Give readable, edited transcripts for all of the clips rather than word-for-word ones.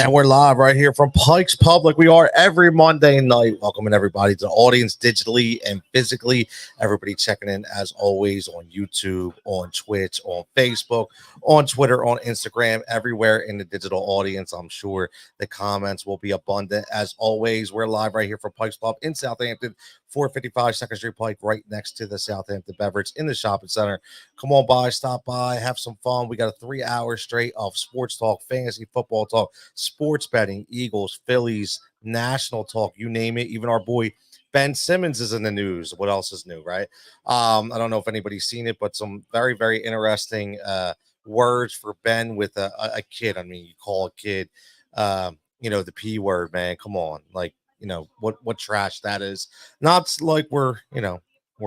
And we're live right here from Pike's Public. We are every Monday night. Welcoming everybody to the audience digitally and physically. Everybody checking in as always on YouTube, on Twitch, on Facebook, on Twitter, on Instagram, everywhere in the digital audience. I'm sure the comments will be abundant as always. We're live right here from Pike's Pub in Southampton, 455 2nd Street Pike, right next to the Southampton Beverage in the shopping center. Come on by, stop by, have some fun. We got a 3 hour straight of sports talk, fantasy football talk, sports betting, Eagles, Phillies, national talk, you name it. Even our boy Ben Simmons is in the news. What else is new, right? I don't know if anybody's seen it, but some very, very interesting words for Ben with a kid. I mean, you call a kid, the P word, man. Come on. Like, what trash that is. Not like we're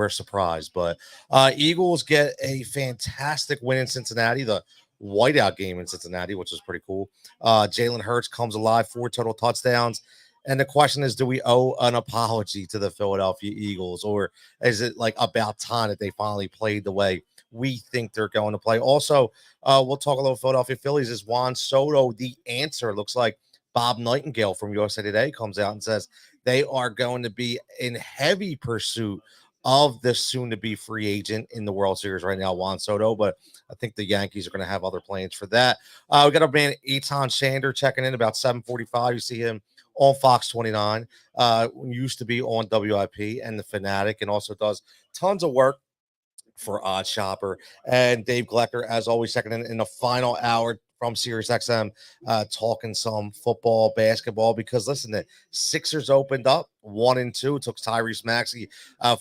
surprised, but Eagles get a fantastic win in Cincinnati, the whiteout game in Cincinnati, which was pretty cool. Jalen Hurts comes alive, 4 total touchdowns. And the question is, do we owe an apology to the Philadelphia Eagles, or is it like about time that they finally played the way we think they're going to play? Also, we'll talk a little Philadelphia Phillies. Is Juan Soto the answer? Looks like Bob Nightingale from USA Today comes out and says they are going to be in heavy pursuit of the soon-to-be free agent in the World Series right now, Juan Soto, but I think the Yankees are going to have other plans for that. We got our man Eitan Shander checking in about 7:45. You see him on Fox 29. Used to be on WIP and The Fanatic, and also does tons of work for Odd Shopper. And Dave Glecker, as always, checking in the final hour from SiriusXM, talking some football, basketball, because listen, the Sixers opened up 1-2. It took Tyrese Maxey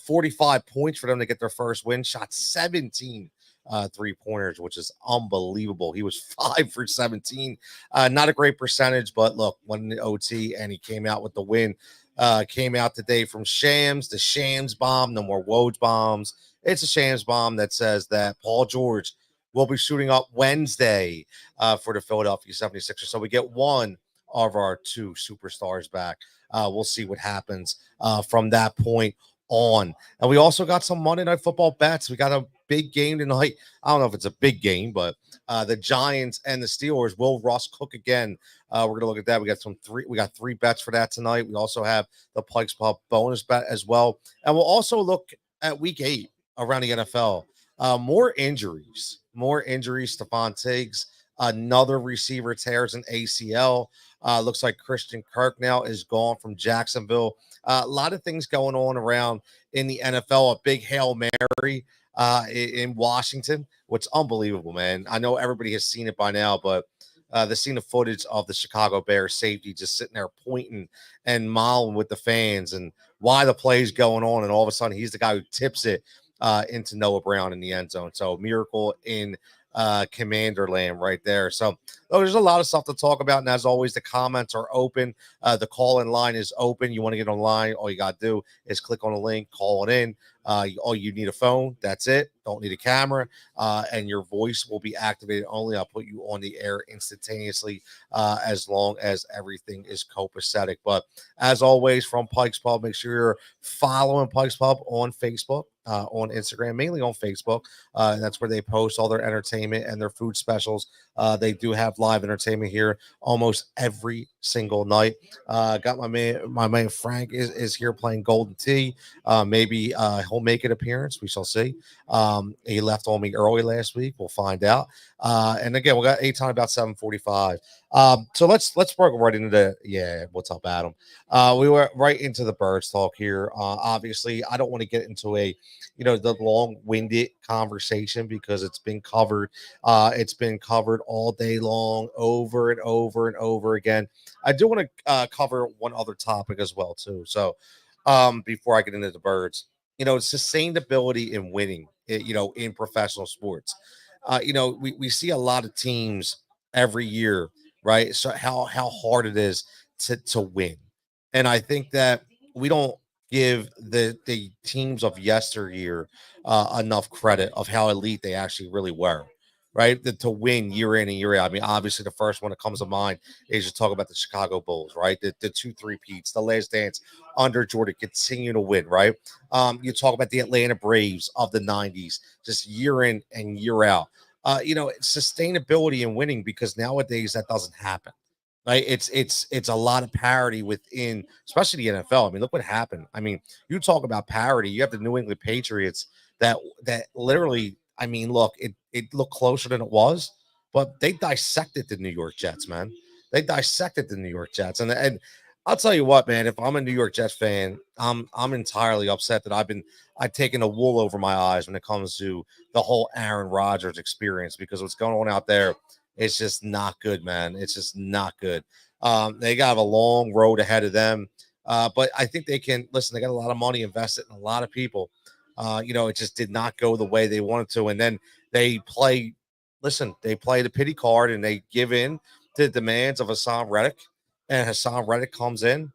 45 points for them to get their first win. Shot 17 3-pointers, which is unbelievable. He was 5 for 17. Not a great percentage, but look, went in the OT and he came out with the win. Came out today from Shams, the Shams bomb, no more Woj bombs. It's a Shams bomb that says that Paul George will be shooting up Wednesday for the Philadelphia 76ers. So we get one of our 2 superstars back. We'll see what happens from that point on. And we also got some Monday Night Football bets. We got a big game tonight. I don't know if it's a big game, but the Giants and the Steelers. Will Russ cook again? We're gonna look at that. We got 3 bets for that tonight. We also have the Pike's Pub bonus bet as well, and we'll also look at Week 8 around the NFL. More injuries. Stephon Diggs, another receiver tears an ACL. Looks like Christian Kirk now is gone from Jacksonville. A lot of things going on around in the NFL. A big Hail Mary in Washington, which is unbelievable, man. I know everybody has seen it by now, but they've seen the footage of the Chicago Bears safety just sitting there pointing and mouthing with the fans and why the play's going on. And all of a sudden, he's the guy who tips it into Noah Brown in the end zone. So miracle in Commander Land right there. So there's a lot of stuff to talk about. And as always, the comments are open. The call-in line is open. You want to get online, all you got to do is click on a link, call it in. All you need a phone. That's it. Don't need a camera. And your voice will be activated only. I'll put you on the air instantaneously as long as everything is copacetic. But as always, from Pike's Pub, make sure you're following Pike's Pub on Facebook, on Instagram, mainly on Facebook. And that's where they post all their entertainment and their food specials. They do have live entertainment here almost every single night. Got my man Frank is here playing Golden Tee. Maybe he'll make an appearance. We shall see. He left on me early last week. We'll find out. And again, we got Eitan about 7:45. So let's work right into what's up, Adam? We were right into the birds talk here. Obviously, I don't want to get into the long-winded conversation because it's been covered. It's been covered all day long, over and over and over again. I do want to cover one other topic as well, too. So before I get into the birds, sustainability in winning, in professional sports. We see a lot of teams every year, right? So how hard it is to win. And I think that we don't give the teams of yesteryear enough credit of how elite they actually really were. Right, to win year in and year out. I mean, obviously, the first one that comes to mind is you talk about the Chicago Bulls, right? The two three-peats, the last dance under Jordan, continue to win, right? You talk about the Atlanta Braves of the '90s, just year in and year out. Sustainability and winning, because nowadays that doesn't happen. Right, it's a lot of parity within, especially the NFL. I mean, look what happened. I mean, you talk about parity. You have the New England Patriots that literally. I mean, look, it looked closer than it was, but they dissected the New York Jets, man. They dissected the New York Jets, and I'll tell you what, man. If I'm a New York Jets fan, I'm entirely upset that I've taken the wool over my eyes when it comes to the whole Aaron Rodgers experience, because what's going on out there, it's just not good, man. It's just not good. They got a long road ahead of them. But I think they can listen. They got a lot of money invested in a lot of people. It just did not go the way they wanted to. And then they play, listen, they play the pity card and they give in to the demands of Hassan Reddick. And Hassan Reddick comes in.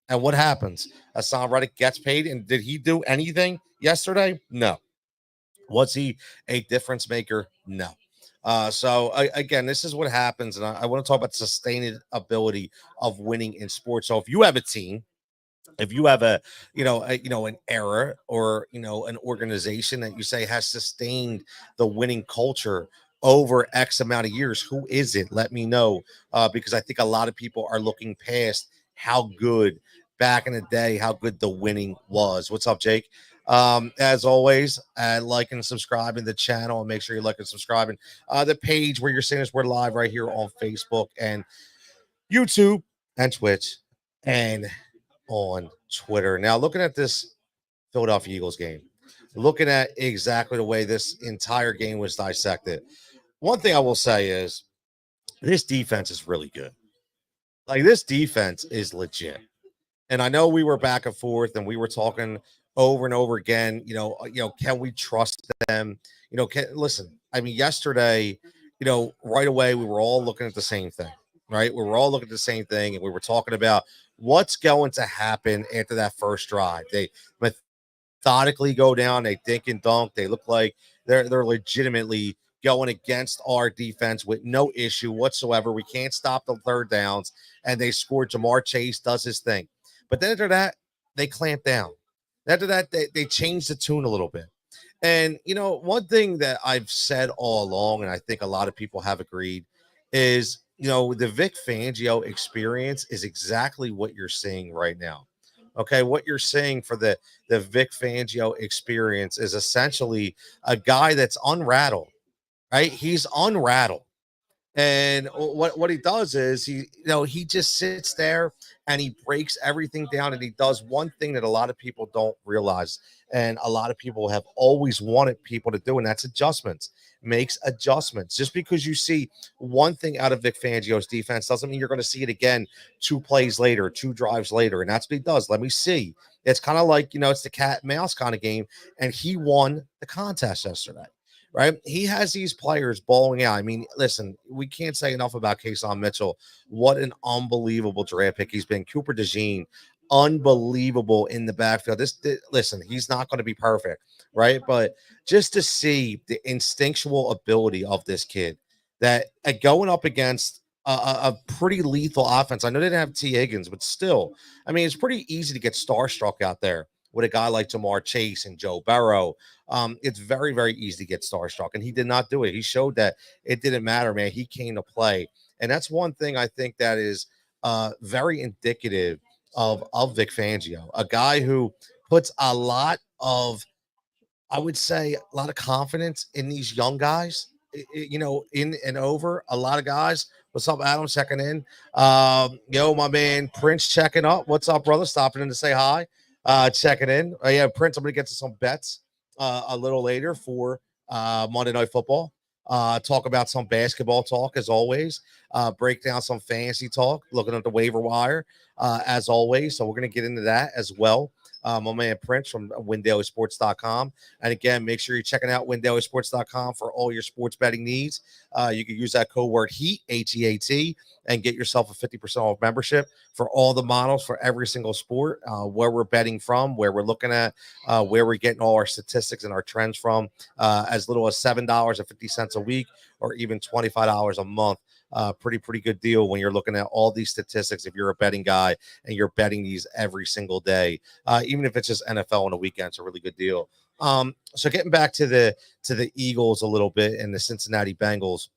And what happens? Hassan Reddick gets paid. And did he do anything yesterday? No. Was he a difference maker? No. Again, this is what happens, and I want to talk about sustainability of winning in sports. So if you have a team, if you have an era, or an organization that you say has sustained the winning culture over X amount of years, who is it? Let me know, because I think a lot of people are looking past how good back in the day, how good the winning was. What's up, Jake? As always, like and subscribe in the channel, and make sure you like and subscribing the page where you're seeing us. We're live right here on Facebook and YouTube and Twitch and on Twitter. Now, looking at this Philadelphia Eagles game, looking at exactly the way this entire game was dissected, one thing I will say is this defense is really good. Like, this defense is legit. And I know we were back and forth and we were talking over and over again, can we trust them? Listen, I mean, yesterday, right away, we were all looking at the same thing, right? We were all looking at the same thing, and we were talking about what's going to happen after that first drive. They methodically go down, they dink and dunk, they look like they're legitimately going against our defense with no issue whatsoever. We can't stop the third downs, and they scored. Jamar Chase does his thing. But then after that, they clamp down. After that, they change the tune a little bit. And, one thing that I've said all along, and I think a lot of people have agreed, is, the Vic Fangio experience is exactly what you're seeing right now. Okay, what you're seeing for the Vic Fangio experience is essentially a guy that's unrattled, right? He's unrattled. And what he does is he just sits there and he breaks everything down, and he does one thing that a lot of people don't realize, and a lot of people have always wanted people to do, and that's adjustments. Makes adjustments. Just because you see one thing out of Vic Fangio's defense doesn't mean you're going to see it again 2 plays later, 2 drives later, and that's what he does. Let me see. It's kind of like, it's the cat and mouse kind of game, and he won the contest yesterday. Right, he has these players balling out. I mean, listen, we can't say enough about Kason Mitchell. What an unbelievable draft pick he's been. Cooper DeJean, unbelievable in the backfield. Listen, he's not going to be perfect, right? But just to see the instinctual ability of this kid, that going up against a pretty lethal offense. I know they didn't have T. Higgins, but still, I mean, it's pretty easy to get starstruck out there with a guy like Jamar Chase and Joe Burrow. It's very, very easy to get starstruck, and he did not do it. He showed that it didn't matter, man. He came to play, and that's one thing I think that is very indicative of Vic Fangio, a guy who puts a lot of, I would say, a lot of confidence in these young guys. In and over a lot of guys. What's up, Adam? Checking in. My man Prince checking up. What's up, brother? Stopping in to say hi. Checking in. Yeah, Prince. I'm gonna get to some bets a little later for Monday Night Football. Talk about some basketball talk as always. Break down some fantasy talk. Looking at the waiver wire as always. So we're gonna get into that as well. my man Prince from WinDailySports.com. And again, make sure you're checking out WinDailySports.com for all your sports betting needs. You can use that code word HEAT, HEAT, and get yourself a 50% off membership for all the models for every single sport, where we're betting from, where we're looking at, where we're getting all our statistics and our trends from, as little as $7.50 a week or even $25 a month. Pretty good deal when you're looking at all these statistics. If you're a betting guy and you're betting these every single day, even if it's just NFL on the weekend, it's a really good deal. So getting back to the Eagles a little bit and the Cincinnati Bengals,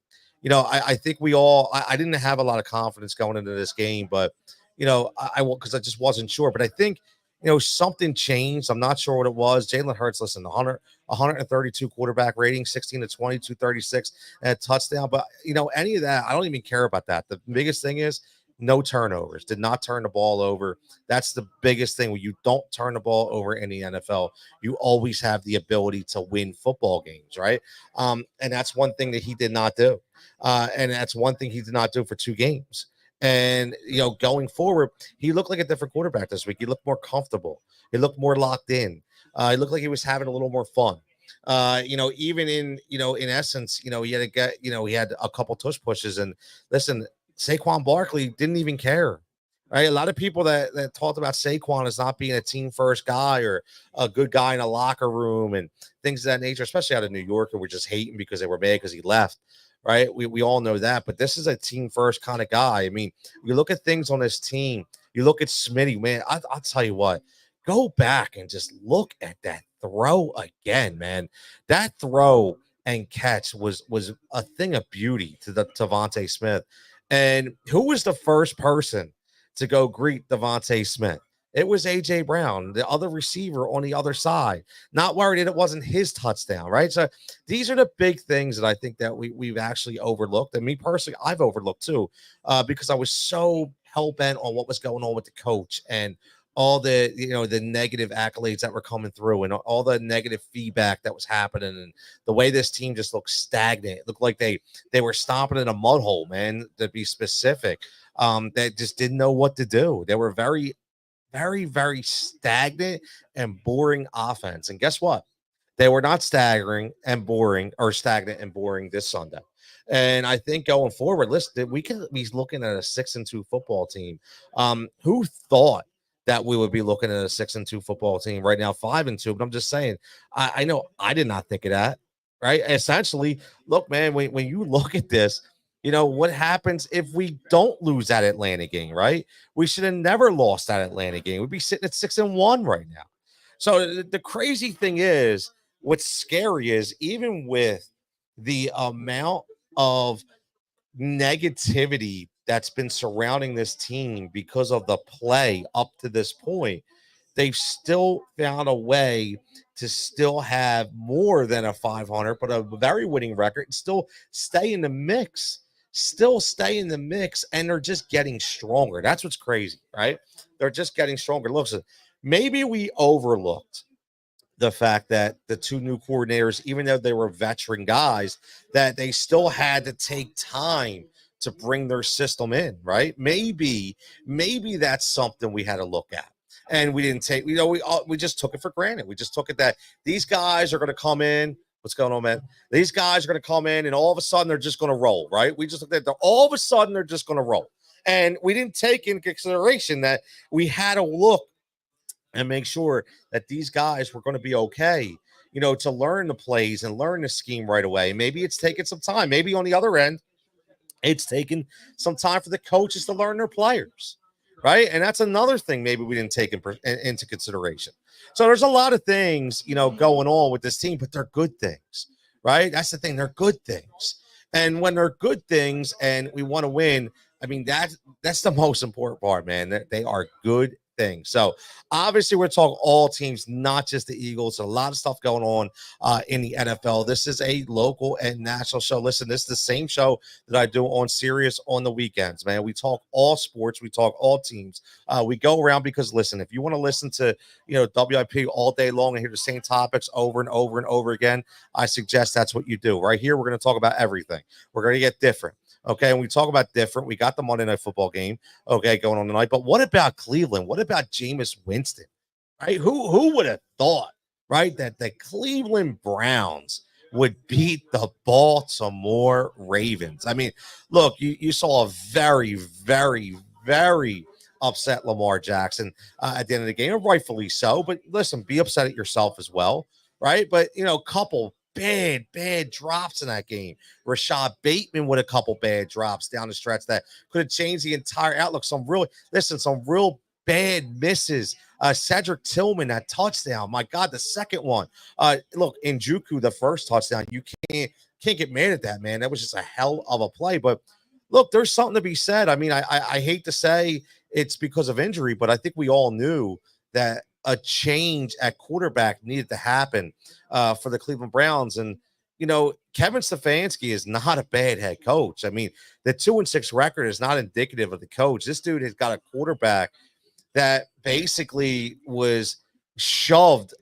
I think we all I didn't have a lot of confidence going into this game, but I will, because I just wasn't sure. But I think something changed. I'm not sure what it was. Jalen Hurts, listen, 132 quarterback rating, 16 to 22, 36, and a touchdown. But any of that, I don't even care about that. The biggest thing is no turnovers. Did not turn the ball over. That's the biggest thing. When you don't turn the ball over in the NFL, you always have the ability to win football games, right? And that's one thing that he did not do. And that's one thing he did not do for 2 games. And going forward, he looked like a different quarterback this week. He looked more comfortable. He looked more locked in. He looked like he was having a little more fun. Even in essence, he had to get, he had a couple tush pushes. And listen, Saquon Barkley didn't even care. Right. A lot of people that talked about Saquon as not being a team first guy or a good guy in a locker room and things of that nature, especially out of New York, and we're just hating because they were mad because he left. Right. We all know that. But this is a team first kind of guy. I mean, you look at things on this team, you look at Smitty, man, I'll tell you what, go back and just look at that throw again, man. That throw and catch was a thing of beauty to the Devontae Smith. And who was the first person to go greet Devontae Smith? It was A.J. Brown, the other receiver on the other side, not worried that it wasn't his touchdown, right? So these are the big things that I think that we've actually overlooked. And me personally, I've overlooked too, because I was so hell-bent on what was going on with the coach and all the, the negative accolades that were coming through and all the negative feedback that was happening. And the way this team just looked stagnant. It looked like they were stomping in a mud hole, man, to be specific. They just didn't know what to do. They were very, very stagnant and boring offense. And guess what? They were not staggering and boring or stagnant and boring this Sunday. And I think going forward, listen, we could be looking at a 6-2 football team. Who thought that we would be looking at a 6-2 football team right now, 5-2? But I'm just saying, I know I did not think of that. Right. Essentially, look, man, when you look at this, what happens if we don't lose that Atlanta game, right? We should have never lost that Atlanta game. We'd be sitting at 6-1 right now. So the crazy thing is, what's scary is even with the amount of negativity that's been surrounding this team because of the play up to this point, they've still found a way to still have more than a 500, but a very winning record and still stay in the mix. And they're just getting stronger. That's what's crazy, right? They're just getting stronger. Listen, maybe we overlooked the fact that the 2 new coordinators, even though they were veteran guys, that they still had to take time to bring their system in, right? Maybe that's something we had to look at. And we didn't take, we just took it for granted. We just took it that these guys are going to come in. What's going on, man? These guys are going to come in and all of a sudden they're just going to roll, right? We just looked at all of a sudden they're just going to roll. And we didn't take into consideration that we had to look and make sure that these guys were going to be okay, to learn the plays and learn the scheme right away. Maybe it's taken some time. Maybe on the other end, it's taken some time for the coaches to learn their players, right? And that's another thing maybe we didn't take into consideration. So there's a lot of things, going on with this team, but they're good things, right? That's the thing. They're good things. And when they're good things and we want to win, I mean, that's the most important part, man. They are good things. So obviously we're talking all teams, not just the Eagles. A lot of stuff going on in the NFL. This is a local and national show. Listen, this is the same show that I do on Sirius on the weekends, man. We talk all sports. We talk all teams. We go around because, listen, if you want to listen to, WIP all day long and hear the same topics over and over and over again, I suggest that's what you do. Right here, we're going to talk about everything. We're going to get different. Okay, and we talk about different. We got the Monday Night Football game, okay, going on tonight. But what about Cleveland? What about Jameis Winston? right? Who would have thought, right, that the Cleveland Browns would beat the Baltimore Ravens? I mean, look, you saw a very, very, very upset Lamar Jackson at the end of the game, and rightfully so. But listen, be upset at yourself as well, right? But couple bad drops in that game. Rashad Bateman with a couple bad drops down the stretch that could have changed the entire outlook. Some real bad misses. Cedric Tillman, that touchdown. My God, the second one. Look, Njoku, the first touchdown. You can't get mad at that, man. That was just a hell of a play. But look, there's something to be said. I mean, I hate to say it's because of injury, but I think we all knew that a change at quarterback needed to happen for the Cleveland Browns. And Kevin Stefanski is not a bad head coach. I mean, the 2-6 record is not indicative of the coach. This dude has got a quarterback that basically was shoved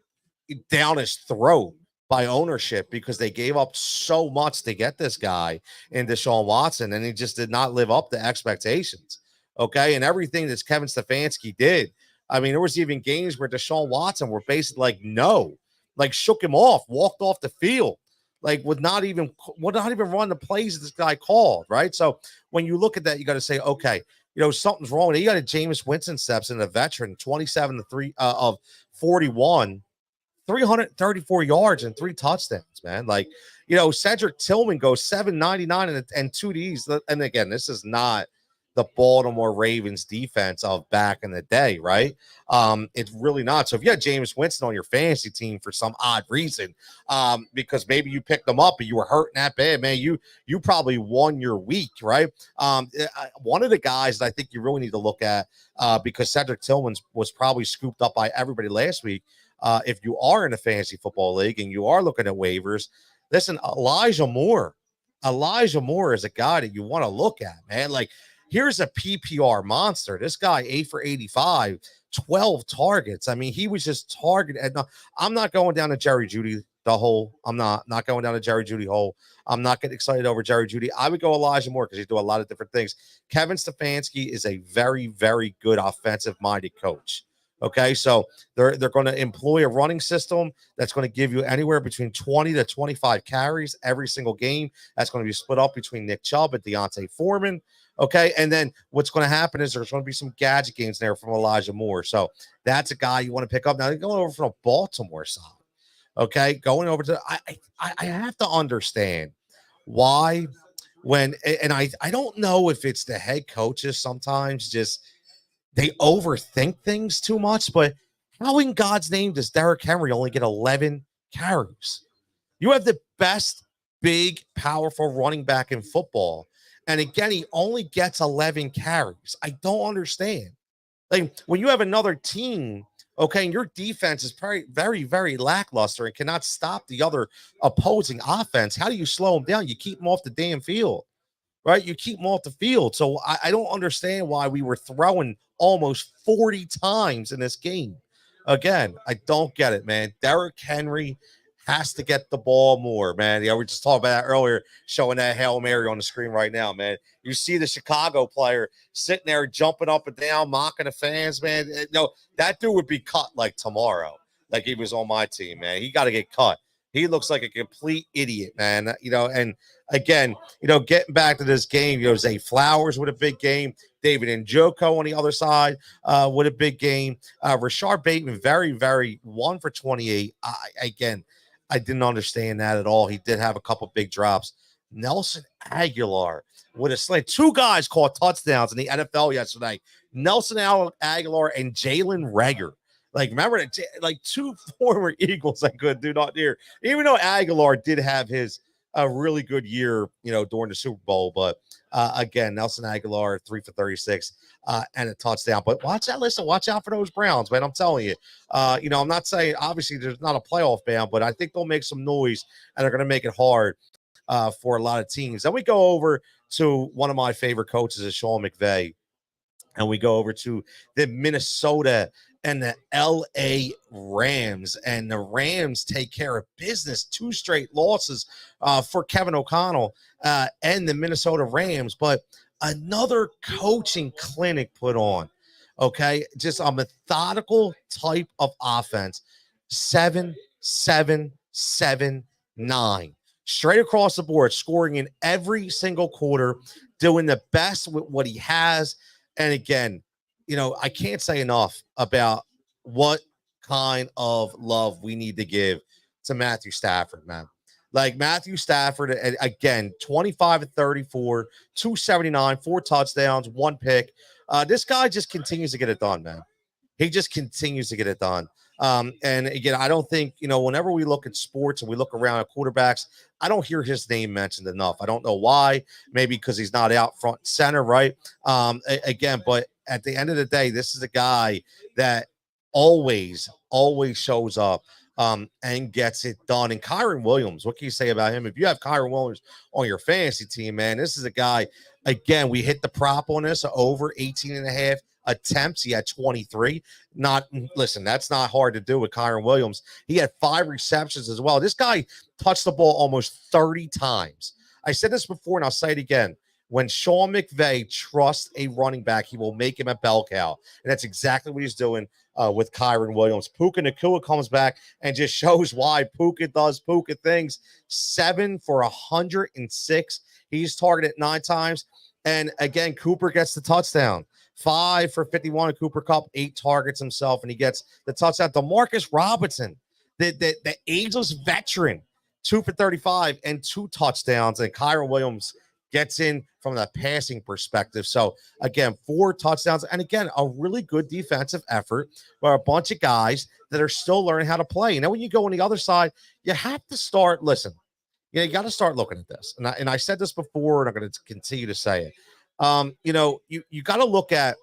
down his throat by ownership because they gave up so much to get this guy in Deshaun Watson, and he just did not live up to expectations. Okay. And everything that Kevin Stefanski did. I mean, there was even games where Deshaun Watson were basically like, no, like shook him off, walked off the field, like would not even run the plays this guy called. Right. So when you look at that, you got to say, okay, something's wrong. You got a Jameis Winston steps in, a veteran, 27 of 41, 334 yards and 3 touchdowns, man. Like, Cedric Tillman goes 799 and 2 Ds. And again, this is not the Baltimore Ravens defense of back in the day, right? It's really not. So if you had Jameis Winston on your fantasy team for some odd reason, because maybe you picked them up and you were hurting that bad, man, you probably won your week, right? One of the guys that I think you really need to look at, because Cedric Tillman was probably scooped up by everybody last week. If you are in a fantasy football league and you are looking at waivers, listen, Elijah Moore is a guy that you want to look at, man. Like, here's a PPR monster. This guy, 8 for 85, 12 targets. I mean, he was just targeted. I'm not going down to Jerry Jeudy I'm not going down to Jerry Jeudy hole. I'm not getting excited over Jerry Jeudy. I would go Elijah Moore because he's doing a lot of different things. Kevin Stefanski is a very, very good offensive-minded coach. Okay, so they're going to employ a running system that's going to give you anywhere between 20 to 25 carries every single game. That's going to be split up between Nick Chubb and Deontay Foreman. Okay, and then what's going to happen is there's going to be some gadget games there from Elijah Moore. So that's a guy you want to pick up. Now, going over from the Baltimore side. Okay, going over to I have to understand why I don't know if it's the head coaches sometimes just they overthink things too much, but how in God's name does Derrick Henry only get 11 carries? You have the best big, powerful running back in football. And again, he only gets 11 carries. I don't understand. Like, when you have another team, okay, and your defense is very, very, very lackluster and cannot stop the other opposing offense, how do you slow them down? You keep them off the damn field, right? You keep them off the field. So I don't understand why we were throwing almost 40 times in this game. Again, I don't get it, man. Derrick Henry has to get the ball more, man. We were just talking about that earlier, showing that Hail Mary on the screen right now, man. You see the Chicago player sitting there jumping up and down, mocking the fans, man. No, that dude would be cut like tomorrow, like he was on my team, man. He got to get cut. He looks like a complete idiot, man. And again, getting back to this game, Zay Flowers with a big game. David Njoku on the other side with a big game. Rashard Bateman, very, very 1 for 28. I didn't understand that at all. He did have a couple big drops. Nelson Aguilar with a slant. 2 guys caught touchdowns in the NFL yesterday. Nelson Aguilar and Jalen Reagor. Like, remember that? Like, 2 former Eagles I could do not near. Even though Aguilar did have his a really good year, during the Super Bowl. But again, Nelson Aguilar, 3 for 36 and a touchdown. But watch out for those Browns, man. I'm telling you. I'm not saying, obviously, there's not a playoff ban, but I think they'll make some noise and they're going to make it hard for a lot of teams. Then we go over to one of my favorite coaches, is Sean McVay. And we go over to the Minnesota and the LA Rams. And the Rams take care of business. 2 straight losses for Kevin O'Connell and the Minnesota Rams. But another coaching clinic put on. Okay, just a methodical type of offense. 7-7-7-9 straight across the board, scoring in every single quarter, doing the best with what he has. And again, I can't say enough about what kind of love we need to give to Matthew Stafford, man. Like Matthew Stafford, again, 25 and 34, 279, 4 touchdowns, 1 pick. This guy just continues to get it done, man. He just continues to get it done. And again, I don't think, whenever we look at sports and we look around at quarterbacks, I don't hear his name mentioned enough. I don't know why. Maybe because he's not out front and center, right? Again, but at the end of the day, this is a guy that always shows up and gets it done. And Kyron Williams, what can you say about him? If you have Kyron Williams on your fantasy team, man, this is a guy, again, we hit the prop on this over 18 and a half attempts. He had 23. Listen, that's not hard to do with Kyron Williams. He had 5 receptions as well. This guy touched the ball almost 30 times. I said this before and I'll say it again. When Sean McVay trusts a running back, he will make him a bell cow. And that's exactly what he's doing with Kyron Williams. Puka Nacua comes back and just shows why Puka does Puka things. 7 for 106. He's targeted 9 times. And again, Cooper gets the touchdown. 5 for 51 at Cooper Kupp, 8 targets himself, and he gets the touchdown. DeMarcus Robinson, the ageless veteran, 2 for 35 and 2 touchdowns. And Kyron Williams gets in from the passing perspective. So again, 4 touchdowns. And again, a really good defensive effort by a bunch of guys that are still learning how to play. And then when you go on the other side, you have to start, listen, you got to start looking at this. And I said this before, and I'm going to continue to say it. You got to look at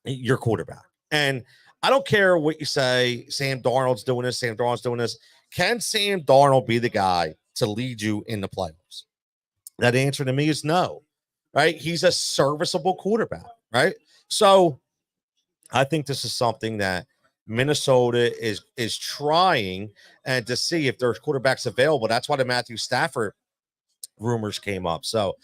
your quarterback. And I don't care what you say, Sam Darnold's doing this, Sam Darnold's doing this. Can Sam Darnold be the guy to lead you in the playoffs? That answer to me is no, right? He's a serviceable quarterback, right? So I think this is something that Minnesota is trying and to see if there's quarterbacks available. That's why the Matthew Stafford rumors came up. So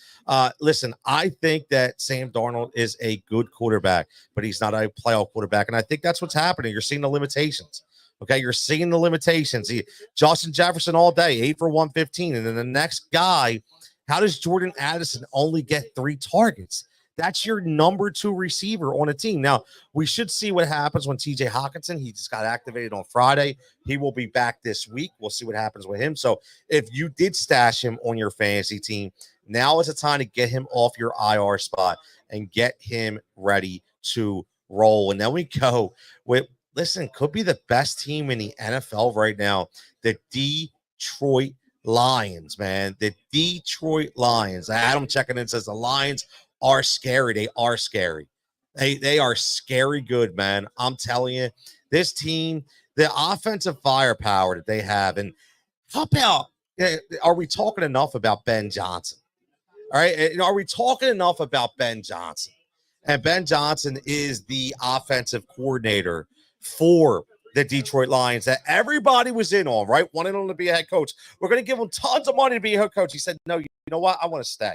listen, I think that Sam Darnold is a good quarterback, but he's not a playoff quarterback. And I think that's what's happening. You're seeing the limitations. Okay, you're seeing the limitations. Justin Jefferson all day, 8 for 115. And then the next guy, how does Jordan Addison only get 3 targets? That's your number 2 receiver on a team. Now, we should see what happens when TJ Hawkinson, he just got activated on Friday. He will be back this week. We'll see what happens with him. So if you did stash him on your fantasy team, now is the time to get him off your IR spot and get him ready to roll. And then we go with, listen, could be the best team in the NFL right now, the Detroit Lions, man. The Detroit Lions. Adam checking in says the Lions are scary. They are scary. They are scary good, man. I'm telling you, this team, the offensive firepower that they have, and how about, are we talking enough about Ben Johnson? All right, are we talking enough about Ben Johnson? And Ben Johnson is the offensive coordinator for the Detroit Lions that everybody was in on, right? Wanted him to be a head coach. We're going to give him tons of money to be a head coach. He said, no, you know what? I want to stay.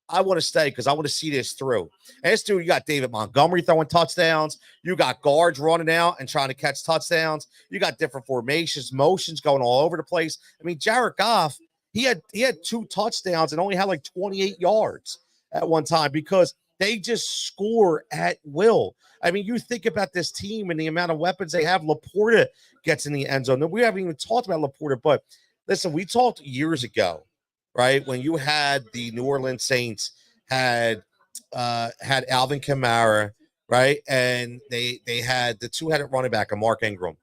I want to stay because I want to see this through. And this dude, you got David Montgomery throwing touchdowns. You got guards running out and trying to catch touchdowns. You got different formations, motions going all over the place. I mean, Jared Goff, he had 2 touchdowns and only had like 28 yards at one time because they just score at will. I mean, you think about this team and the amount of weapons they have. Laporta gets in the end zone. We haven't even talked about Laporta, but listen, we talked years ago, right? When you had the New Orleans Saints had Alvin Kamara, right? And they had the 2-headed running back, Mark Ingram,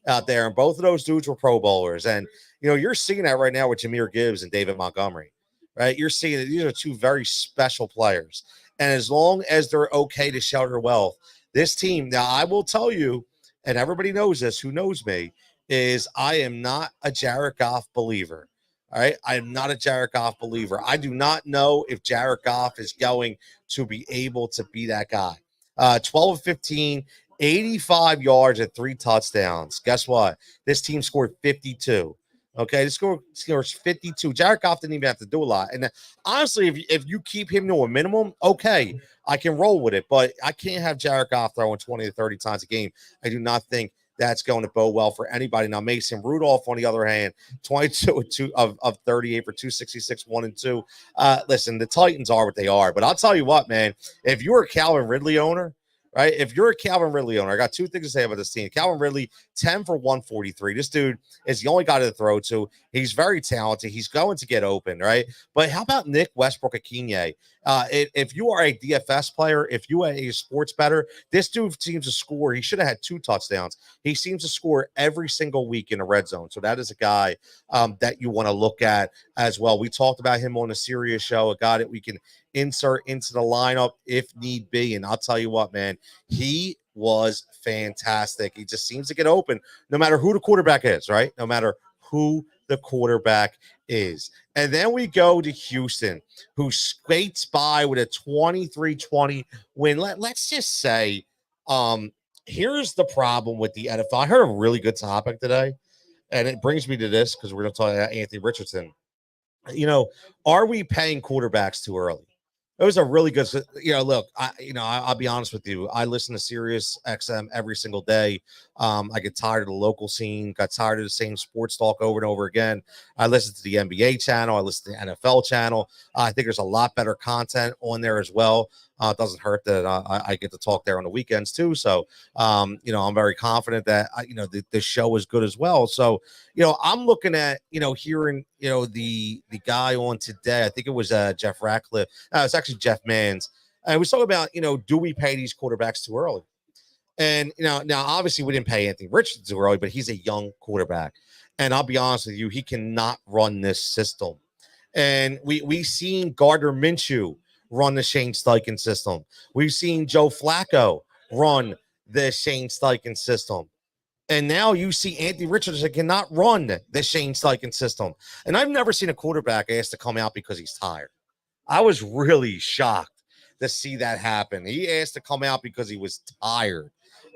out there. And both of those dudes were Pro Bowlers. And, you're seeing that right now with Jahmyr Gibbs and David Montgomery, right? You're seeing that these are 2 very special players. And as long as they're okay to shelter wealth, this team, now I will tell you, and everybody knows this, who knows me, is I am not a Jared Goff believer. All right. I am not a Jared Goff believer. I do not know if Jared Goff is going to be able to be that guy. 12 of 15, 85 yards and 3 touchdowns. Guess what? This team scored 52. Okay, the score scores 52. Jared Goff didn't even have to do a lot. And honestly, if you keep him to a minimum, okay, I can roll with it. But I can't have Jared Goff throwing 20 to 30 times a game. I do not think that's going to bode well for anybody. Now, Mason Rudolph, on the other hand, 22 of 38 for 266, 1 and 2. Listen, the Titans are what they are. But I'll tell you what, man, if you're a Calvin Ridley owner, right? If you're a Calvin Ridley owner, I got two things to say about this team. Calvin Ridley, 10 for 143. This dude is the only guy to throw to. He's very talented. He's going to get open, right? But how about Nick Westbrook Akinye? If you are a DFS player, if you are a sports better, this dude seems to score. He should have had 2 touchdowns. He seems to score every single week in the red zone. So that is a guy that you want to look at as well. We talked about him on a Sirius show, a guy that we can insert into the lineup if need be. And I'll tell you what, man, he was fantastic. He just seems to get open no matter who the quarterback is, right? No matter who the quarterback is. And then we go to Houston, who skates by with a 23-20 win. Let's just say, here's the problem with the NFL. I heard a really good topic today, and it brings me to this because we're going to talk about Anthony Richardson. Are we paying quarterbacks too early? It was a really good, look, I'll be honest with you. I listen to Sirius XM every single day. I get tired of the local scene, got tired of the same sports talk over and over again. I listen to the NBA channel. I listen to the NFL channel. I think there's a lot better content on there as well. It doesn't hurt that I get to talk there on the weekends too. So, I'm very confident that, the show is good as well. So, I'm looking at, hearing, the guy on today, I think it was Jeff Ratcliffe. It's actually Jeff Manns. And we talking about, do we pay these quarterbacks too early? And, now obviously we didn't pay Anthony Richardson too early, but he's a young quarterback. And I'll be honest with you, he cannot run this system. And we've seen Gardner Minshew run the Shane Steichen system. We've seen Joe Flacco run the Shane Steichen system. And now you see Anthony Richardson cannot run the Shane Steichen system. And I've never seen a quarterback asked to come out because he's tired. I was really shocked to see that happen. He asked to come out because he was tired.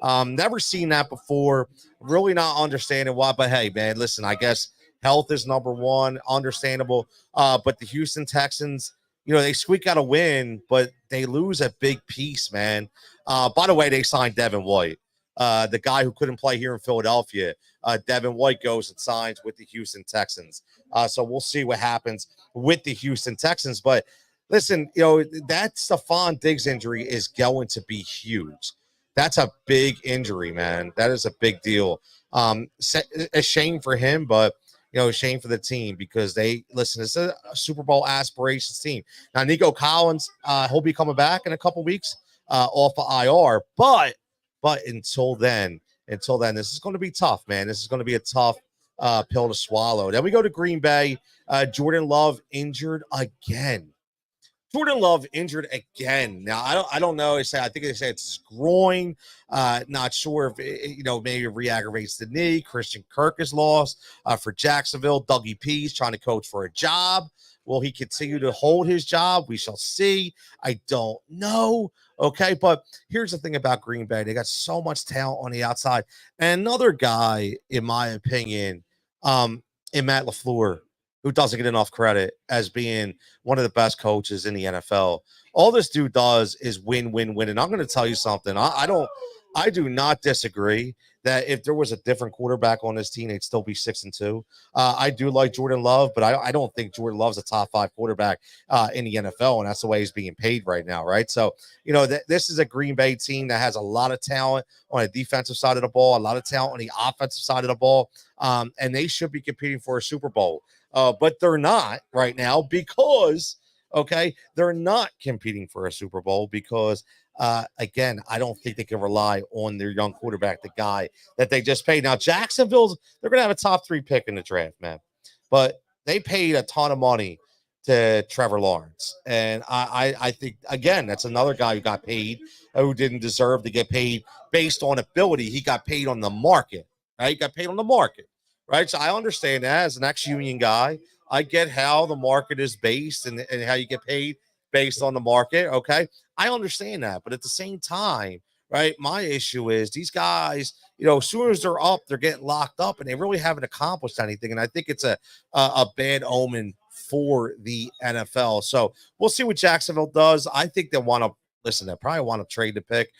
Never seen that before. Really not understanding why. But hey, man, listen, I guess health is number one. Understandable. But the Houston Texans, they squeak out a win, but they lose a big piece, man. By the way, they signed Devin White, the guy who couldn't play here in Philadelphia. Devin White goes and signs with the Houston Texans. So we'll see what happens with the Houston Texans. But listen, that Stephon Diggs injury is going to be huge. That's a big injury, man. That is a big deal. A shame for him, but a shame for the team because this is a Super Bowl aspirations team. Now, Nico Collins, he'll be coming back in a couple weeks off of IR, but until then, this is going to be tough, man. This is going to be a tough pill to swallow. Then we go to Green Bay. Jordan Love injured again. Now, I don't know. I think they say it's his groin. Not sure if maybe re-aggravates the knee. Christian Kirk is lost for Jacksonville. Dougie P's trying to coach for a job. Will he continue to hold his job? We shall see. I don't know. Okay, but here's the thing about Green Bay. They got so much talent on the outside. And another guy, in my opinion, in Matt LaFleur, who doesn't get enough credit as being one of the best coaches in the NFL. All this dude does is win, win, win. And I'm going to tell you something. I do not disagree that if there was a different quarterback on this team, they'd still be 6-2. I do like Jordan Love, but I don't think Jordan Love's a top 5 quarterback in the NFL, and that's the way he's being paid right now, right? So, this is a Green Bay team that has a lot of talent on the defensive side of the ball, a lot of talent on the offensive side of the ball, and they should be competing for a Super Bowl. But they're not right now because, they're not competing for a Super Bowl because, again, I don't think they can rely on their young quarterback, the guy that they just paid. Now, they're going to have a top 3 pick in the draft, man. But they paid a ton of money to Trevor Lawrence. And I think, again, that's another guy who got paid who didn't deserve to get paid based on ability. He got paid on the market, right? He got paid on the market. Right. So I understand that as an ex-union guy. I get how the market is based and how you get paid based on the market. Okay. I understand that. But at the same time, right? My issue is these guys, as soon as they're up, they're getting locked up, and they really haven't accomplished anything. And I think it's a bad omen for the NFL. So we'll see what Jacksonville does. I think they want to listen. They probably want to trade the pick.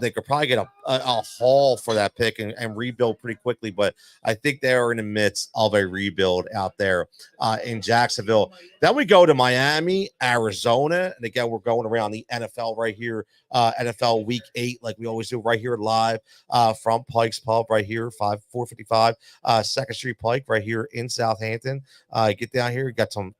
They could probably get a haul for that pick and rebuild pretty quickly. But I think they are in the midst of a rebuild out there in Jacksonville. Then we go to Miami, Arizona. And again, we're going around the NFL right here, NFL Week 8, like we always do right here live from Pike's Pub right here, 455 2nd Street Pike right here in Southampton. Get down here. We got some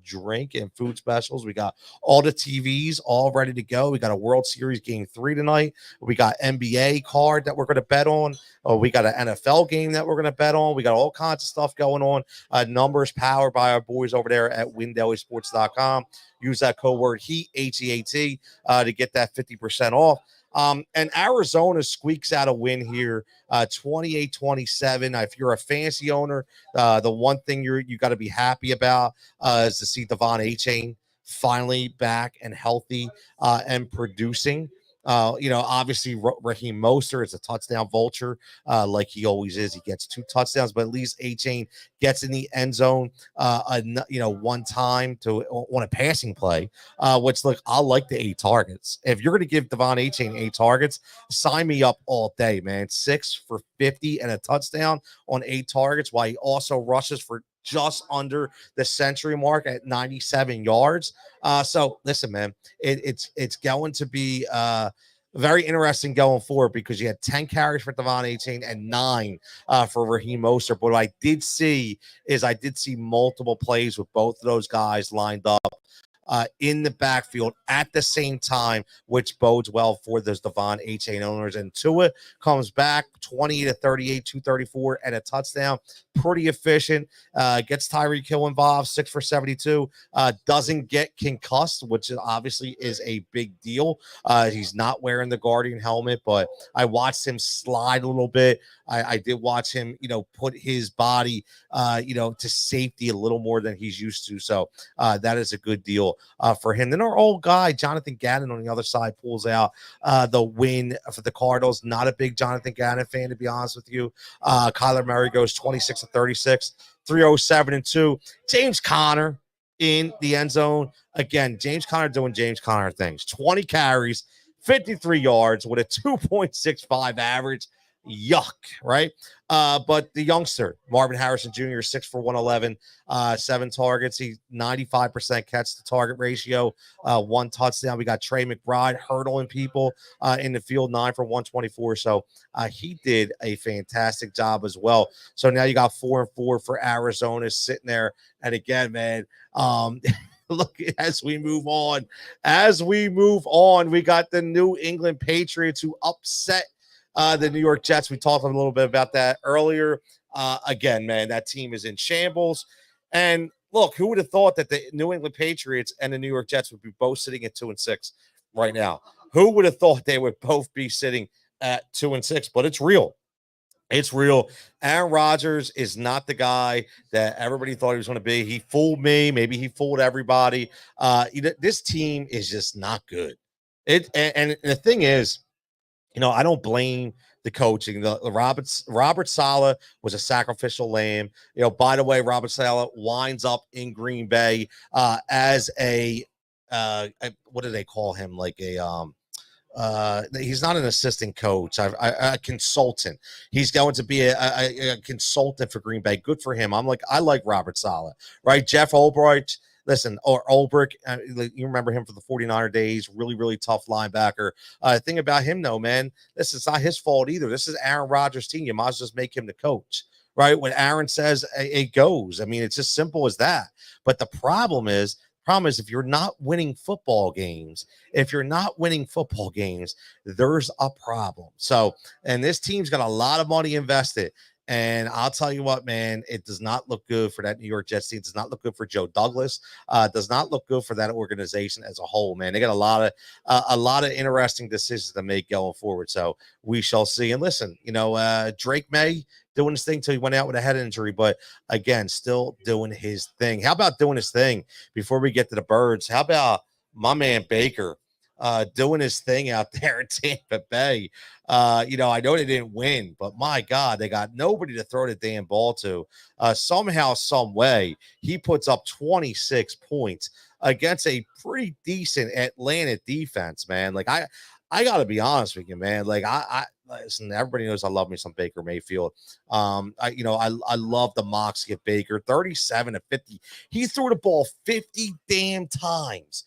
drink and food specials. We got all the TVs all ready to go. We got a World Series Game 3 tonight. We got NBA card that we're going to bet on. We got an NFL game that we're going to bet on. We got all kinds of stuff going on. Numbers powered by our boys over there at WinDailySports.com. Use that code word HEAT, HEAT, to get that 50% off. And Arizona squeaks out a win here, 28-27. If you're a fantasy owner, the one thing you got to be happy about is to see Devon Achane finally back and healthy and producing. Obviously Raheem Mostert is a touchdown vulture, like he always is. He gets 2 touchdowns, but at least Achane gets in the end zone, one time on a passing play. Which look, I like the 8 targets. If you're going to give Devon Achane 8 targets, sign me up all day, man. 6 for 50 and a touchdown on 8 targets, while he also rushes for just under the century mark at 97 yards. So listen, man, it's going to be very interesting going forward because you had 10 carries for Devon Achane and 9 for Raheem Mostert. But what I did see multiple plays with both of those guys lined up in the backfield at the same time, which bodes well for those Devon Achane owners. And Tua comes back 20-38, 234, and a touchdown. Pretty efficient. Gets Tyreek Hill involved, 6 for 72. Doesn't get concussed, which obviously is a big deal. He's not wearing the Guardian helmet, but I watched him slide a little bit. I did watch him, put his body, to safety a little more than he's used to. So that is a good deal for him. Then our old guy, Jonathan Gannon, on the other side, pulls out the win for the Cardinals. Not a big Jonathan Gannon fan, to be honest with you. Kyler Murray goes 26-36, 307-2. James Conner in the end zone. Again, James Conner doing James Conner things. 20 carries, 53 yards with a 2.65 average. Yuck, right? But the youngster, Marvin Harrison Jr., 6 for 111, 7 targets. He's 95% catch to target ratio, 1 touchdown. We got Trey McBride hurdling people in the field, 9 for 124. So he did a fantastic job as well. So now you got 4-4 for Arizona sitting there. And again, man, look, as we move on, we got the New England Patriots who upset the New York Jets. We talked a little bit about that earlier. Again, man, that team is in shambles. And look, who would have thought that the New England Patriots and the New York Jets would be both sitting at 2-6 right now? Who would have thought they would both be sitting at 2-6? But it's real. It's real. Aaron Rodgers is not the guy that everybody thought he was going to be. He fooled me. Maybe he fooled everybody. This team is just not good. And the thing is, I don't blame the coaching. Robert Saleh was a sacrificial lamb. By the way, Robert Saleh winds up in Green Bay as a what do they call him? Like he's not an assistant coach, a consultant. He's going to be a consultant for Green Bay. Good for him. I like Robert Saleh, right? Jeff Ulbrich. Listen, or Ulbrich, you remember him for the 49er days, really, really tough linebacker. Thing about him, though, man, this is not his fault either. This is Aaron Rodgers' team. You might as well just make him the coach, right? When Aaron says it goes. I mean, it's as simple as that. But the problem is if you're not winning football games, there's a problem. So, and this team's got a lot of money invested. And I'll tell you what, man, it does not look good for that New York Jets team. It does not look good for Joe Douglas. It does not look good for that organization as a whole, man. They got a lot of interesting decisions to make going forward. So we shall see. And listen, Drake May doing his thing till he went out with a head injury, but again, still doing his thing. How about doing his thing before we get to the birds? How about my man Baker? doing his thing out there in Tampa Bay. I know they didn't win, but my God, they got nobody to throw the damn ball to. Somehow, some way, he puts up 26 points against a pretty decent Atlanta defense, man. Like I got to be honest with you, man. Like I listen. Everybody knows I love me some Baker Mayfield. I love the mocks get Baker 37-50. He threw the ball 50 damn times.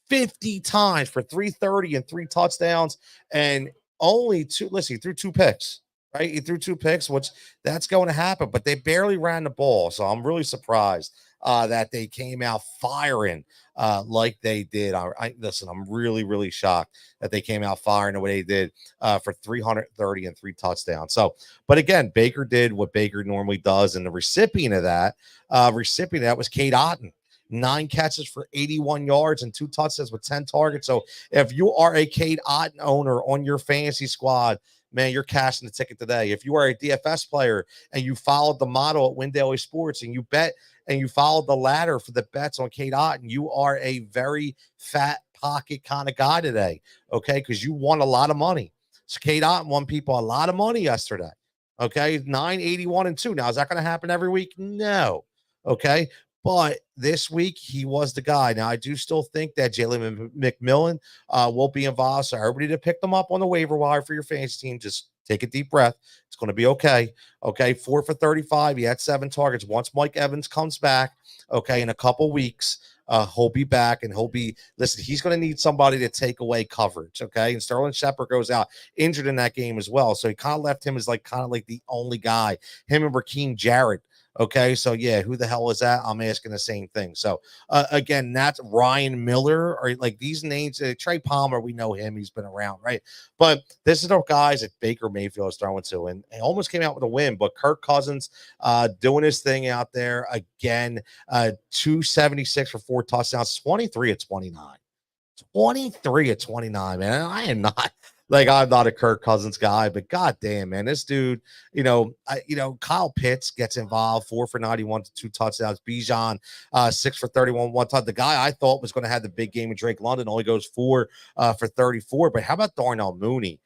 50 times for 330 and 3 touchdowns, and only two. Listen, he threw 2 picks, right? He threw 2 picks, which that's going to happen, but they barely ran the ball. So I'm really surprised that they came out firing like they did. Listen, I'm really, really shocked that they came out firing the way they did for 330 and 3 touchdowns. So, but again, Baker did what Baker normally does, and the recipient of that was Kate Otten. 9 catches for 81 yards and 2 touchdowns with 10 targets. So if you are a Cade Otten owner on your fantasy squad, man, you're cashing the ticket today. If you are a DFS player and you followed the model at Win Daily Sports and you bet and you followed the ladder for the bets on Cade Otten, you are a very fat pocket kind of guy today, okay? Because you won a lot of money. So Cade Otten won people a lot of money yesterday, okay? 981 and 2. Now, is that going to happen every week? No, okay? But this week, he was the guy. Now, I do still think that Jalen McMillan will be involved. So everybody to pick them up on the waiver wire for your fantasy team, just take a deep breath. It's going to be okay. Okay, 4 for 35. He had 7 targets. Once Mike Evans comes back, okay, in a couple weeks, he'll be back and he's going to need somebody to take away coverage, okay? And Sterling Shepard goes out injured in that game as well. So he kind of left him as like the only guy, him and Raheem Jarrett. Okay, so yeah, who the hell is that? I'm asking the same thing. So again, that's Ryan Miller, or like these names. Trey Palmer, we know him; he's been around, right? But this is the guys that Baker Mayfield is throwing to, and he almost came out with a win. But Kirk Cousins doing his thing out there again. 276 for 4 touchdowns, 23 of 29. 23 of 29, man. I am not I'm not a Kirk Cousins guy, but goddamn, man, this dude, Kyle Pitts gets involved, 4 for 91 to 2 touchdowns. Bijan, 6 for 31, 1 touchdown. The guy I thought was going to have the big game in Drake London only goes 4 for 34. But how about Darnell Mooney?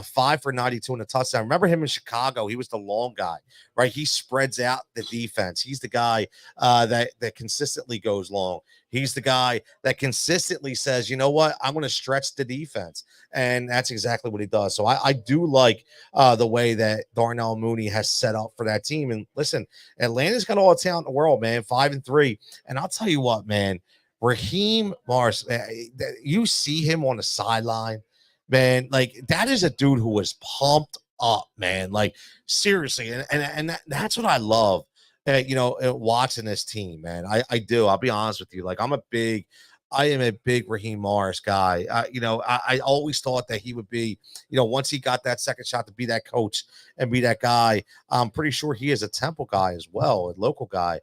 5 for 92 and a touchdown. Remember him in Chicago? He was the long guy, right? He spreads out the defense. He's the guy that consistently goes long. He's the guy that consistently says, you know what? I'm going to stretch the defense. And that's exactly what he does. So I do like the way that Darnell Mooney has set up for that team. And listen, Atlanta's got all the talent in the world, man. 5-3. And I'll tell you what, man, Raheem Morris, you see him on the sideline, man, like that is a dude who was pumped up, man. Like seriously, and that's what I love. Watching this team, man. I do. I'll be honest with you. Like I am a big Raheem Morris guy. I always thought that he would be, once he got that second shot to be that coach and be that guy. I'm pretty sure he is a Temple guy as well, a local guy.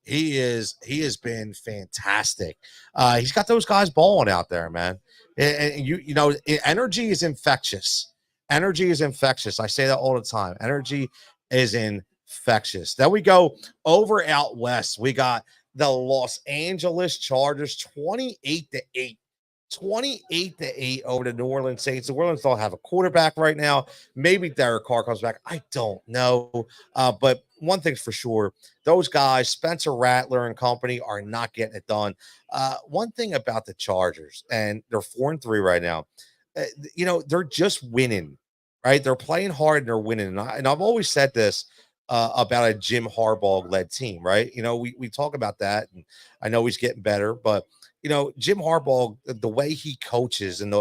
He has been fantastic. He's got those guys balling out there, man. And energy is infectious. Energy is infectious. I say that all the time. Energy is infectious. Then we go over out west. We got the Los Angeles Chargers 28-8. 28-8 over the New Orleans Saints. The New Orleans don't have a quarterback right now. Maybe Derek Carr comes back. I don't know. But one thing's for sure, those guys, Spencer Rattler and company, are not getting it done. One thing about the Chargers, and they're 4-3 right now, they're just winning, right? They're playing hard and they're winning. And I've always said this about a Jim Harbaugh-led team, right? We talk about that, and I know he's getting better, but Jim Harbaugh, the way he coaches and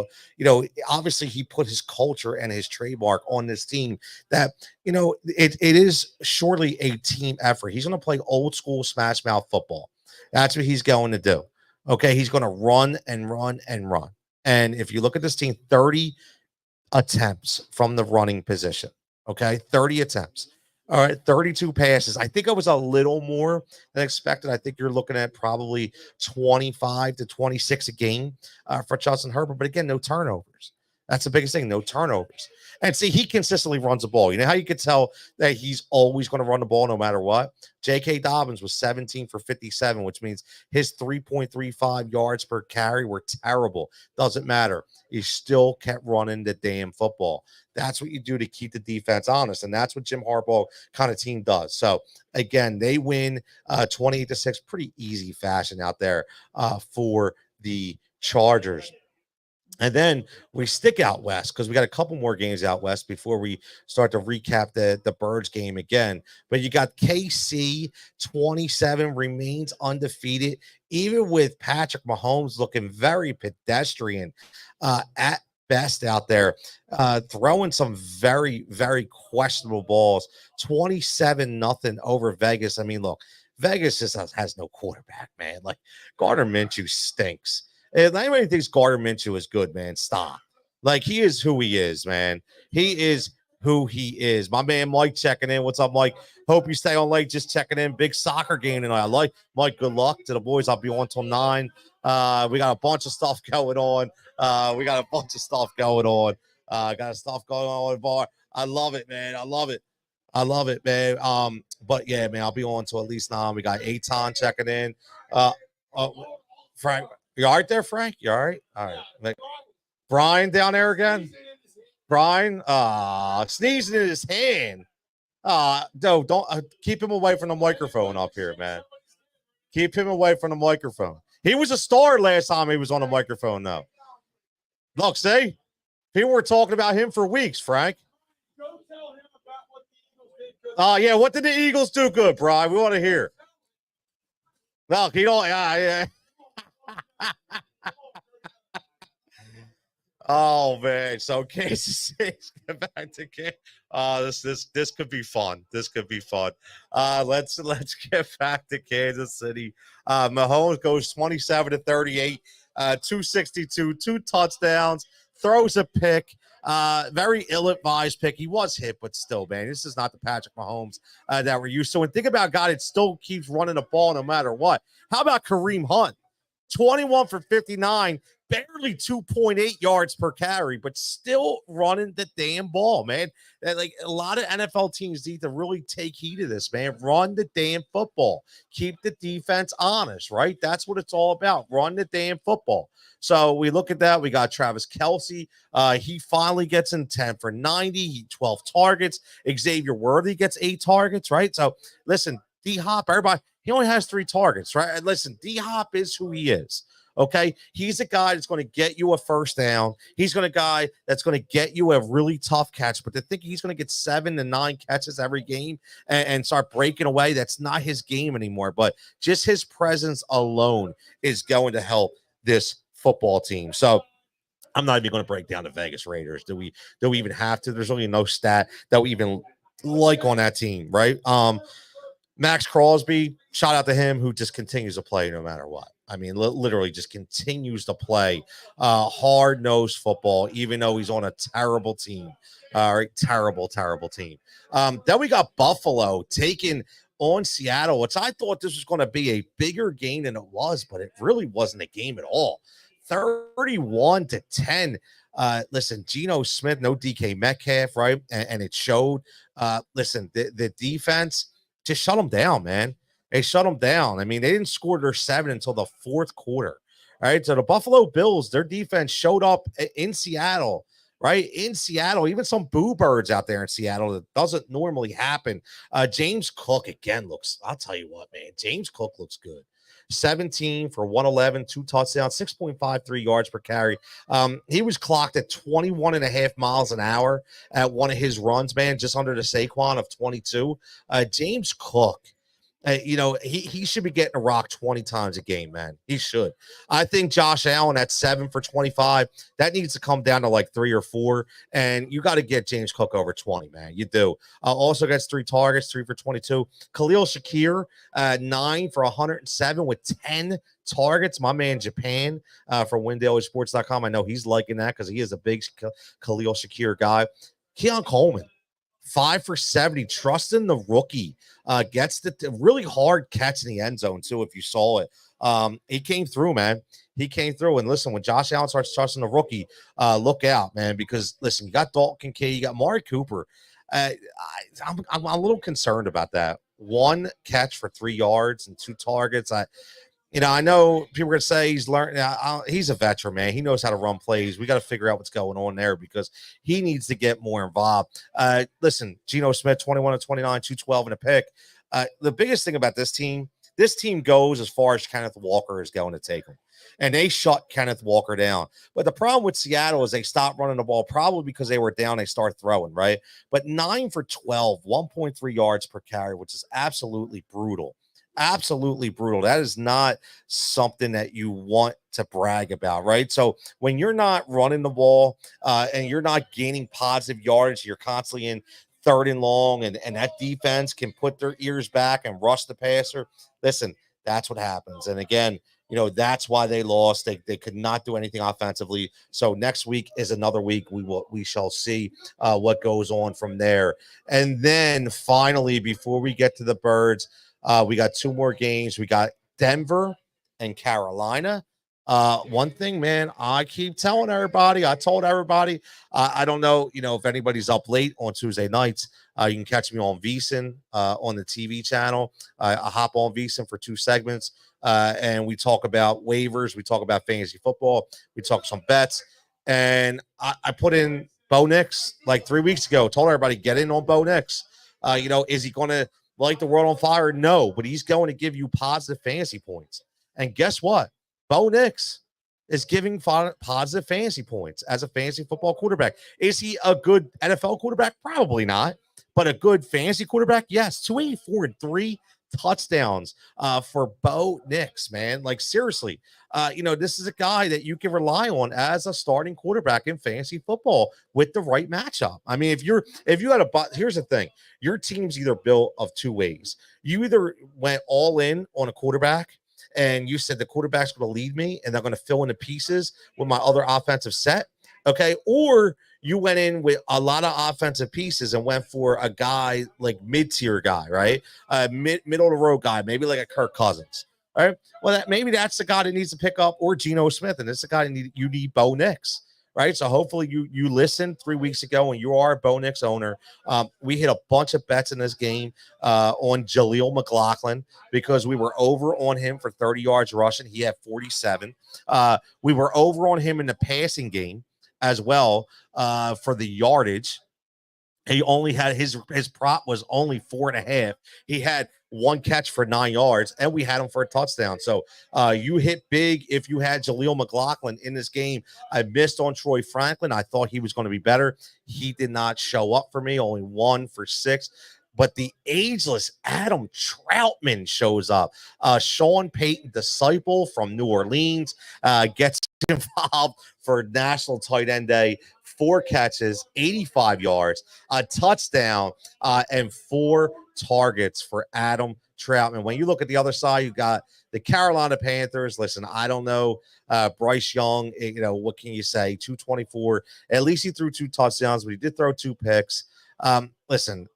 obviously he put his culture and his trademark on this team that, it is surely a team effort. He's going to play old school smash mouth football. That's what he's going to do. Okay. He's going to run and run and run. And if you look at this team, 30 attempts from the running position. Okay. 30 attempts. All right, 32 passes. I think it was a little more than expected. I think you're looking at probably 25 to 26 a game for Justin Herbert. But again, no turnovers. That's the biggest thing. No turnovers. And see, he consistently runs the ball. You know how you could tell that he's always going to run the ball no matter what? J.K. Dobbins was 17 for 57, which means his 3.35 yards per carry were terrible. Doesn't matter. He still kept running the damn football. That's what you do to keep the defense honest. And that's what Jim Harbaugh kind of team does. So, again, they win 28-6, pretty easy fashion out there for the Chargers. And then we stick out west because we got a couple more games out west before we start to recap the Birds game again. But you got KC 27 remains undefeated, even with Patrick Mahomes looking very pedestrian at best out there, throwing some very, very questionable balls. 27-0 over Vegas. I mean, look, Vegas just has no quarterback, man. Like, Gardner Minshew stinks. If anybody thinks Gardner Minshew is good, man, stop. Like, he is who he is, man. He is who he is. My man Mike checking in. What's up, Mike? Hope you stay on late. Just checking in. Big soccer game tonight. I like Mike. Good luck to the boys. I'll be on till 9. We got a bunch of stuff going on. Got stuff going on. Bar. I love it, man. I love it, man. But yeah, man, I'll be on till at least 9. We got Aton checking in. Frank. You all right there, Frank? You all right? All right. Brian down there again? Brian? Sneezing in his hand. No, don't keep him away from the microphone up here, man. Keep him away from the microphone. He was a star last time he was on the microphone, though. Look, see? People were talking about him for weeks, Frank. Go tell him about what the Eagles did good. Yeah, what did the Eagles do good, Brian? We want to hear. Look, he don't. Yeah. Oh man, so Kansas City get back to this could be fun. This could be fun. Let's get back to Kansas City. Mahomes goes 27-38, 262, 2 touchdowns, throws a pick. Very ill-advised pick. He was hit, but still, man, this is not the Patrick Mahomes that we're used to. And think about God, it still keeps running the ball no matter what. How about Kareem Hunt? 21 for 59, barely 2.8 yards per carry, but still running the damn ball, man. Like, a lot of NFL teams need to really take heed of this, man. Run the damn football. Keep the defense honest, right? That's what it's all about. Run the damn football. So we look at that. We got Travis Kelce. He finally gets in 10 for 90, 12 targets. Xavier Worthy gets 8 targets, right? So listen, D-Hop, everybody, he only has 3 targets, right? Listen, D-Hop is who he is. Okay, he's a guy that's going to get you a first down. He's going to guy that's going to get you a really tough catch. But to think he's going to get 7 to 9 catches every game and start breaking away, that's not his game anymore. But just his presence alone is going to help this football team. So I'm not even going to break down the Vegas Raiders. Do we even have to? There's really no stat that we even like on that team, right? Max Crosby, shout out to him, who just continues to play no matter what. I mean, literally just continues to play hard-nosed football, even though he's on a terrible team. All right, terrible team. Then we got Buffalo taking on Seattle, which I thought this was going to be a bigger game than it was, but it really wasn't a game at all. 31-10. Listen, Geno Smith, no DK Metcalf, right? And it showed. Listen, the defense just shut them down, man. They shut them down. I mean, they didn't score their 7 until the 4th quarter. All right. So the Buffalo Bills, their defense showed up in Seattle, right? In Seattle, even some boo birds out there in Seattle. That doesn't normally happen. James Cook, again, I'll tell you what, man. James Cook looks good. 17 for 111, 2 touchdowns, 6.53 yards per carry. He was clocked at 21.5 miles an hour at one of his runs, man, just under the Saquon of 22. James Cook, he should be getting a rock 20 times a game, man. He should. I think Josh Allen at 7 for 25, that needs to come down to like 3 or 4, and you got to get James Cook over 20, man. You do. Also gets 3 targets, 3 for 22. Khalil Shakir, 9 for 107 with 10 targets. My man Japan from WinDailySports.com. I know he's liking that because he is a big Khalil Shakir guy. Keon Coleman, 5 for 70, trusting the rookie. Gets the really hard catch in the end zone, too, if you saw it. He came through, man. he came through. And listen, when Josh Allen starts trusting the rookie, look out, man, because listen, you got Dalton Kincaid, you got Mari Cooper. I'm a little concerned about that. One catch for 3 yards and 2 targets. I know people are going to say he's learned. He's a veteran, man. He knows how to run plays. We got to figure out what's going on there because he needs to get more involved. Listen, Geno Smith, 21 of 29, 212 and a pick. The biggest thing about this team goes as far as Kenneth Walker is going to take them. And they shut Kenneth Walker down. But the problem with Seattle is they stopped running the ball probably because they were down. They start throwing, right? But 9 for 12, 1.3 yards per carry, which is absolutely brutal. Absolutely brutal. That is not something that you want to brag about, right? So when you're not running the ball and you're not gaining positive yardage, you're constantly in 3rd and long, and that defense can put their ears back and rush the passer. Listen, that's what happens. And again, that's why they lost. They could not do anything offensively. So next week is another week. We shall see what goes on from there. And then finally, before we get to the Birds, we got 2 more games. We got Denver and Carolina. One thing, man, I keep telling everybody, I told everybody, I don't know, if anybody's up late on Tuesday nights, you can catch me on VSiN on the TV channel. I hop on VSiN for 2 segments, and we talk about waivers. We talk about fantasy football. We talk some bets. And I put in Bo Nix like 3 weeks ago, told everybody, get in on Bo Nix. Is he going to light the world on fire? No, but he's going to give you positive fantasy points. And guess what? Bo Nix is giving positive fantasy points as a fantasy football quarterback. Is he a good NFL quarterback? Probably not. But a good fantasy quarterback? Yes. 284 and 3 touchdowns for Bo Nix, man. Like, seriously, this is a guy that you can rely on as a starting quarterback in fantasy football with the right matchup. I mean, if you had here's the thing, your team's either built of 2 ways. You either went all in on a quarterback and you said the quarterback's going to lead me and they're going to fill in the pieces with my other offensive set. Okay. Or you went in with a lot of offensive pieces and went for a guy like mid-tier guy, right? Middle of the road guy, maybe like a Kirk Cousins. All right. Well, maybe that's the guy that needs to pick up, or Geno Smith, and this is the guy you need Bo Nix. Right. So hopefully you listened 3 weeks ago and you are a Bo Nix owner. We hit a bunch of bets in this game on Jaleel McLaughlin because we were over on him for 30 yards rushing. He had 47. We were over on him in the passing game as well for the yardage. He only had his prop was only 4.5. He had 1 catch for 9 yards, and we had him for a touchdown. So you hit big if you had Jaleel McLaughlin in this game. I missed on Troy Franklin. I thought he was going to be better. He did not show up for me, only 1 for 6. But the ageless Adam Troutman shows up. Sean Payton, disciple from New Orleans, gets involved for National Tight End Day. 4 catches, 85 yards, a touchdown, and 4 targets for Adam Troutman. When you look at the other side, you got the Carolina Panthers. Listen, I don't know. Bryce Young, what can you say? 224. At least he threw 2 touchdowns, but he did throw 2 picks. Listen,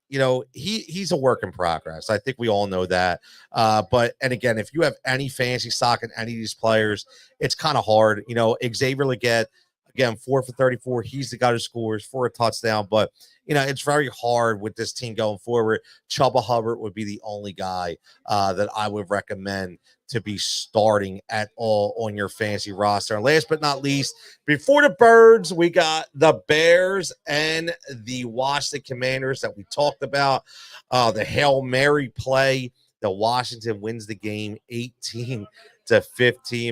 he's a work in progress. I think we all know that. And again, if you have any fantasy stock in any of these players, it's kind of hard. Xavier Legette, again, 4 for 34. He's the guy who scores for a touchdown. But, it's very hard with this team going forward. Chuba Hubbard would be the only guy that I would recommend to be starting at all on your fantasy roster. And last but not least, before the Birds, we got the Bears and the Washington Commanders that we talked about. The Hail Mary play. The Washington wins the game 18-15,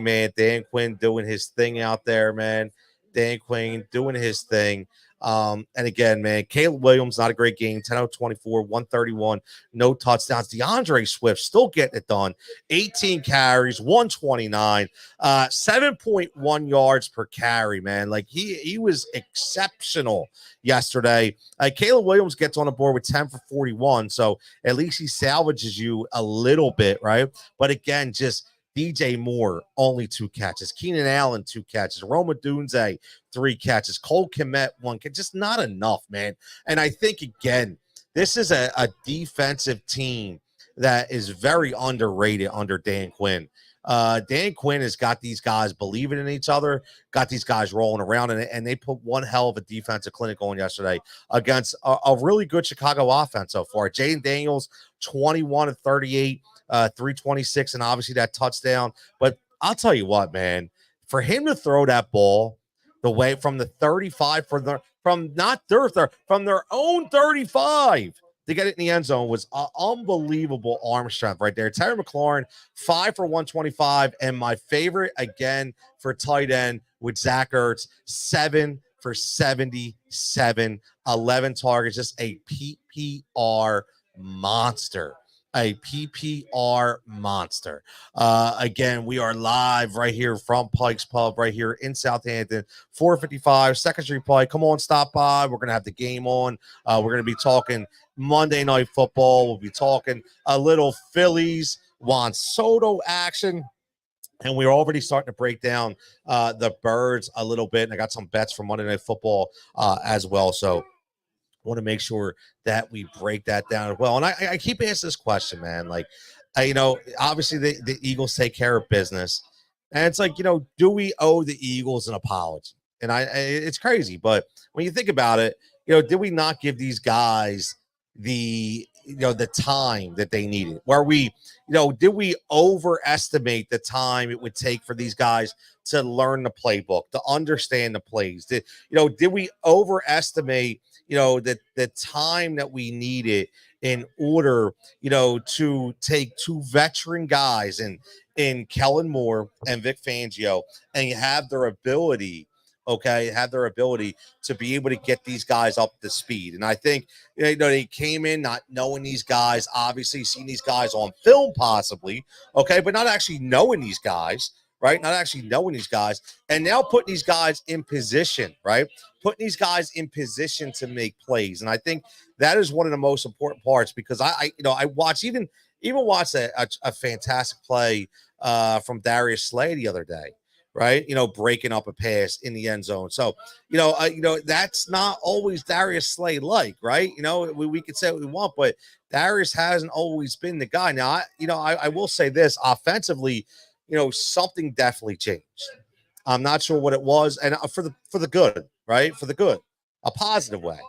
man. Dan Quinn doing his thing out there, man. Dan Quinn doing his thing. And again, man, Caleb Williams, not a great game. 10 out of 24, 131, no touchdowns. DeAndre Swift still getting it done. 18 carries, 129, 7.1 yards per carry, man. Like he was exceptional yesterday. Caleb Williams gets on the board with 10 for 41. So at least he salvages you a little bit, right? But again, just DJ Moore, only 2 catches. Keenan Allen, 2 catches. Rome Odunze, 3 catches. Cole Kmet, 1 catch. Just not enough, man. And I think, again, this is a defensive team that is very underrated under Dan Quinn. Dan Quinn has got these guys believing in each other, got these guys rolling around, and they put one hell of a defensive clinic on yesterday against a really good Chicago offense so far. Jaden Daniels, 21 of 38, 326, and obviously that touchdown. But I'll tell you what, man, for him to throw that ball the way from the 35 from their own 35 to get it in the end zone was unbelievable arm strength right there. Terry McLaurin, 5 for 125. And my favorite, again, for tight end with Zach Ertz, 7 for 77, 11 targets, just a PPR monster. A PPR monster. Again, we are live right here from Pike's Pub, right here in Southampton, 455 2nd Street Pike. Come on, stop by. We're going to have the game on. We're going to be talking Monday Night Football. We'll be talking a little Phillies, Juan Soto action. And we're already starting to break down the Birds a little bit. And I got some bets for Monday Night Football as well. So want to make sure that we break that down as well. And I keep asking this question, man. Like, obviously the Eagles take care of business. And it's like, do we owe the Eagles an apology? And it's crazy. But when you think about it, did we not give these guys the time that they needed? Where did we overestimate the time it would take for these guys to learn the playbook, to understand the plays? Did we overestimate the time that we needed in order to take two veteran guys in Kellen Moore and Vic Fangio and have their ability to be able to get these guys up to speed? And I think they came in not knowing these guys, obviously seeing these guys on film possibly, but not actually knowing these guys, right? Not actually knowing these guys, and now putting these guys in position, right? Putting these guys in position to make plays. And I think that is one of the most important parts, because I watched even watched a fantastic play from Darius Slay the other day, right? Breaking up a pass in the end zone. So, that's not always Darius Slay like, right? We could say what we want, but Darius hasn't always been the guy. Now, I will say this offensively, something definitely changed. I'm not sure what it was, and for the good, right? For the good, a positive way.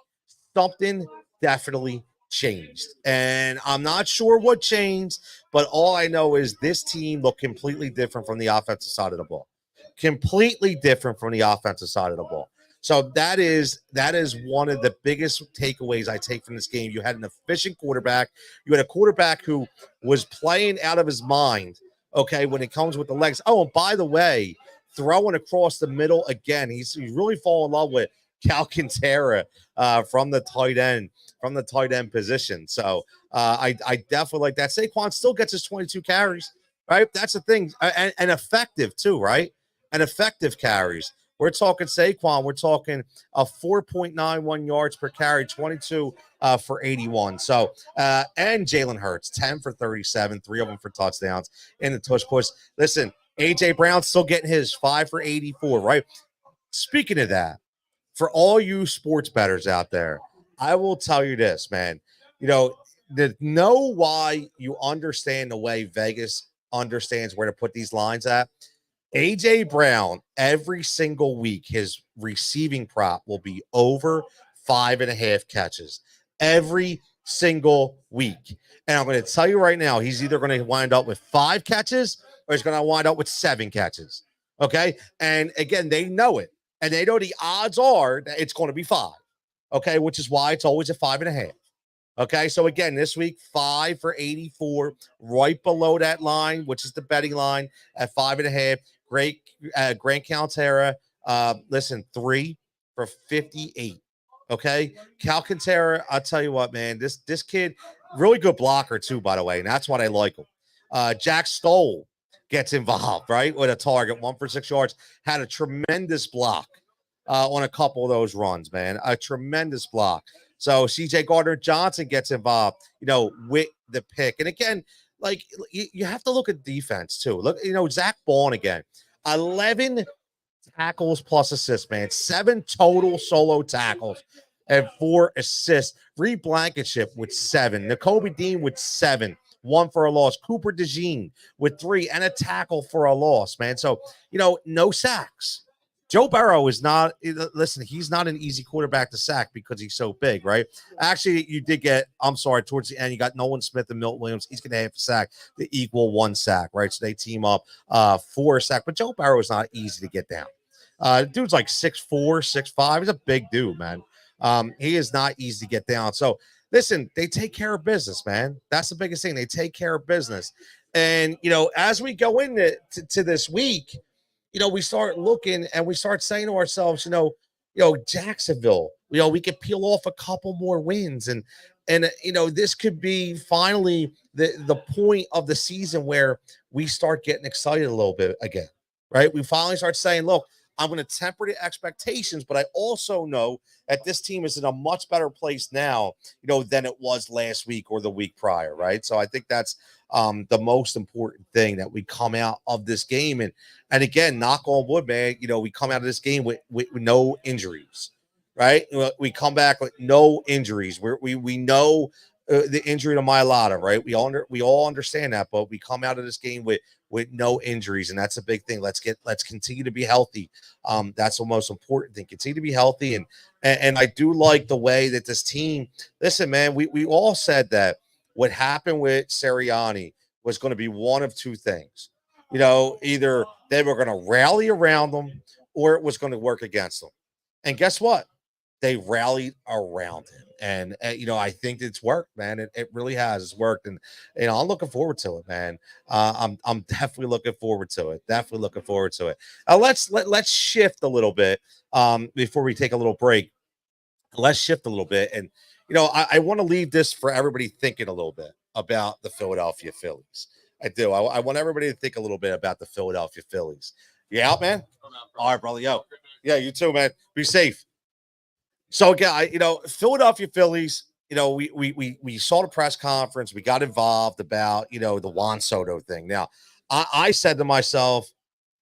Something definitely changed, and I'm not sure what changed, but all I know is this team looked completely different from the offensive side of the ball. Completely different from the offensive side of the ball. So that is one of the biggest takeaways I take from this game. You had an efficient quarterback. You had a quarterback who was playing out of his mind, when it comes with the legs. Oh, and by the way, throwing across the middle again. He's really fallen in love with Alcantara from the tight end position. So I definitely like that. Saquon still gets his 22 carries, right? That's the thing, and effective too, right? And effective carries. We're talking Saquon. We're talking a 4.91 yards per carry, 22 for 81. So, and Jalen Hurts, 10 for 37, 3 of them for touchdowns in the tush push. Listen, A.J. Brown still getting his 5 for 84, right? Speaking of that, for all you sports bettors out there, I will tell you this, man. Know why you understand the way Vegas understands where to put these lines at. A.J. Brown, every single week, his receiving prop will be over 5.5 catches every single week. And I'm going to tell you right now, he's either going to wind up with 5 catches or he's going to wind up with 7 catches. Okay. And again, they know it. And they know the odds are that it's going to be 5. Okay. Which is why it's always a 5.5. Okay, so again, this week, 5 for 84, right below that line, which is the betting line at 5.5. Great, Grant Calcaterra. Listen, 3 for 58. Okay, Calcaterra. I'll tell you what, man. This kid, really good blocker too, by the way, and that's what I like him. Jack Stoll gets involved, right, with a target, 1 for 6 yards. Had a tremendous block on a couple of those runs, man. A tremendous block. So C.J. Gardner-Johnson gets involved, with the pick. And again, like you have to look at defense too. Look, Zach Bond again, 11 tackles plus assists, man. 7 total solo tackles and 4 assists. Reed Blankenship with 7. Nakobe Dean with 7. 1 for a loss. Cooper DeJean with 3 and a tackle for a loss, man. So, no sacks. Joe Burrow is not, listen, he's not an easy quarterback to sack because he's so big, right? Actually, you did get, I'm sorry, towards the end, you got Nolan Smith and Milton Williams. He's going to have a sack to equal 1 sack, right? So they team up for a sack. But Joe Burrow is not easy to get down. Dude's like 6'4", 6'5". He's a big dude, man. He is not easy to get down. So, listen, they take care of business, man. That's the biggest thing. They take care of business. And, as we go into to this week, we start looking and we start saying to ourselves, Jacksonville, we could peel off a couple more wins. And this could be finally the point of the season where we start getting excited a little bit again, right? We finally start saying, look, I'm going to temper the expectations, but I also know that this team is in a much better place now, than it was last week or the week prior, right? So I think that's the most important thing, that we come out of this game. And again, knock on wood, man, we come out of this game with no injuries, right? We come back with no injuries. We know the injury to Mailata, right? We all understand that, but we come out of this game with no injuries, and that's a big thing. Let's continue to be healthy. That's the most important thing. Continue to be healthy, and I do like the way that this team. Listen, man, we all said that what happened with Sirianni was going to be one of two things. Either they were going to rally around them, or it was going to work against them. And guess what? They rallied around him. And I think it's worked, man. It really has. It's worked. And, I'm looking forward to it, man. I'm definitely looking forward to it. Definitely looking forward to it. Let's shift a little bit before we take a little break. Let's shift a little bit. And, I want to leave this for everybody thinking a little bit about the Philadelphia Phillies. I do. I want everybody to think a little bit about the Philadelphia Phillies. You out, man? All right, brother. Yo. Yeah, you too, man. Be safe. So again, Philadelphia Phillies, we saw the press conference, we got involved about, the Juan Soto thing. Now, I said to myself,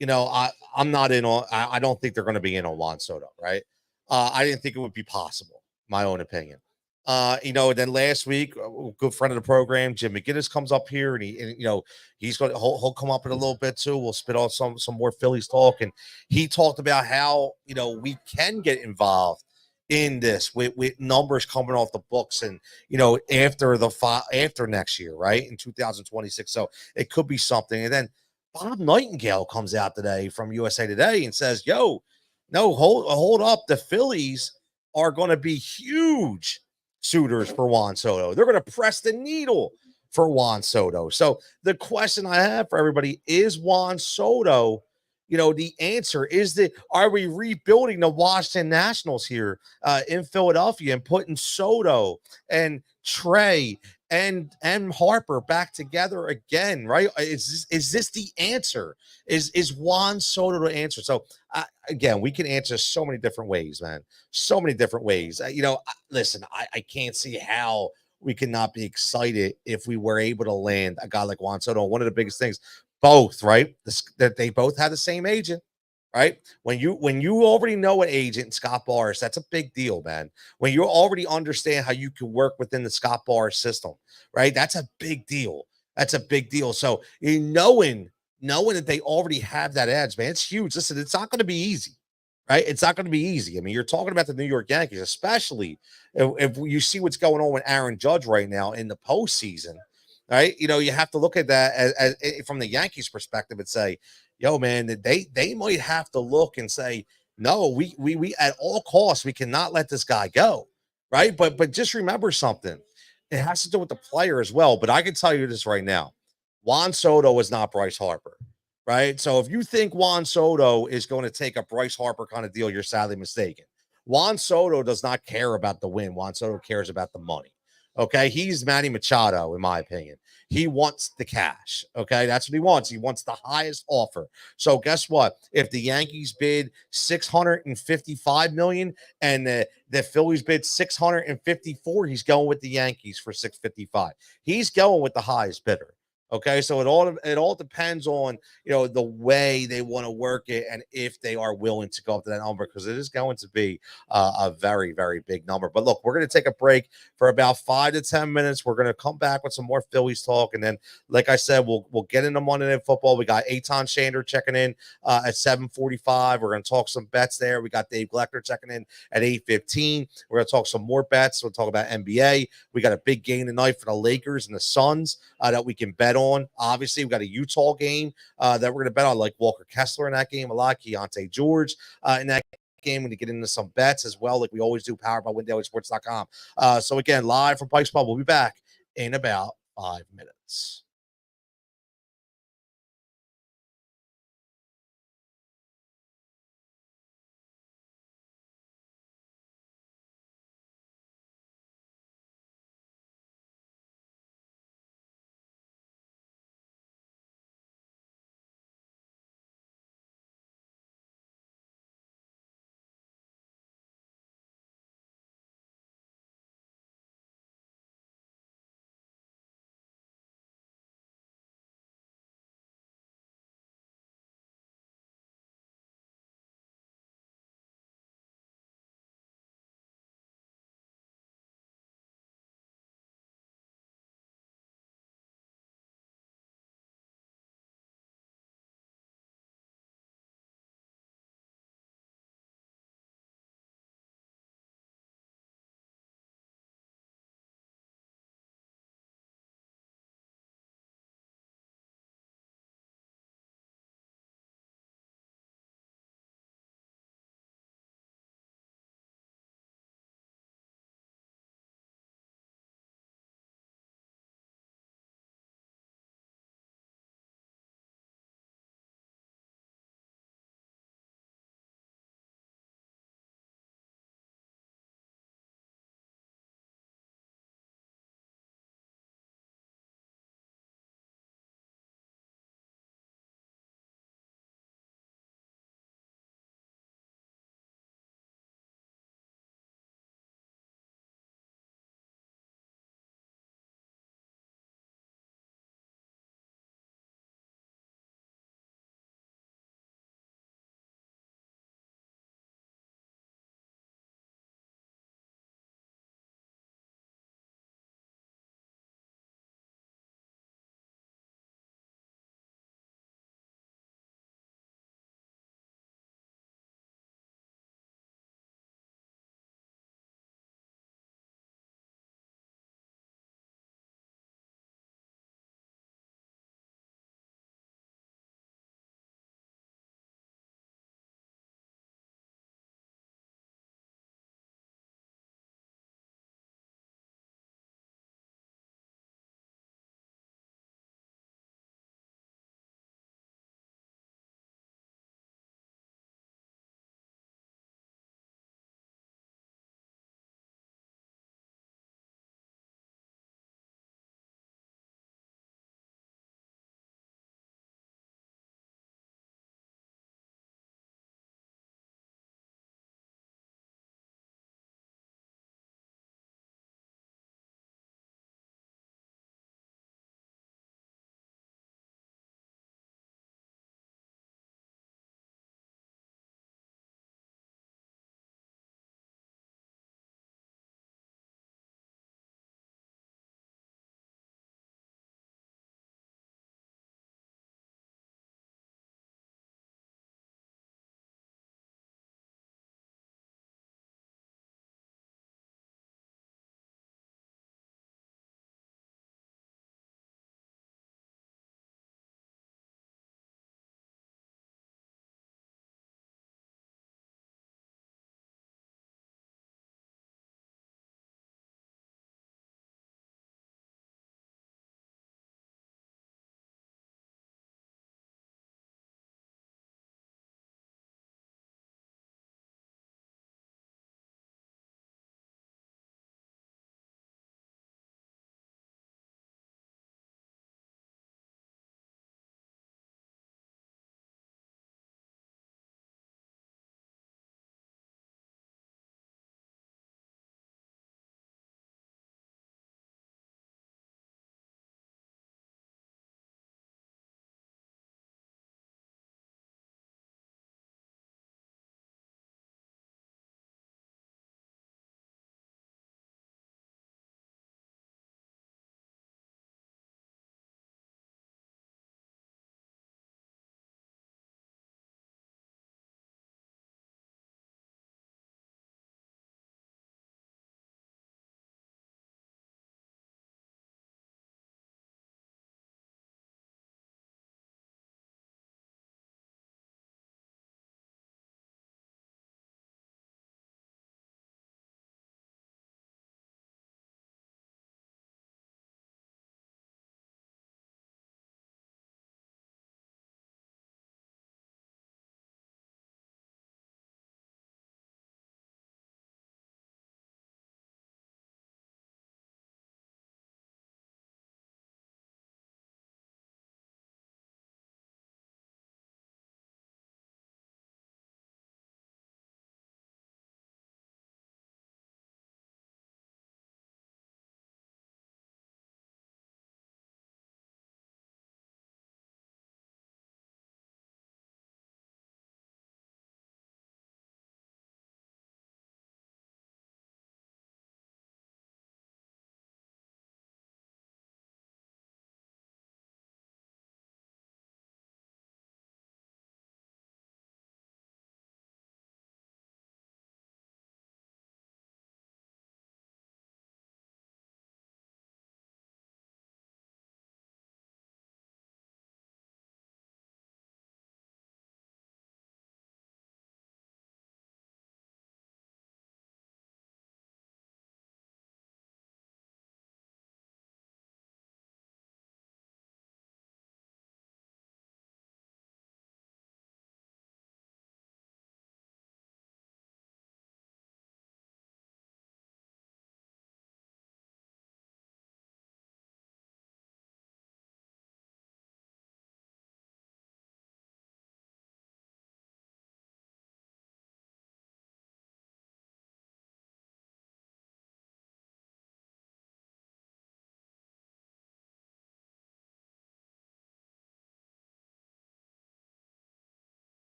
I'm not in on, I don't think they're going to be in on Juan Soto, right? I didn't think it would be possible, my own opinion. Then last week, a good friend of the program, Jim McGinnis, comes up here, and he's going to he'll come up in a little bit too. We'll spit off some more Phillies talk, and he talked about how we can get involved in this with numbers coming off the books, and after next year, right, in 2026. So it could be something. And then Bob Nightingale comes out today from USA Today and says, "Yo, no, hold up, the Phillies are going to be huge suitors for Juan Soto. They're going to press the needle for Juan Soto." So the question I have for everybody is, Juan Soto, the answer is are we rebuilding the Washington Nationals here in Philadelphia and putting Soto and Trey and Harper back together again, right? Is this the answer? Is Juan Soto the answer? So again, we can answer so many different ways, man. So many different ways. Listen, I can't see how we cannot be excited if we were able to land a guy like Juan Soto. One of the biggest things, both, right? That they both have the same agent, right? When you already know an agent, Scott Boras, that's a big deal, man. When you already understand how you can work within the Scott Boras system, right? That's a big deal. That's a big deal. So knowing that they already have that edge, man, it's huge. Listen, it's not going to be easy, right? It's not going to be easy. I mean, you're talking about the New York Yankees, especially if you see what's going on with Aaron Judge right now in the postseason. Right, you have to look at that as from the Yankees' perspective and say, "Yo, man, they might have to look and say, no, we at all costs we cannot let this guy go." Right, but just remember something. It has to do with the player as well. But I can tell you this right now: Juan Soto is not Bryce Harper. Right, so if you think Juan Soto is going to take a Bryce Harper kind of deal, you're sadly mistaken. Juan Soto does not care about the win. Juan Soto cares about the money. Okay, he's Manny Machado, in my opinion. He wants the cash. Okay, that's what he wants. He wants the highest offer. So guess what? If the Yankees bid $655 million and the Phillies bid 654, he's going with the Yankees for 655. He's going with the highest bidder. Okay, so it all depends on the way they want to work it and if they are willing to go up to that number because it is going to be a very very big number. But look, we're going to take a break for about 5 to 10 minutes. We're going to come back with some more Phillies talk, and then, like I said, we'll get into Monday Night Football. We got Aton Shander checking in at 7:45. We're going to talk some bets there. We got Dave Gleckner checking in at 8:15. We're going to talk some more bets. We'll talk about NBA. We got a big game tonight for the Lakers and the Suns that we can bet on. Obviously, we got a Utah game that we're going to bet on, like Walker Kessler in that game a lot, Keontae George in that game. We're going to get into some bets as well, like we always do, powered by WinDailySports.com. So again, live from Pike's Pub. We'll be back in about 5 minutes.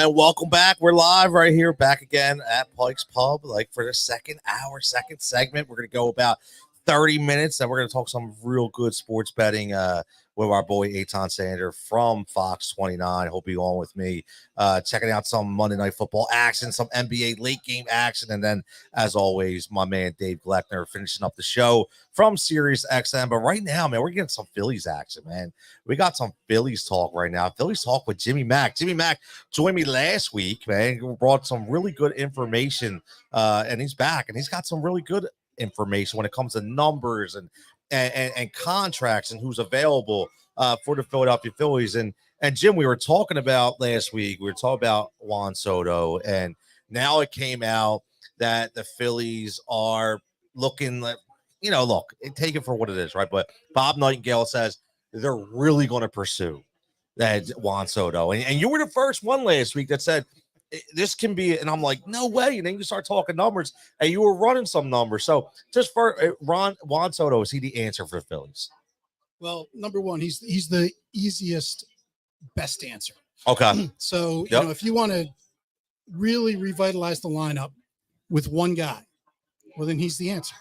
And welcome back. We're live right here, back again at Pike's Pub, like for the second hour, second segment. We're going to go about 30 minutes, and we're going to talk some real good sports betting with our boy Eitan Sander from Fox 29. Hope you on with me, checking out some Monday Night Football action, some NBA late game action, and then, as always, my man Dave Gleckner finishing up the show from Sirius XM. But right now, man, we're getting some Phillies action, man. We got some Phillies talk right now. Phillies talk with Jimmy Mack. Jimmy Mack joined me last week, man. He brought some really good information, and he's back, and he's got some really good information when it comes to numbers and contracts and who's available for the Philadelphia Phillies. And Jim, we were talking about last week, we were talking about Juan Soto, and now it came out that the Phillies are looking like, look, take it for what it is, right? But Bob Nightingale says they're really going to pursue that Juan Soto. And you were the first one last week that said this can be, and I'm like, no way. And then you start talking numbers, and you were running some numbers. So just for Juan Soto, is he the answer for the Phillies? Well, number one, he's the easiest, best answer. Okay. So, if you want to really revitalize the lineup with one guy, well, then he's the answer.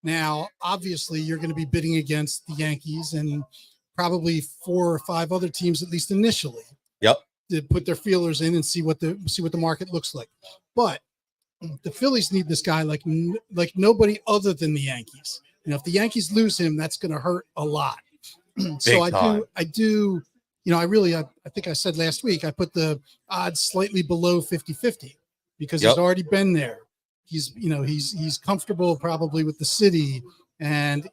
Now, obviously, you're going to be bidding against the Yankees and probably 4 or 5 other teams, at least initially. Yep. To put their feelers in and see what the market looks like. But the Phillies need this guy like nobody other than the Yankees. If the Yankees lose him, that's going to hurt a lot. So I do. I think I said last week, I put the odds slightly below 50-50 because he's already been there. He's comfortable probably with the city, and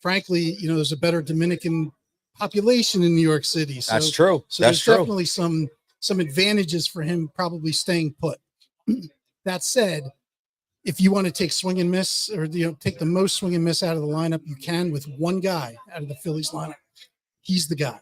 frankly, there's a better Dominican population in New York City. So, that's true. So there's definitely some advantages for him probably staying put. That said, if you want to take swing and miss, or take the most swing and miss out of the lineup you can with one guy out of the Phillies lineup, he's the guy.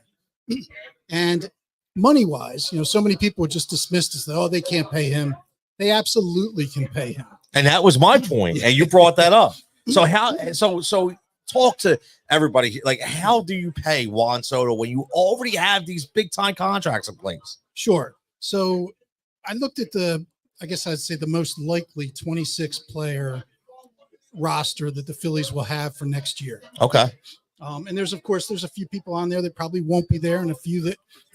And money wise, so many people are just dismissed as they can't pay him. They absolutely can pay him. And that was my point. And you brought that up. So talk to everybody. Like, how do you pay Juan Soto when you already have these big time contracts in place? Sure. So I looked at the most likely 26 player roster that the Phillies will have for next year. Okay. And there's a few people on there that probably won't be there, and a few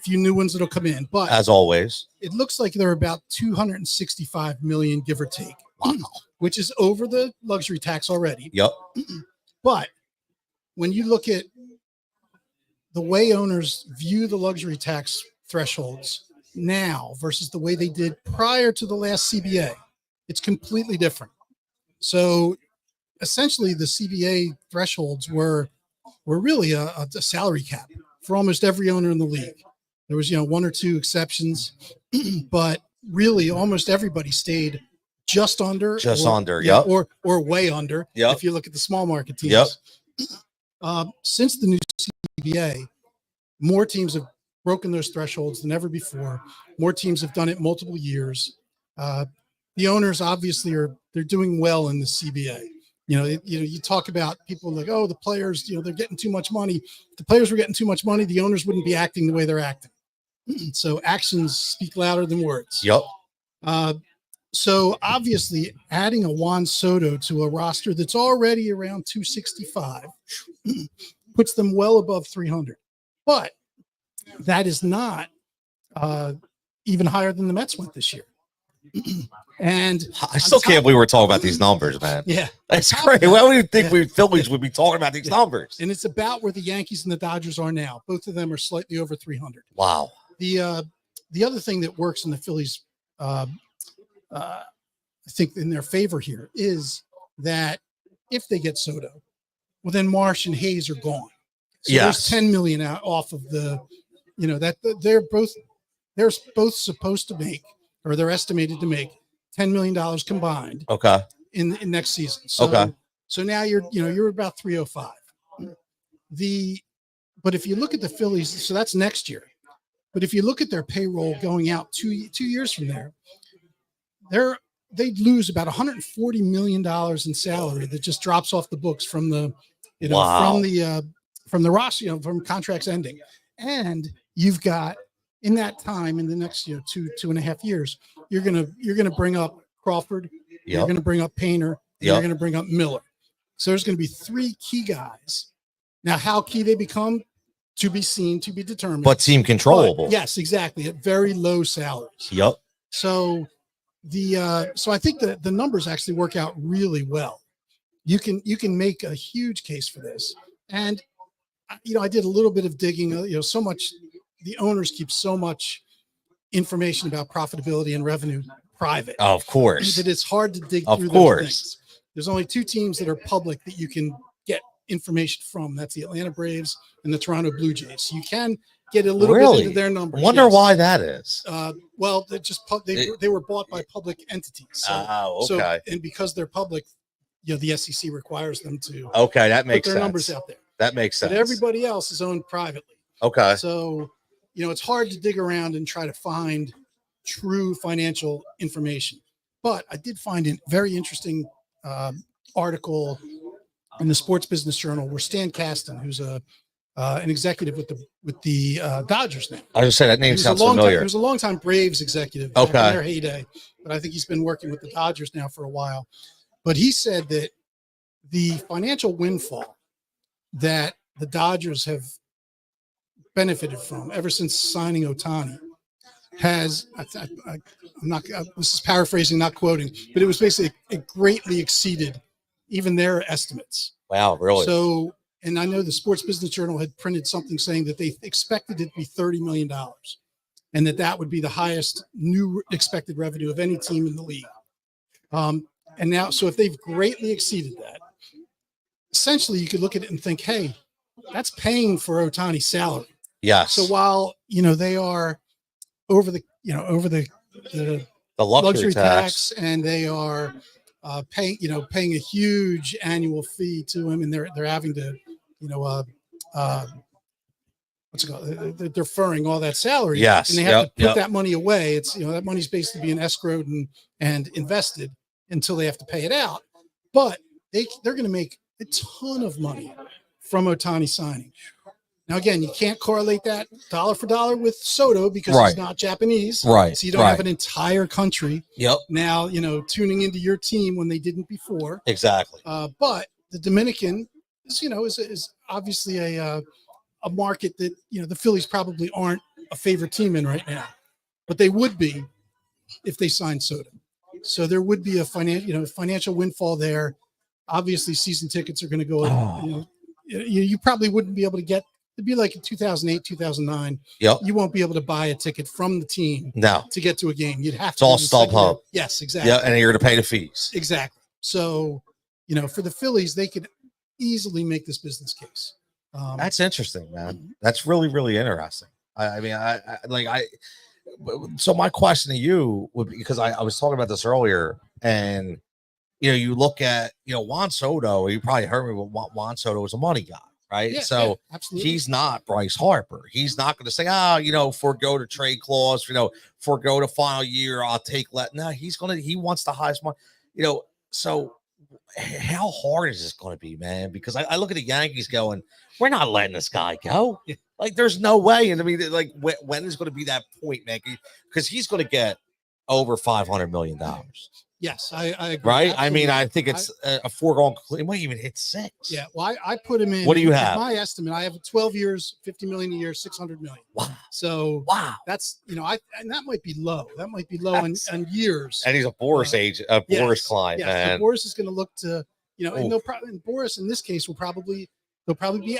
new ones that'll come in. But as always, it looks like they're about 265 million, give or take. Wow. Which is over the luxury tax already. Yep. But when you look at the way owners view the luxury tax thresholds now versus the way they did prior to the last CBA, it's completely different. So essentially the CBA thresholds were really a salary cap for almost every owner in the league. There was, 1 or 2 exceptions, but really almost everybody stayed just under, yep, or way under. Yep. If you look at the small market teams. Yep. Since the new CBA, more teams have broken those thresholds than ever before. More teams have done it multiple years. The owners obviously they're doing well in the CBA. You talk about people like, the players, they're getting too much money. If the players were getting too much money, the owners wouldn't be acting the way they're acting. So actions speak louder than words. Yep. So obviously adding a Juan Soto to a roster that's already around 265 puts them well above 300. But that is not even higher than the Mets went this year. And I still can't believe we're talking about these numbers, man. Yeah. That's great. Why would you think we Phillies would be talking about these numbers? And it's about where the Yankees and the Dodgers are now. Both of them are slightly over 300. Wow. The other thing that works in the Phillies, I think in their favor here, is that if they get Soto, well, then Marsh and Hayes are gone. So there's 10 million out off of the, that they're both supposed to make, or they're estimated to make $10 million combined. Okay. In next season. So, So now you're about 305. But if you look at the Phillies, so that's next year. But if you look at their payroll going out two years from there, they'd lose about $140 million in salary that just drops off the books from the, from the roster, from contracts ending. And you've got in that time, in the next 2.5 years, you're gonna bring up Crawford, you're gonna bring up Painter, and you're gonna bring up Miller. So there's gonna be 3 key guys. Now, how key they become, to be seen, to be determined. But team controllable. But yes, exactly. At very low salaries. Yep. So I think that the numbers actually work out really well. You can make a huge case for this. And I did a little bit of digging. So much the owners keep so much information about profitability and revenue private. Of course. That it's hard to dig of through course. those things. There's only 2 teams that are public that you can get information from. That's the Atlanta Braves and the Toronto Blue Jays. So you can get a little bit into their numbers. I wonder why that is. Well, they were bought by public entities. So, okay. So, and because they're public, the SEC requires them to. Okay, that makes put their sense. Numbers out there. That makes sense. But everybody else is owned privately. Okay. So, it's hard to dig around and try to find true financial information. But I did find a very interesting article in the Sports Business Journal where Stan Kasten, who's an executive with the Dodgers now. I was just say that name sounds familiar. He was a longtime Braves executive back in their heyday, but I think he's been working with the Dodgers now for a while. But he said that the financial windfall that the Dodgers have benefited from ever since signing Ohtani has, I'm not, this is paraphrasing, not quoting, but it was basically, it greatly exceeded even their estimates. Wow, really? So, and I know the Sports Business Journal had printed something saying that they expected it to be $30 million and that would be the highest new expected revenue of any team in the league. And now, so if they've greatly exceeded that, essentially you could look at it and think, hey, that's paying for Ohtani's salary. Yes. So while, they are over the luxury tax and they are paying a huge annual fee to him, and they're having to, what's it called? They're deferring all that salary. Yes. And they have to put that money away. It's, that money's basically being escrowed and invested until they have to pay it out. But they're going to make a ton of money from Ohtani signing. Now, again, you can't correlate that dollar for dollar with Soto because he's not Japanese. Right. So you don't have an entire country now, tuning into your team when they didn't before. Exactly. But the Dominican is obviously a market that, the Phillies probably aren't a favorite team in right now, but they would be if they signed Soto. So there would be a financial windfall there. Obviously, season tickets are going to go up. You probably wouldn't be able to get. It'd be like in 2008, 2009. Yep. You won't be able to buy a ticket from the team to get to a game. You'd have to. It's all StubHub. Yes, exactly. Yeah, and you're going to pay the fees. Exactly. So, for the Phillies, they could easily make this business case. That's interesting, man. That's really, really interesting. So my question to you would be, because I was talking about this earlier, and you look at Juan Soto. You probably heard me. Juan Soto was a money guy. Right. Yeah, so absolutely. He's not Bryce Harper. He's not going to say, forego the trade clause, forego the final year. I'll take No, he wants the highest money, So how hard is this going to be, man? Because I look at the Yankees going, we're not letting this guy go. Like, there's no way. And I mean, like, when is going to be that point, man? Because he's going to get over $500 million. Yes, I agree. Right? Absolutely. I mean, I think it's a foregone. He might even hit 6. Yeah. Well, I put him in. What do you have? My estimate, I have 12 years, $50 million a year, $600 million. Wow. So that's, and that might be low. That might be low on years. And he's a Boris Boris client, man. So Boris is going to look to, and Boris in this case they'll probably be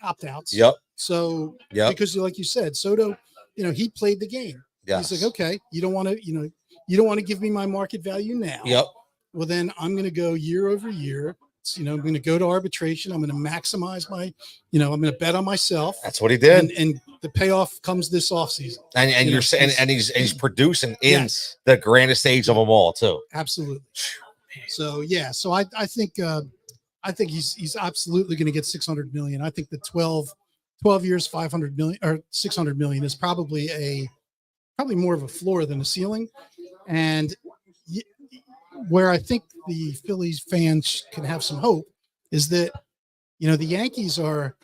opt-outs. Yep. So because like you said, Soto, he played the game. Yes. He's like, okay, you don't want to give me my market value now. Yep. Well, then I'm going to go year over year. I'm going to go to arbitration. I'm going to maximize my, I'm going to bet on myself. That's what he did. And the payoff comes this offseason. And you're saying, and he's producing in the grandest age of them all too. Absolutely. So, so I think he's absolutely going to get 600 million. I think the 12 years, 500 million or 600 million is probably more of a floor than a ceiling. And where I think the Phillies fans can have some hope is that, the Yankees are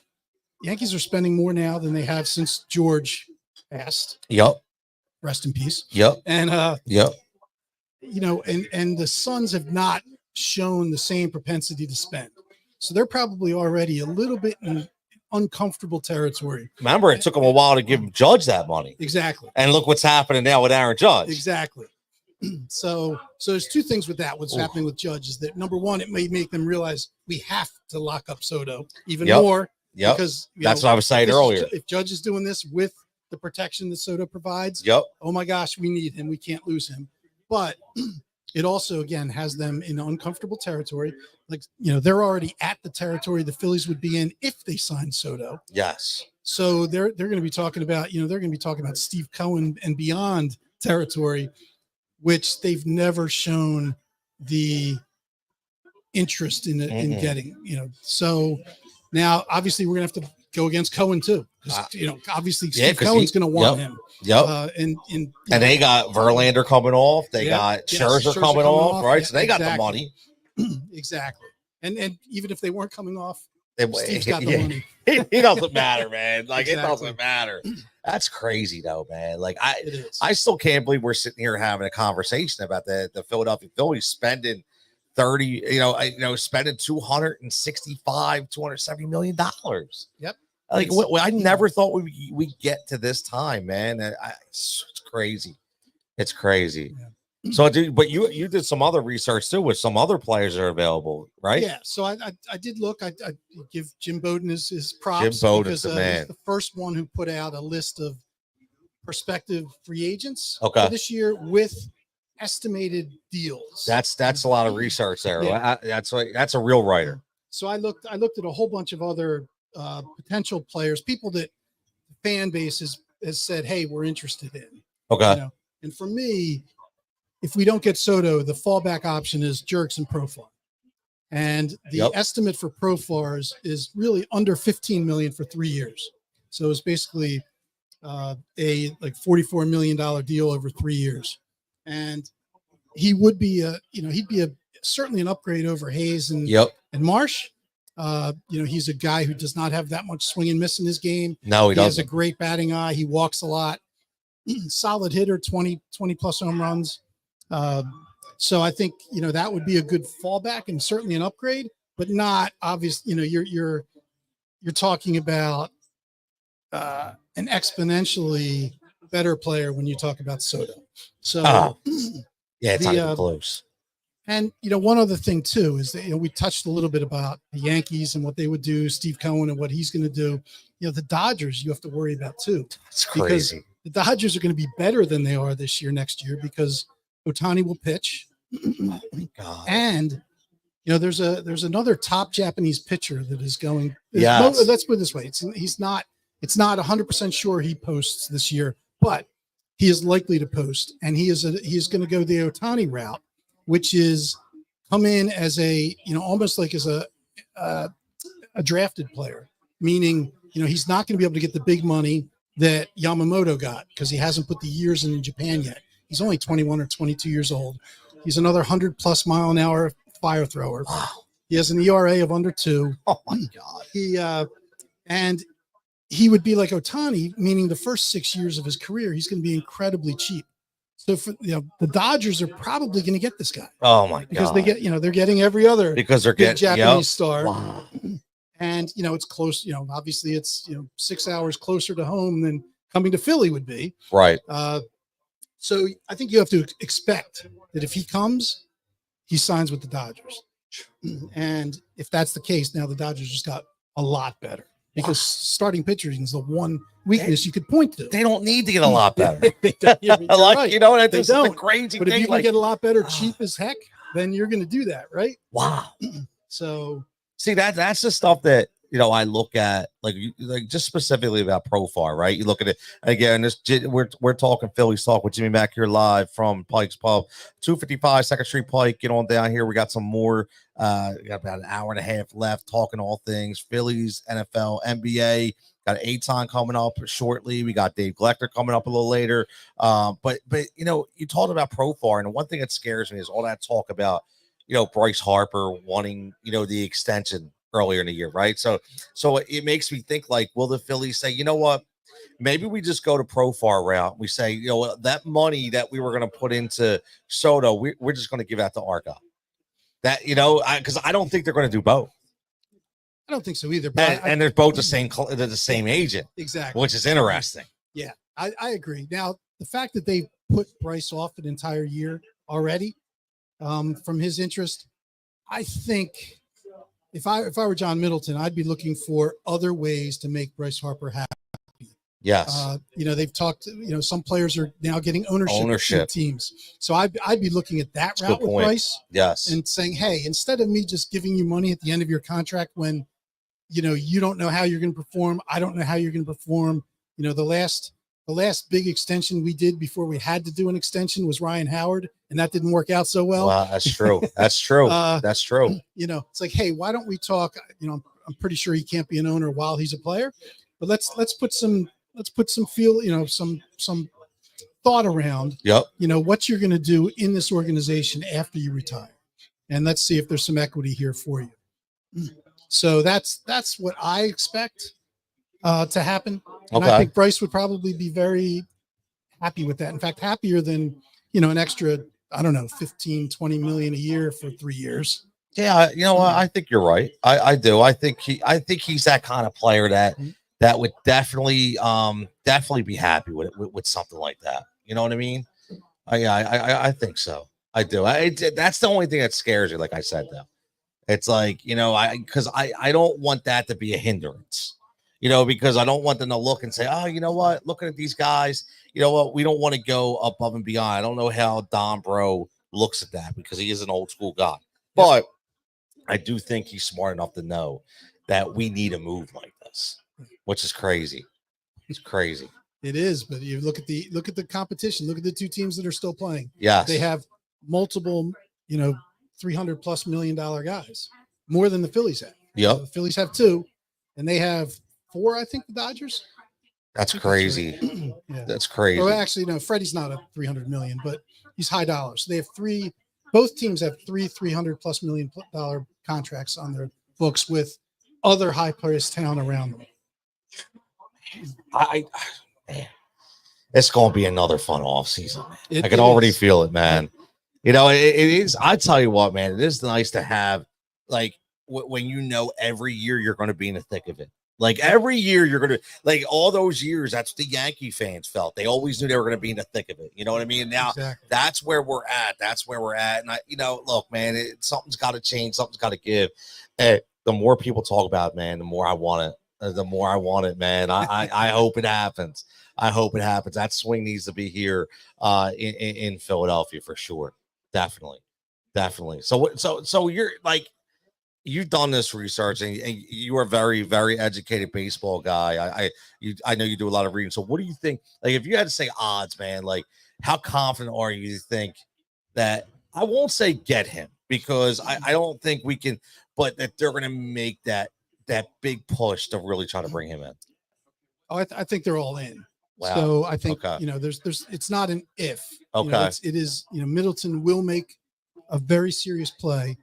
spending more now than they have since George passed. Yep. Rest in peace. Yep. And yep. And the Suns have not shown the same propensity to spend. So they're probably already a little bit in uncomfortable territory. Remember, it took them a while to give Judge that money. Exactly. And look what's happening now with Aaron Judge. Exactly. So there's two things with that. What's happening with Judge is that, number one, it may make them realize we have to lock up Soto even more. Yep. Because that's what I was saying earlier. If Judge is doing this with the protection that Soto provides, oh my gosh, we need him. We can't lose him. But it also, again, has them in uncomfortable territory. Like, they're already at the territory the Phillies would be in if they signed Soto. Yes. So they're going to be talking about, they're going to be talking about Steve Cohen and beyond territory, which they've never shown the interest in getting, So now, obviously, we're going to have to go against Cohen too. Obviously, Steve Cohen's going to want him. Yep. And they got Verlander coming off. They got Scherzer coming off, right? So they got the money. Exactly. And even if they weren't coming off, Steve's got the money. He doesn't matter, man. Like, it doesn't matter. That's crazy, though, man. Like, I still can't believe we're sitting here having a conversation about the Philadelphia Phillies spending 30, spending $270 million. Yep. Like, I never thought we get to this time, man. It's crazy. It's crazy. Yeah. So, but you did some other research too with some other players that are available, right? Yeah. So I did look. I give Jim Bowden his props. Jim Bowden's the man. He's the first one who put out a list of prospective free agents for this year with estimated deals. That's a lot of research there. Yeah. That's a real writer. So I looked at a whole bunch of other potential players, people that the fan base has said, hey, we're interested in. Okay. And for me, if we don't get Soto, the fallback option is Jerks and Profar. And the estimate for Profar is really under $15 million for 3 years. So it's basically a $44 million deal over 3 years. And he would be certainly an upgrade over Hayes and Marsh. He's a guy who does not have that much swing and miss in his game. No, he doesn't. Has a great batting eye. He walks a lot. Solid hitter, 20 plus home runs. So I think, that would be a good fallback and certainly an upgrade, but not obvious. You're talking about an exponentially better player when you talk about Soto. So it's not even close. And, one other thing too, is that, we touched a little bit about the Yankees and what they would do, Steve Cohen and what he's going to do. The Dodgers, you have to worry about too. It's crazy. The Dodgers are going to be better than they are next year because Ohtani will pitch. Oh my God. And, there's another top Japanese pitcher that is going. Yes. Let's put it this way. It's not 100% sure he posts this year, but he is likely to post. And he is going to go the Ohtani route, which is come in as almost like as a drafted player, meaning, he's not going to be able to get the big money that Yamamoto got because he hasn't put the years in Japan yet. He's only 21 or 22 years old. He's another 100+ mile an hour fire thrower. Wow. He has an ERA of under 2. Oh my God. And he would be like Ohtani, meaning the first 6 years of his career, he's going to be incredibly cheap. So for the Dodgers are probably going to get this guy. Oh my God. Because they get, they're getting every other because they're getting Japanese star. Wow. And it's close, obviously it's 6 hours closer to home than coming to Philly would be. Right. So I think you have to expect that if he comes, he signs with the Dodgers. And if that's the case, now the Dodgers just got a lot better because starting pitching is the one weakness you could point to. They don't need to get a lot better. Right. This is the crazy but thing. If you can get a lot better cheap as heck, then you're going to do that, right? Wow. So see, that's the stuff that, I look at, like just specifically about Profar, right? You look at it again. We're talking Phillies talk with Jimmy Mack here live from Pike's Pub, 255 Second Street Pike. Get on down here. We got some more. We got about an hour and a half left talking all things Phillies, NFL, NBA. Got Aton coming up shortly. We got Dave Glecter coming up a little later. But you talked about Profar, and one thing that scares me is all that talk about Bryce Harper wanting the extension earlier in the year, right? So it makes me think, like, will the Phillies say, you know what, maybe we just go to Profar route. We say, you know, that money that we were going to put into Soto, we're just going to give that to Arca. That, you know, because I don't think they're going to do both. I don't think so either. But and they're both the same agent, exactly, which is interesting. Yeah, I agree. Now, the fact that they put Bryce off an entire year already from his interest, I think if I were John Middleton, I'd be looking for other ways to make Bryce Harper happy. Yes. You know, they've talked, you know, some players are now getting ownership in teams. So I'd be looking at that route with Bryce. Yes. And saying, hey, instead of me just giving you money at the end of your contract when, you know, you don't know how you're going to perform, I don't know how you're going to perform. You know, the last big extension we did before we had to do an extension was Ryan Howard, and that didn't work out so well. Wow, that's true. That's true. That's true. You know, it's like, hey, why don't we talk? You know, I'm pretty sure he can't be an owner while he's a player, but let's put some feel, you know, some thought around. Yep. You know what you're going to do in this organization after you retire, and let's see if there's some equity here for you. So that's what I expect to happen. And I think Bryce would probably be very happy with that. In fact, happier than, you know, an extra, I don't know, 15, 20 million a year for 3 years. Yeah, you know, I think you're right. I do. I think he's that kind of player that would definitely be happy with something like that. You know what I mean? I think so. I do. That's the only thing that scares me. Like I said, though, it's like, you know, because I don't want that to be a hindrance. You know, because I don't want them to look and say, oh, you know what? Looking at these guys, you know what? We don't want to go above and beyond. I don't know how Don Bro looks at that because he is an old school guy. But I do think he's smart enough to know that we need a move like this, which is crazy. It's crazy. It is, but you look at the competition. Look at the two teams that are still playing. Yes. They have multiple, you know, $300+ million guys, more than the Phillies have. Yep. The Phillies have 2, and they have 4, I think, the Dodgers. That's crazy. Yeah. That's crazy. Well, actually, no, Freddie's not a 300 million, but he's high dollar. So they have 3, both teams have 3 $300+ million contracts on their books with other high priced talent around them. Man, it's going to be another fun off season. I can already feel it, man. You know, it is. I tell you what, man, it is nice to have, like, when you know every year you're going to be in the thick of it. Like every year you're going to, like all those years, that's what the Yankee fans felt. They always knew they were going to be in the thick of it. You know what I mean? Now that's where we're at. That's where we're at. And you know, look, man, something's got to change. Something's got to give. And the more people talk about it, man, the more I want it. The more I want it, man. I hope it happens. I hope it happens. That swing needs to be here in Philadelphia for sure. Definitely. So you're like, you've done this research and you are a very, very educated baseball guy. I know you do a lot of reading. So what do you think? Like, if you had to say odds, man, like how confident are you to think that, I won't say get him because I don't think we can, but that they're going to make that big push to really try to bring him in? Oh, I think they're all in. Wow. So I think, you know, there's, it's not an if. Okay. You know, it is, you know, Middleton will make a very serious play.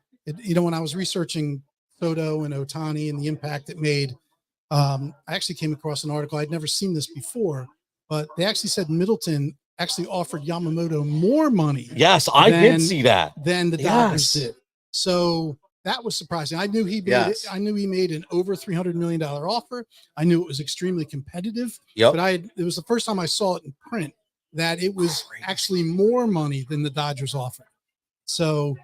You know, when I was researching Soto and Ohtani and the impact it made, I actually came across an article. I'd never seen this before, but they actually said Middleton actually offered Yamamoto more money. Yes, I did see that. Than the Dodgers did. So that was surprising. I knew he made it. I knew he made an over $300 million offer. I knew it was extremely competitive. Yep. But it was the first time I saw it in print that it was actually more money than the Dodgers offered. So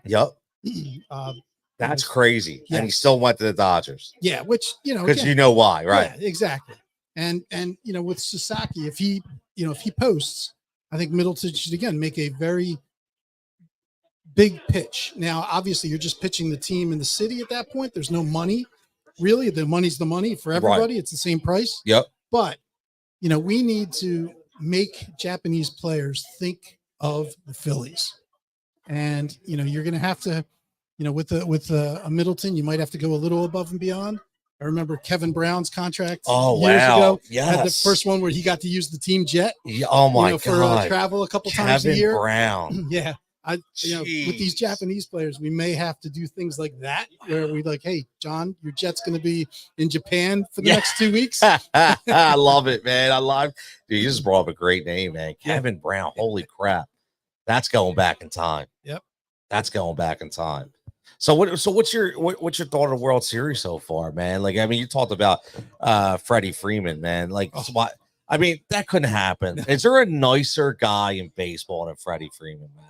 that's crazy. Yes. And he still went to the Dodgers. Yeah, which, you know, because you know why, right? Yeah, exactly. And you know, with Sasaki, if he posts, I think Middleton should again make a very big pitch. Now, obviously, you're just pitching the team in the city at that point. There's no money, really. The money's the money for everybody. Right. It's the same price. Yep. But you know, we need to make Japanese players think of the Phillies. And, you know, you're going to have to, you know, with a Middleton, you might have to go a little above and beyond. I remember Kevin Brown's contract. Years ago. Yes. Had the first one where he got to use the team jet. Yeah, oh my God. For travel a couple times a year. Brown. Yeah. With these Japanese players, we may have to do things like that where we like, hey, John, your jet's going to be in Japan for the next 2 weeks. I love it, man. Dude, you just brought up a great name, man. Kevin Brown. Holy crap. That's going back in time. Yep. That's going back in time. So what's your thought of the World Series so far, man? Like, I mean, you talked about Freddie Freeman, man. Like, what? I mean, that couldn't happen. Is there a nicer guy in baseball than Freddie Freeman, man?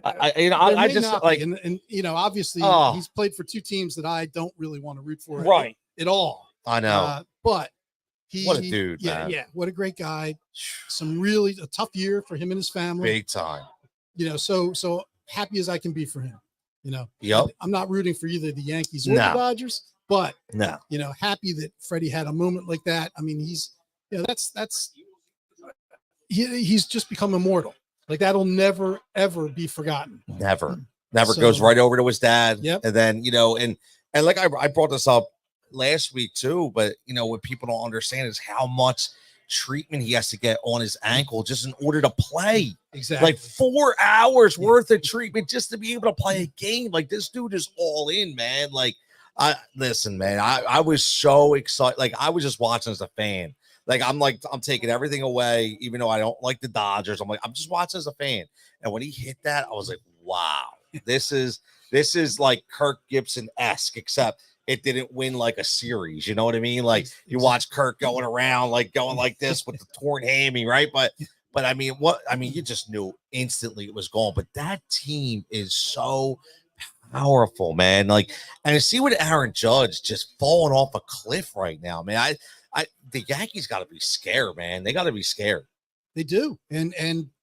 I just like, and obviously he's played for 2 teams that I don't really want to root for at all. I know, but what a dude, man. Yeah, what a great guy. A tough year for him and his family, big time. So happy as I can be for him. Yep. I'm not rooting for either the Yankees or the Dodgers, but no, happy that Freddie had a moment like that. I mean, he's he's just become immortal. Like that'll never ever be forgotten. Never goes right over to his dad. Yep. And then and like I brought this up last week too, but what people don't understand is how much treatment he has to get on his ankle just in order to play. Exactly. Like 4 hours worth of treatment just to be able to play a game. Like this dude is all in, man. Like listen, man, I was so excited. Like I was just watching as a fan. Like I'm taking everything away, even though I don't like the Dodgers. I'm just watching as a fan. And when he hit that, I was like, wow, this is like Kirk Gibson-esque, except it didn't win like a series. You know what I mean? Like you watch Kirk going around, like going like this with the torn hammy, right? But I mean, you just knew instantly it was gone. But that team is so powerful, man. Like, and to see what Aaron Judge just falling off a cliff right now, man. The Yankees got to be scared, man. They got to be scared. They do. And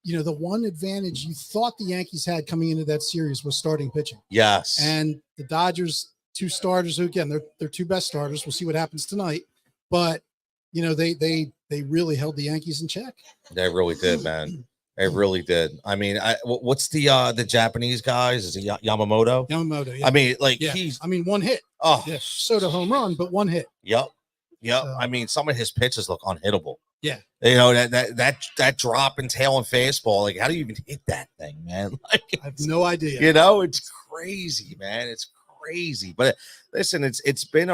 the one advantage you thought the Yankees had coming into that series was starting pitching. Yes. And the Dodgers, 2 starters who, again, they're 2 best starters. We'll see what happens tonight. But, they really held the Yankees in check. They really did, man. They really did. I mean, what's the Japanese guys? Is it Yamamoto? Yamamoto, yeah. I mean, like he's 1 hit. Oh, yeah. Soda home run, but 1 hit. Yep. I mean, some of his pitches look unhittable. Yeah. That drop and tail and fastball. Like, how do you even hit that thing, man? Like, I have no idea. It's crazy, man. It's crazy. But listen, it's been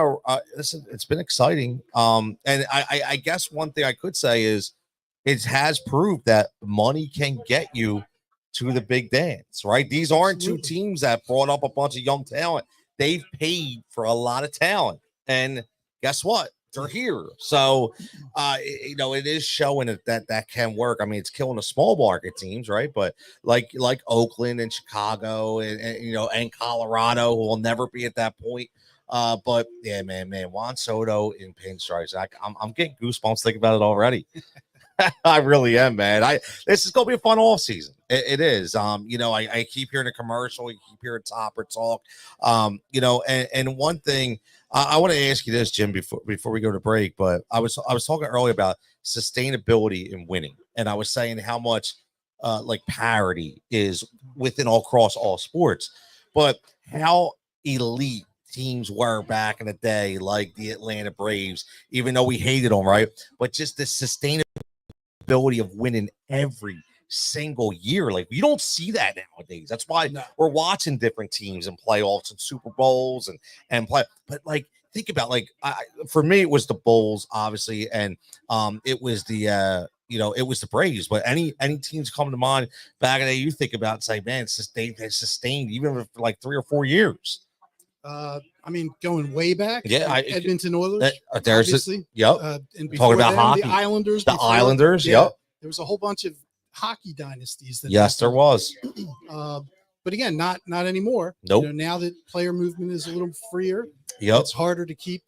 it's been exciting. And I guess one thing I could say is it has proved that money can get you to the big dance, right? These aren't 2 teams that brought up a bunch of young talent. They've paid for a lot of talent, and guess what? They're here. So, it is showing that can work. I mean, it's killing the small market teams, right? But like Oakland and Chicago and Colorado, who will never be at that point. But yeah, man, Juan Soto in pinstripes. I'm getting goosebumps thinking about it already. I really am, man. This is gonna be a fun off season. It is. I keep hearing a commercial, you keep hearing Topper talk. And one thing I want to ask you this, Jim, before we go to break, but I was talking earlier about sustainability in winning, and I was saying how much like parity is within across all sports, but how elite teams were back in the day, like the Atlanta Braves, even though we hated them, right? But just the sustainability of winning every single year. Like, you don't see that nowadays. That's why we're watching different teams and playoffs and Super Bowls and play. But like, think about, like, for me, it was the Bulls, obviously, and it was the it was the Braves. But any teams come to mind back in the day, you think about and say, man, they've sustained even for like 3 or 4 years. I mean, going way back, Edmonton Oilers. There's obviously, and talking about hockey, the Islanders. Yep. There was a whole bunch of hockey dynasties. There was. But again, not anymore. Nope. Now that player movement is a little freer, it's harder to keep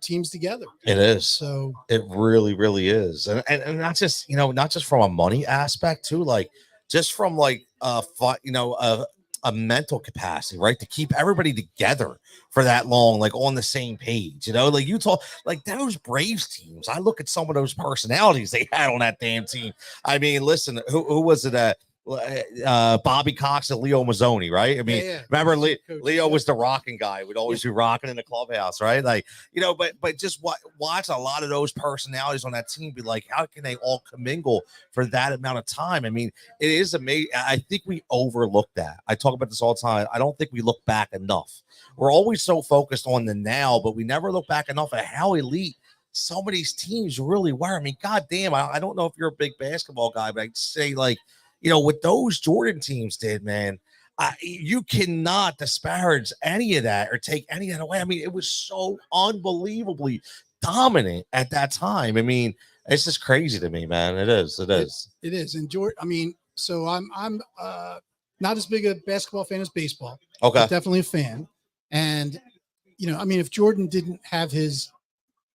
teams together. It is. So it really, really is, and not just not just from a money aspect too, like just from like a mental capacity, right? To keep everybody together for that long, like on the same page, like you talk, like those Braves teams. I look at some of those personalities they had on that damn team. I mean, listen, who was it? Bobby Cox and Leo Mazzoni, right? I mean, remember Leo was the rocking guy, would always be rocking in the clubhouse, right? Like, but just watch a lot of those personalities on that team be like, how can they all commingle for that amount of time? I mean, it is amazing. I think we overlook that. I talk about this all the time. I don't think we look back enough. We're always so focused on the now, but we never look back enough at how elite some of these teams really were. I mean, goddamn, I don't know if you're a big basketball guy, but I'd say, like, what those Jordan teams did, man, you cannot disparage any of that or take any of that away. I mean, it was so unbelievably dominant at that time. I mean, it's just crazy to me, man. It is. It is. And Jordan, I mean, so I'm not as big a basketball fan as baseball. Okay. But definitely a fan. And, I mean, if Jordan didn't have his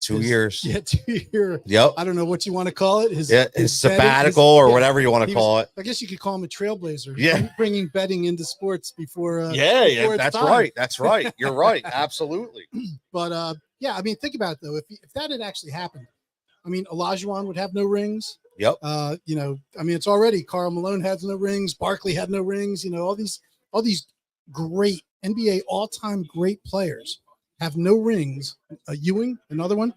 2 years. Yeah, 2 year. Yep. I don't know what you want to call it. His sabbatical or whatever you want to call it. I guess you could call him a trailblazer. Yeah. Bringing betting into sports before. Before that's time. Right. That's right. You're right. Absolutely. But I mean, think about it though. If that had actually happened, I mean, Olajuwon would have no rings. Yep. I mean, it's already Karl Malone has no rings. Barkley had no rings. All these great NBA all-time great players have no rings. Ewing, another one,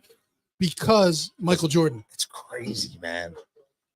because Michael Jordan. It's crazy, man.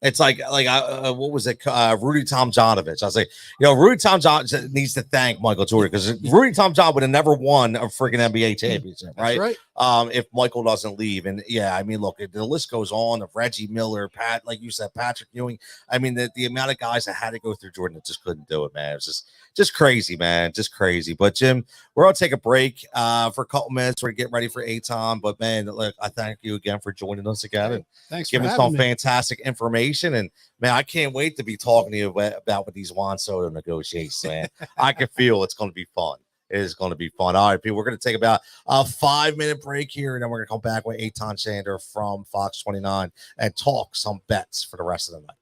It's like what was it? Rudy Tomjanovich. I was like, Rudy Tomjanovich needs to thank Michael Jordan because Rudy Tomjanovich would have never won a freaking NBA championship, right? That's right. If Michael doesn't leave, and I mean, look, the list goes on of Reggie Miller, like you said, Patrick Ewing. I mean, the amount of guys that had to go through Jordan that just couldn't do it, man. It was just crazy, man, just crazy. But Jim, we're gonna take a break for a couple minutes. We're getting ready for Aton, but man, look, I thank you again for joining us again and thanks giving us some fantastic information. And man, I can't wait to be talking to you about with these Juan Soto negotiations, man. I can feel it's going to be fun. It is going to be fun. All right, people, we're going to take about a 5-minute break here, and then we're going to come back with Aton Shander from Fox 29 and talk some bets for the rest of the night.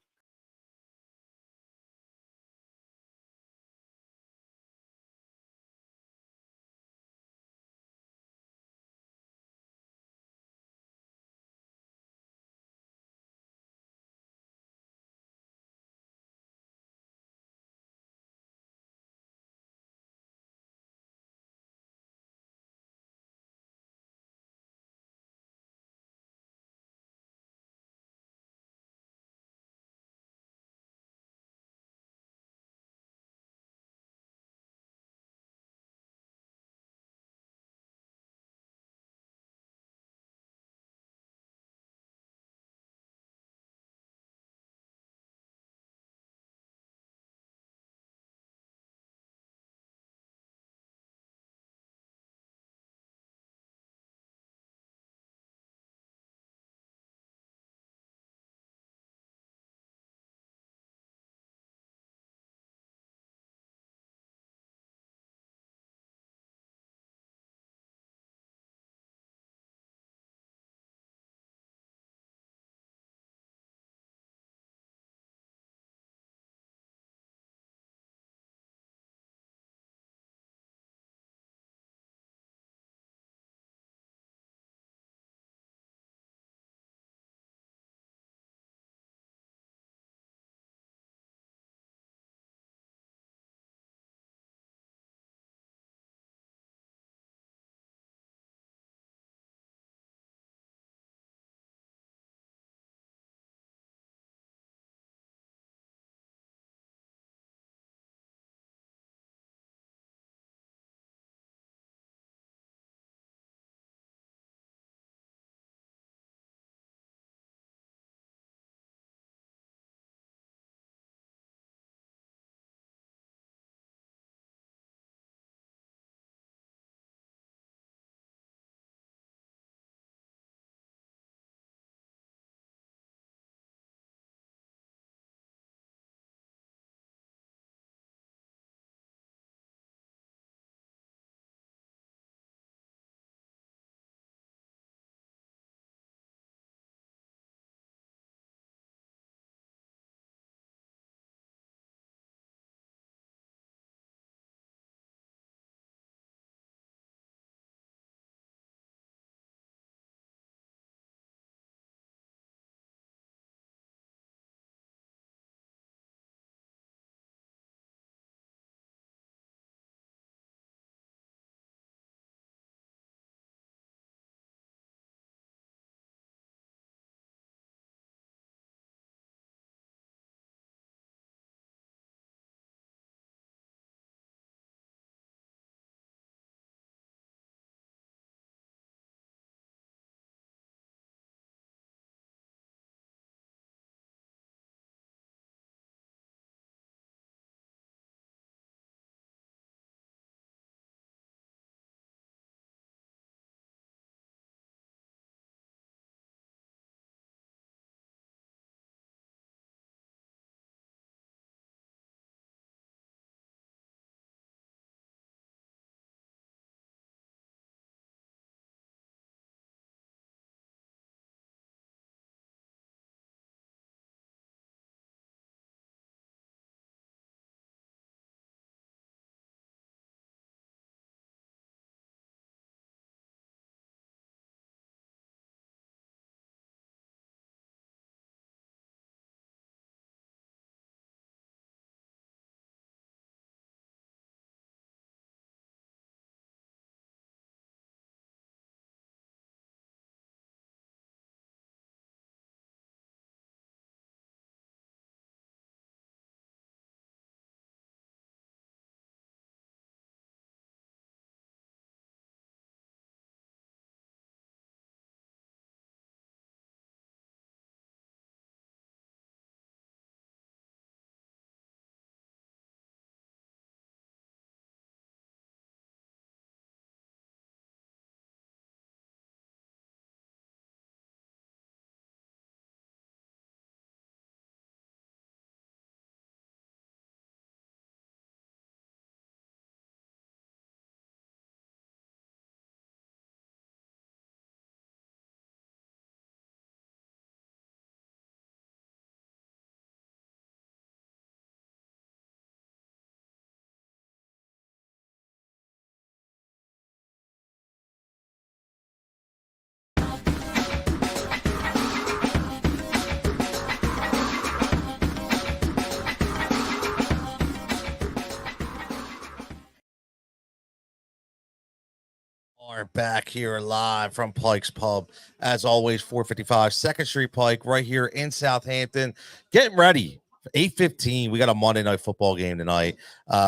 Are back here live from Pike's Pub. As always, 455 2nd Street Pike, right here in Southampton. Getting ready. 8:15. We got a Monday night football game tonight.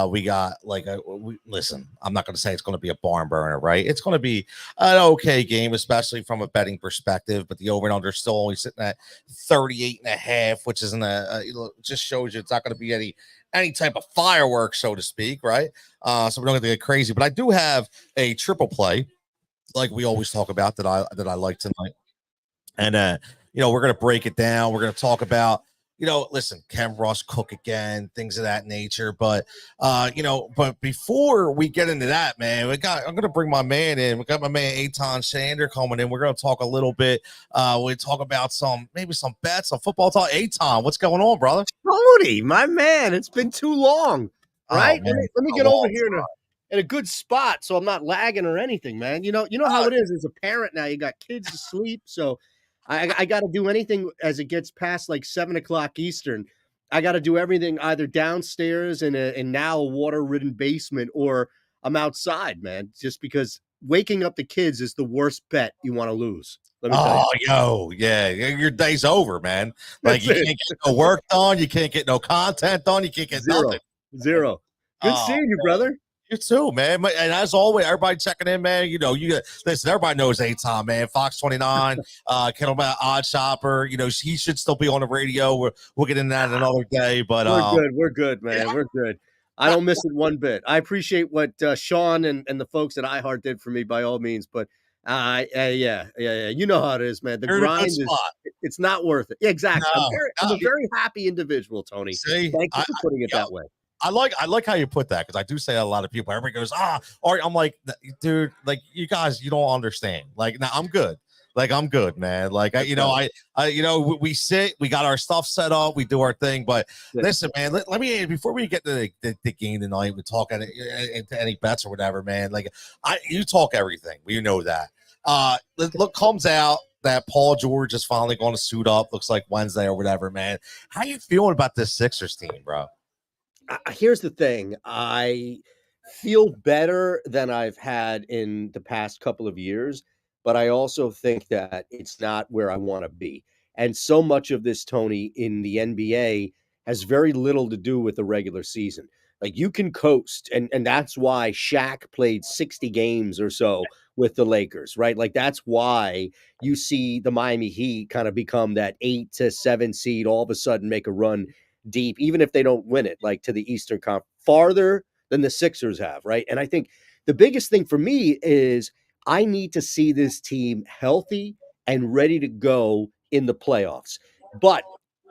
We got listen, I'm not going to say it's going to be a barn burner, right? It's going to be an okay game, especially from a betting perspective, but the over and under is still only sitting at 38.5, which isn't just shows you it's not going to be any type of fireworks, so to speak, right? So we're not going to get crazy, but I do have a triple play, like we always talk about, that I like tonight, and we're going to break it down. We're going to talk about, listen, can Russ cook again, things of that nature. But but before we get into that, man, I'm going to bring my man in. We got my man Eitan Shander coming in. We're going to talk a little bit. We talk about maybe some bets, some football talk. Eitan, what's going on, brother? Tony, my man, it's been too long, right? Oh, let me get over here in a good spot so I'm not lagging or anything, man. You know how it is as a parent now. You got kids asleep, so I got to do anything as it gets past like 7:00 Eastern. I got to do everything either downstairs in now a water-ridden basement, or I'm outside, man. Just because waking up the kids is the worst bet you want to lose. Let me tell you. Yeah, your day's over, man. Like you can't get no work done, you can't get no content done, you can't get nothing. Zero. Good seeing you, brother. You too, man. And as always, everybody checking in, man. Listen, everybody knows Eitan, man. Fox 29, Kettlebell Odd Shopper. He should still be on the radio. We'll get into that another day. But we're good, man. Yeah. We're good. I don't miss it one bit. I appreciate what Sean and the folks at iHeart did for me, by all means. But yeah. You know how it is, man. The grind it's not worth it. Yeah, exactly. No, I'm a very happy individual, Tony. See, thank you for putting it that way. I like how you put that, because I do say that a lot of people. Everybody goes, all right. I'm like, dude, like, you guys, you don't understand. Like, now I'm good. Like, I'm good, man. Like, we sit, we got our stuff set up, we do our thing. But listen, man, let me, before we get to the game tonight, we talk into any bets or whatever, man. Like, you talk everything. We know that. Look, comes out that Paul George is finally going to suit up. Looks like Wednesday or whatever, man. How you feeling about this Sixers team, bro? Here's the thing. I feel better than I've had in the past couple of years, but I also think that it's not where I want to be. And so much of this, Tony, in the NBA has very little to do with the regular season. Like, you can coast, and that's why Shaq played 60 games or so with the Lakers, right? Like, that's why you see the Miami Heat kind of become that 8 to 7 seed, all of a sudden make a run deep, even if they don't win it, like to the Eastern Conference, farther than the Sixers have, right? And I think the biggest thing for me is I need to see this team healthy and ready to go in the playoffs. But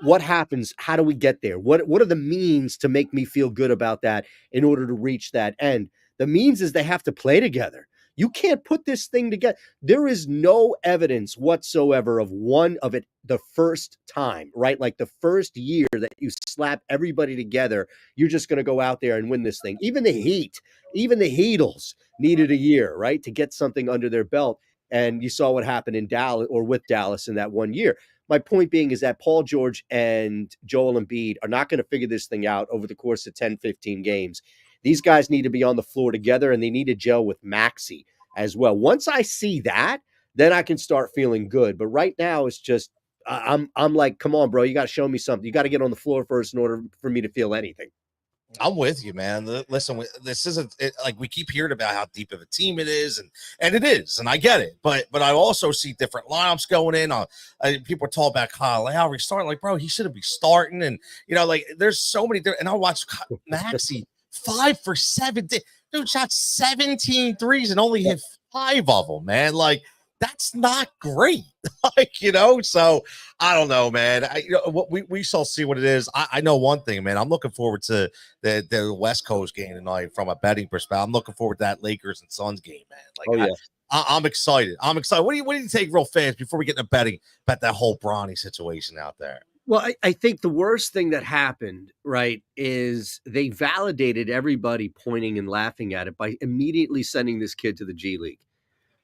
what happens? How do we get there? What are the means to make me feel good about that in order to reach that end? The means is they have to play together. You can't put this thing together. There is no evidence whatsoever of it the first time, right? Like the first year that you slap everybody together, you're just going to go out there and win this thing. Even the Heatles needed a year, right, to get something under their belt. And you saw what happened in Dallas, or with Dallas, in that 1 year. My point being is that Paul George and Joel Embiid are not going to figure this thing out over the course of 10, 15 games. These guys need to be on the floor together, and they need to gel with Maxey as well. Once I see that, then I can start feeling good. But right now, it's just I'm like, come on, bro, you got to show me something. You got to get on the floor first in order for me to feel anything. I'm with you, man. Listen, this isn't like we keep hearing about how deep of a team it is, and it is, and I get it. But I also see different lineups going in. People are talking about Kyle Lowry starting. Like, bro, he shouldn't be starting. And like, there's so many different. And I watched Maxey 5 for 7. Dude shot 17 threes and only hit 5 of them, man. Like, that's not great. So I don't know, man. We shall see what it is. I know one thing, man. I'm looking forward to the West Coast game tonight from a betting perspective. I'm looking forward to that Lakers and Suns game, man. Like, I'm excited. What do you take real fast before we get into betting about that whole Bronny situation out there? Well, I think the worst thing that happened, right, is they validated everybody pointing and laughing at it by immediately sending this kid to the G League,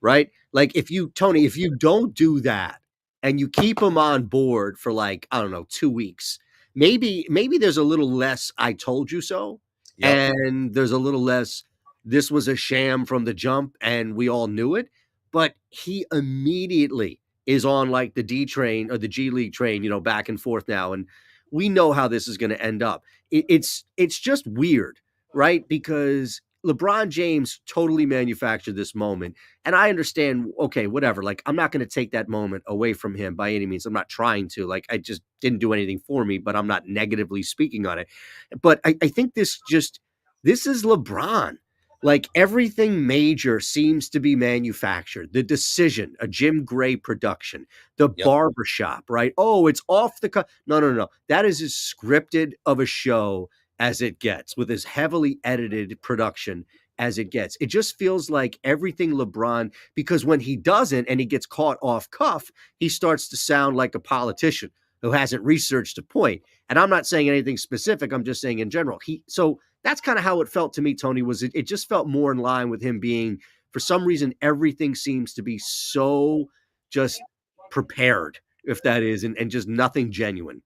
right? Like, if you don't do that and you keep him on board for, like, I don't know, 2 weeks, maybe there's a little less I told you so. Yep. And there's a little less this was a sham from the jump and we all knew it, but he immediately is on like the D train or the G League train, back and forth now. And we know how this is going to end up. It's just weird, right? Because LeBron James totally manufactured this moment. And I understand, okay, whatever. Like, I'm not going to take that moment away from him by any means. I'm not trying to. Like, I just didn't do anything for me, but I'm not negatively speaking on it. But I think this is LeBron. Like, everything major seems to be manufactured. The Decision, a Jim Gray production, the barbershop, right? Oh, it's off the cut. No. That is as scripted of a show as it gets, with as heavily edited production as it gets. It just feels like everything LeBron, because when he doesn't and he gets caught off cuff, he starts to sound like a politician who hasn't researched a point. And I'm not saying anything specific. I'm just saying in general. So that's kind of how it felt to me, Tony, was it just felt more in line with him being, for some reason, everything seems to be so just prepared, if that is, and just nothing genuine.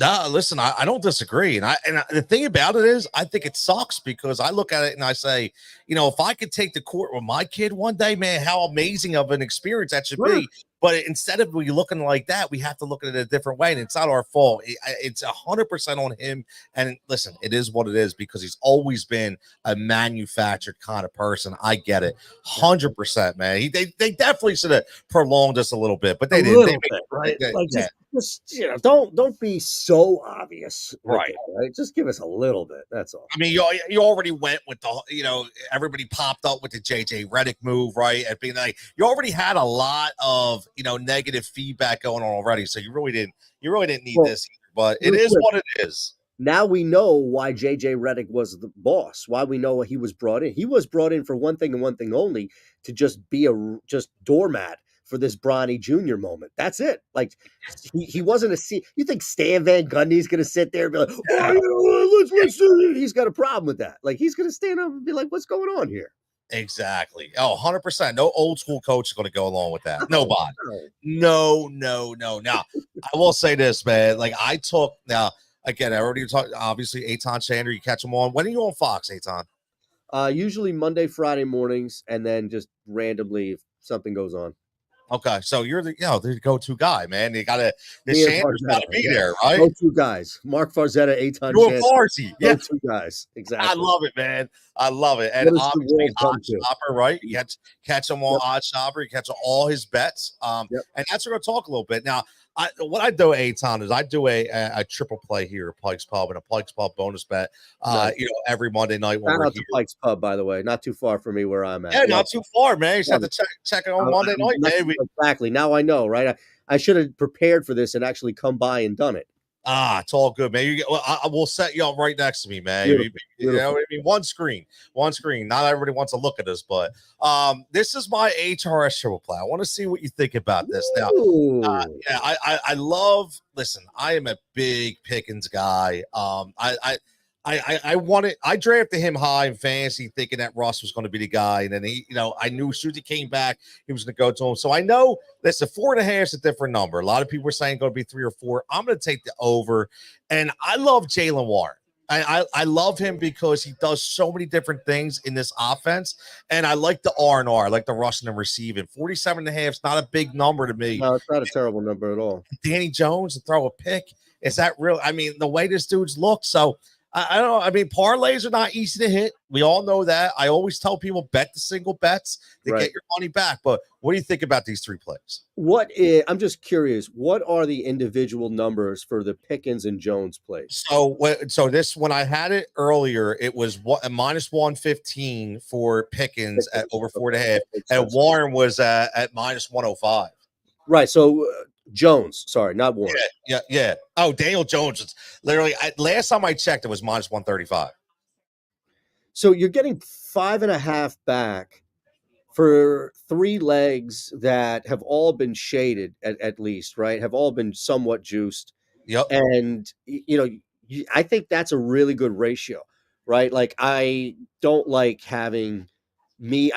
No, listen, I don't disagree. And the thing about it is, I think it sucks because I look at it and I say, if I could take the court with my kid one day, man, how amazing of an experience that should be. But instead of we looking like that, we have to look at it a different way. And it's not our fault. It's 100% on him. And listen, it is what it is because he's always been a manufactured kind of person. I get it. 100%, man. They definitely should have prolonged this a little bit, but they didn't. Right? Just don't be so obvious. Right. Right. Just give us a little bit. That's all. I mean, you already went with the, everybody popped up with the JJ Redick move, right? And being like, you already had a lot of, negative feedback going on already. So you really didn't need this either, but it is what it is. Now we know why JJ Redick was the boss, why we know he was brought in. He was brought in for one thing and one thing only, to just be just doormat for this Bronny Jr. moment. That's it. Like, he wasn't you think Stan Van Gundy's going to sit there and be like, let's he's got a problem with that. Like, he's going to stand up and be like, what's going on here? Exactly. Oh, 100%. No old school coach is going to go along with that. Nobody. No. Now, I will say this, man. Like, again, I already talked, obviously, Eitan Shander, you catch him on. When are you on Fox, Eitan? Usually Monday, Friday mornings, and then just randomly if something goes on. Okay, so you're the go-to guy, man. You gotta Shander's gotta be there, right? Go-to guys. Mark Farzetta, Eitan Shander. Farsi. Yeah. Go-to guys. Exactly. I love it, man. I love it. And obviously Odd Shopper, right? You catch him on Odd Shopper, you catch all his bets. And that's what we're gonna talk a little bit. Now, what I do, Eitan, is I do a triple play here at Pike's Pub and a Pike's Pub bonus bet. Every Monday night when we're out to Pike's Pub, by the way, not too far from me where I'm at. Yeah, not too far, man. You just have to check it on Monday night, baby. Exactly. Now I know, right? I should have prepared for this and actually come by and done it. It's all good, man. I will set you up right next to me, man. Beautiful. You know what I mean? One screen. Not everybody wants to look at this, but this is my HRS triple play. I want to see what you think about this. Now, I love. Listen, I am a big Pickens guy. I drafted him high in fantasy thinking that Russ was going to be the guy. And then I knew as soon as he came back, he was going to go to him. So I know that's 4.5 is a different number. A lot of people were saying going to be 3 or 4. I'm going to take the over. And I love Jalen Warren. I love him because he does so many different things in this offense. And I like the R&R, I like the rushing and receiving. 47.5 is not a big number to me. No, it's not a terrible number at all. Danny Jones to throw a pick. Is that real? I mean, the way this dude's look. So I don't know. I mean, parlays are not easy to hit. We all know that. I always tell people bet the single bets to get your money back. But what do you think about these 3 plays? I'm just curious. What are the individual numbers for the Pickens and Jones plays? So this, when I had it earlier, it was minus 115 for Pickens at over 4.5, and Warren was at minus 105. Right. So Jones, sorry, not Warren. Yeah. Oh, Daniel Jones is literally, last time I checked, it was minus 135. So you're getting 5.5 back for 3 legs that have all been shaded at least, right? Have all been somewhat juiced. Yep. And, I think that's a really good ratio, right? Like, I don't like me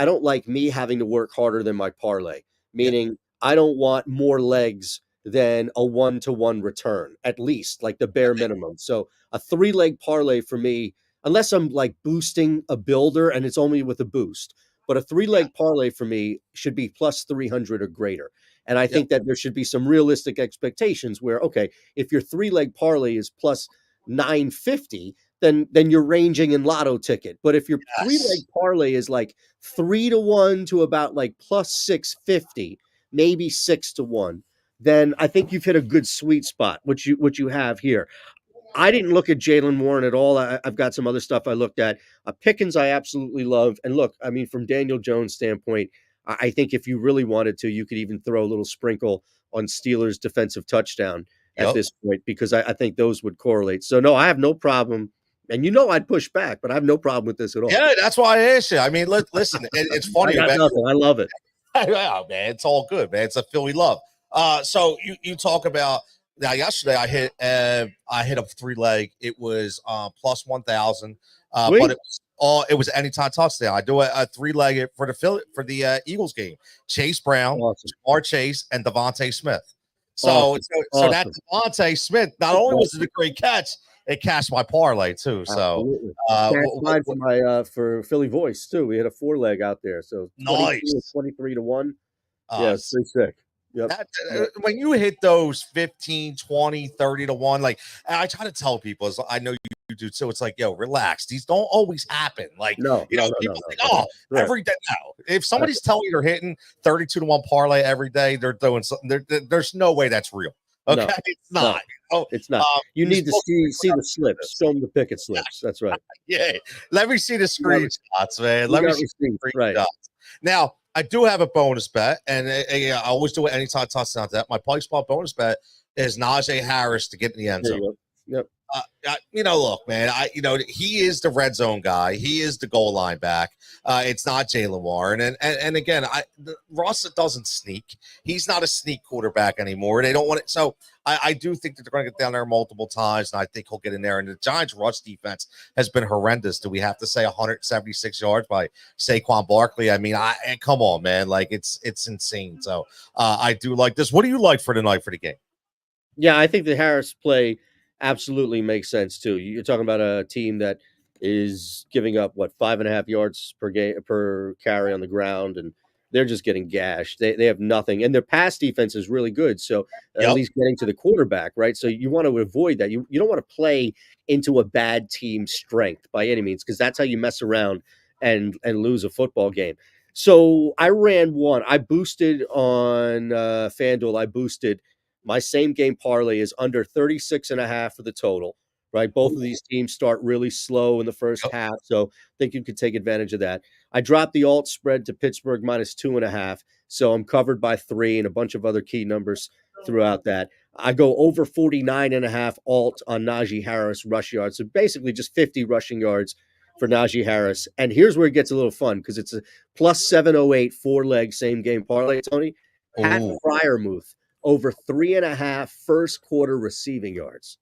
having to work harder than my parlay, meaning I don't want more legs than a 1-to-1 return, at least, like the bare minimum. So a 3-leg parlay for me, unless I'm like boosting a builder and it's only with a boost. But a 3-leg parlay for me should be plus 300 or greater. And I Yep. think that there should be some realistic expectations where, okay, if your 3-leg parlay is plus 950, then you're ranging in lotto ticket. But if your 3-leg parlay is like 3-1 to about like plus 650, maybe 6-1, then I think you've hit a good sweet spot, which you have here. I didn't look at Jalen Warren at all. I've got some other stuff I looked at. Pickens, I absolutely love. And look, I mean, from Daniel Jones' standpoint, I think if you really wanted to, you could even throw a little sprinkle on Steelers' defensive touchdown at this point, because I think those would correlate. So, no, I have no problem. And I'd push back, but I have no problem with this at all. Yeah, that's why I asked you. I mean, listen, it's funny. I got nothing. I love it. Oh, man, it's all good, man. It's a Philly love. So you talk about now. Yesterday, I hit a 3-leg. It was plus 1,000, but it was anytime touchdown. I do a 3-leg for the Eagles game. Chase Brown, Jamar Chase, and Devontae Smith. So that Devontae Smith, not only was it a great catch, it cashed my parlay too. So for Philly Voice too. We had a 4-leg out there. So nice, 23-1. Yeah, it's pretty sick. Yep. When you hit those 15, 20, 30-1, like I try to tell people, as I know you do too, it's like, yo, relax. These don't always happen. Like, people think, every day. No, if somebody's telling you they're hitting 32-1 parlay every day, they're doing something. There's no way that's real. Okay, no, it's not. It's not. You need to see the slips. Show them the picket slips. That's right. Yeah. Let me see the screenshots, man. Let me see the screenshots. Now, I do have a bonus bet, and I always do it anytime touchdown. That my Pike spot bonus bet is Najee Harris to get in the end zone. Yep. Look, man, he is the red zone guy. He is the goal line back. It's not Jalen Warren. And again, Russ doesn't sneak. He's not a sneak quarterback anymore. They don't want it. So I do think that they're going to get down there multiple times, and I think he'll get in there. And the Giants' rush defense has been horrendous. Do we have to say 176 yards by Saquon Barkley? I mean, come on, man. Like, it's insane. So I do like this. What do you like for tonight for the game? Yeah, I think the Harris play absolutely makes sense too. You're talking about a team that is giving up 5.5 yards per carry on the ground, and they're just getting gashed. They have nothing, and their pass defense is really good. So at least getting to the quarterback, right? So you want to avoid that. You don't want to play into a bad team's strength by any means, because that's how you mess around and lose a football game. So I ran one. I boosted on FanDuel. I boosted. My same game parlay is under 36.5 for the total, right? Both of these teams start really slow in the first half, so I think you could take advantage of that. I dropped the alt spread to Pittsburgh minus 2.5, so I'm covered by 3 and a bunch of other key numbers throughout that. I go over 49.5 alt on Najee Harris rush yards, so basically just 50 rushing yards for Najee Harris. And here's where it gets a little fun, because it's a plus 708 4-leg same game parlay, Tony. Pat Fryermuth over 3.5 first quarter receiving yards.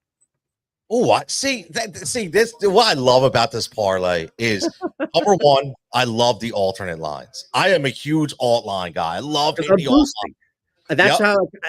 Oh, this. What I love about this parlay is number one, I love the alternate lines. I am a huge alt line guy. I love the alt line.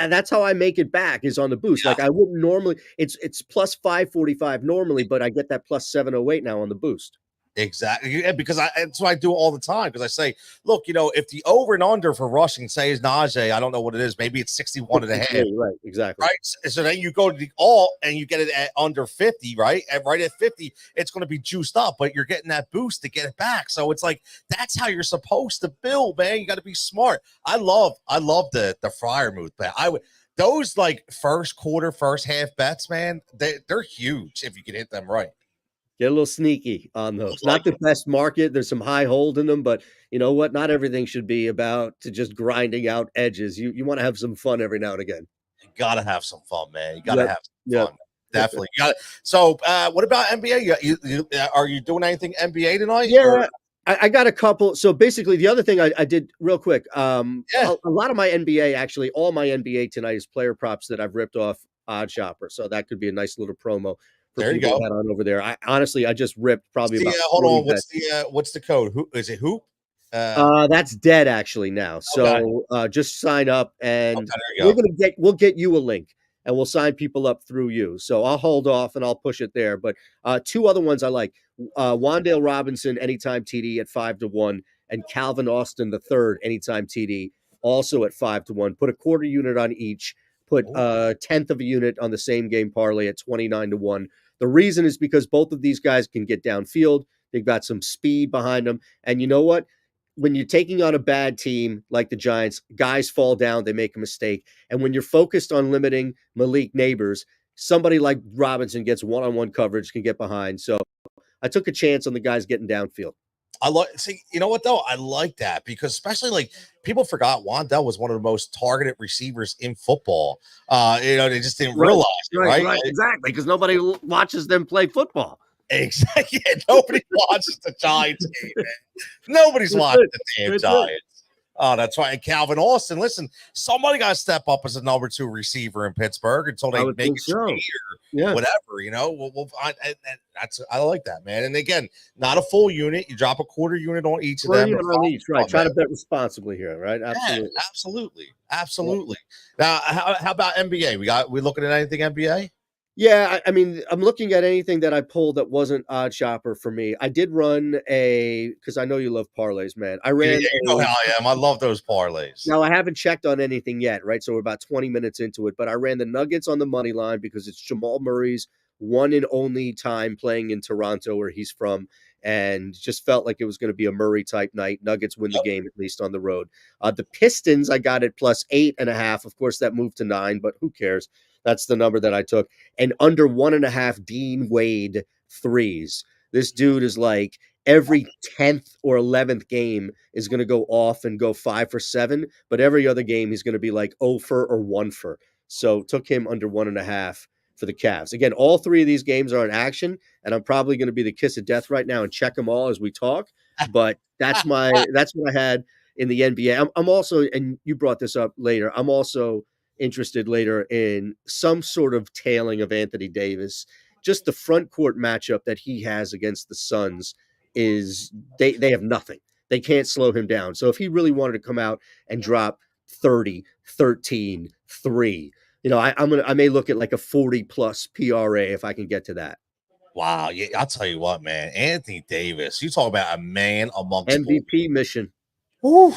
That's how I make it back, is on the boost. Like I wouldn't normally. It's plus 545 normally, but I get that plus 708 now on the boost. Exactly. Yeah, because that's what I do all the time. Because I say, look, if the over and under for rushing, say, is Najee, I don't know what it is. Maybe it's 61.5. Right. Exactly. Right. So then you go to the alt and you get it at under 50, right? And right at 50, it's going to be juiced up, but you're getting that boost to get it back. So it's like, that's how you're supposed to build, man. You got to be smart. I love the Fryermuth bet. Those like first quarter, first half bets, man, they're huge if you can hit them right. Get a little sneaky on those. Not the best market. There's some high hold in them, but you know what? Not everything should be about to just grinding out edges. You want to have some fun every now and again. You got to have some fun, man. You got to have some fun. Definitely. You got it. So what about NBA? Are you doing anything NBA tonight? Yeah. I got a couple. So basically, the other thing I did real quick, a lot of my NBA, actually, all my NBA tonight is player props that I've ripped off Odd Shopper. So that could be a nice little promo. There you go. On over there. I just ripped probably about. Hold on. What's the code? Is it Hoop? That's dead actually now. So just sign up, and we'll get you a link, and we'll sign people up through you. So I'll hold off and I'll push it there. But 2 other ones I like. Wandale Robinson, anytime TD at 5-1, and Calvin Austin III, anytime TD, also at 5-1. Put a quarter unit on each. Put a tenth of a unit on the same game parlay at 29-1. The reason is because both of these guys can get downfield. They've got some speed behind them. And you know what? When you're taking on a bad team like the Giants, guys fall down, they make a mistake. And when you're focused on limiting Malik Neighbors, somebody like Robinson gets one-on-one coverage, can get behind. So I took a chance on the guys getting downfield. See, you know what though? I like that because especially like people forgot Wandale was one of the most targeted receivers in football. They just didn't realize it, right? Exactly, because nobody watches them play football. Exactly. Yeah, nobody watches the Giants game, man. Nobody's watching the damn Giants. Oh, that's right. And Calvin Austin, listen, somebody got to step up as a number 2 receiver in Pittsburgh until they make it or whatever, I like that, man. And again, not a full unit. You drop a quarter unit on each of them. Right. Try to bet responsibly here, right? Absolutely. Yeah, absolutely. Now, how about NBA? We looking at anything NBA? Yeah, I mean, I'm looking at anything that I pulled that wasn't odd shopper for me. I did run because I know you love parlays, man. I ran. You know how I am. I love those parlays. Now, I haven't checked on anything yet, right? So we're about 20 minutes into it, but I ran the Nuggets on the money line because it's Jamal Murray's one and only time playing in Toronto, where he's from, and just felt like it was going to be a Murray type night. Nuggets win the game, at least on the road. The Pistons, I got it plus 8.5. Of course, that moved to 9, but who cares? That's the number that I took. And under 1.5 Dean Wade threes. This dude is like every 10th or 11th game is going to go off and go 5 for 7. But every other game, he's going to be like 0 for or 1 for. So took him under 1.5 for the Cavs. Again, all 3 of these games are in action. And I'm probably going to be the kiss of death right now and check them all as we talk. But that's what I had in the NBA. I'm also, and you brought this up later, I'm also interested later in some sort of tailing of Anthony Davis. Just the front court matchup that he has against the Suns is they have nothing. They can't slow him down. So if he really wanted to come out and drop 30, 13, 3, I may look at like a 40 plus PRA if I can get to that. Wow. Yeah, I'll tell you what, man. Anthony Davis, you talk about a man amongst MVP mission. Ooh,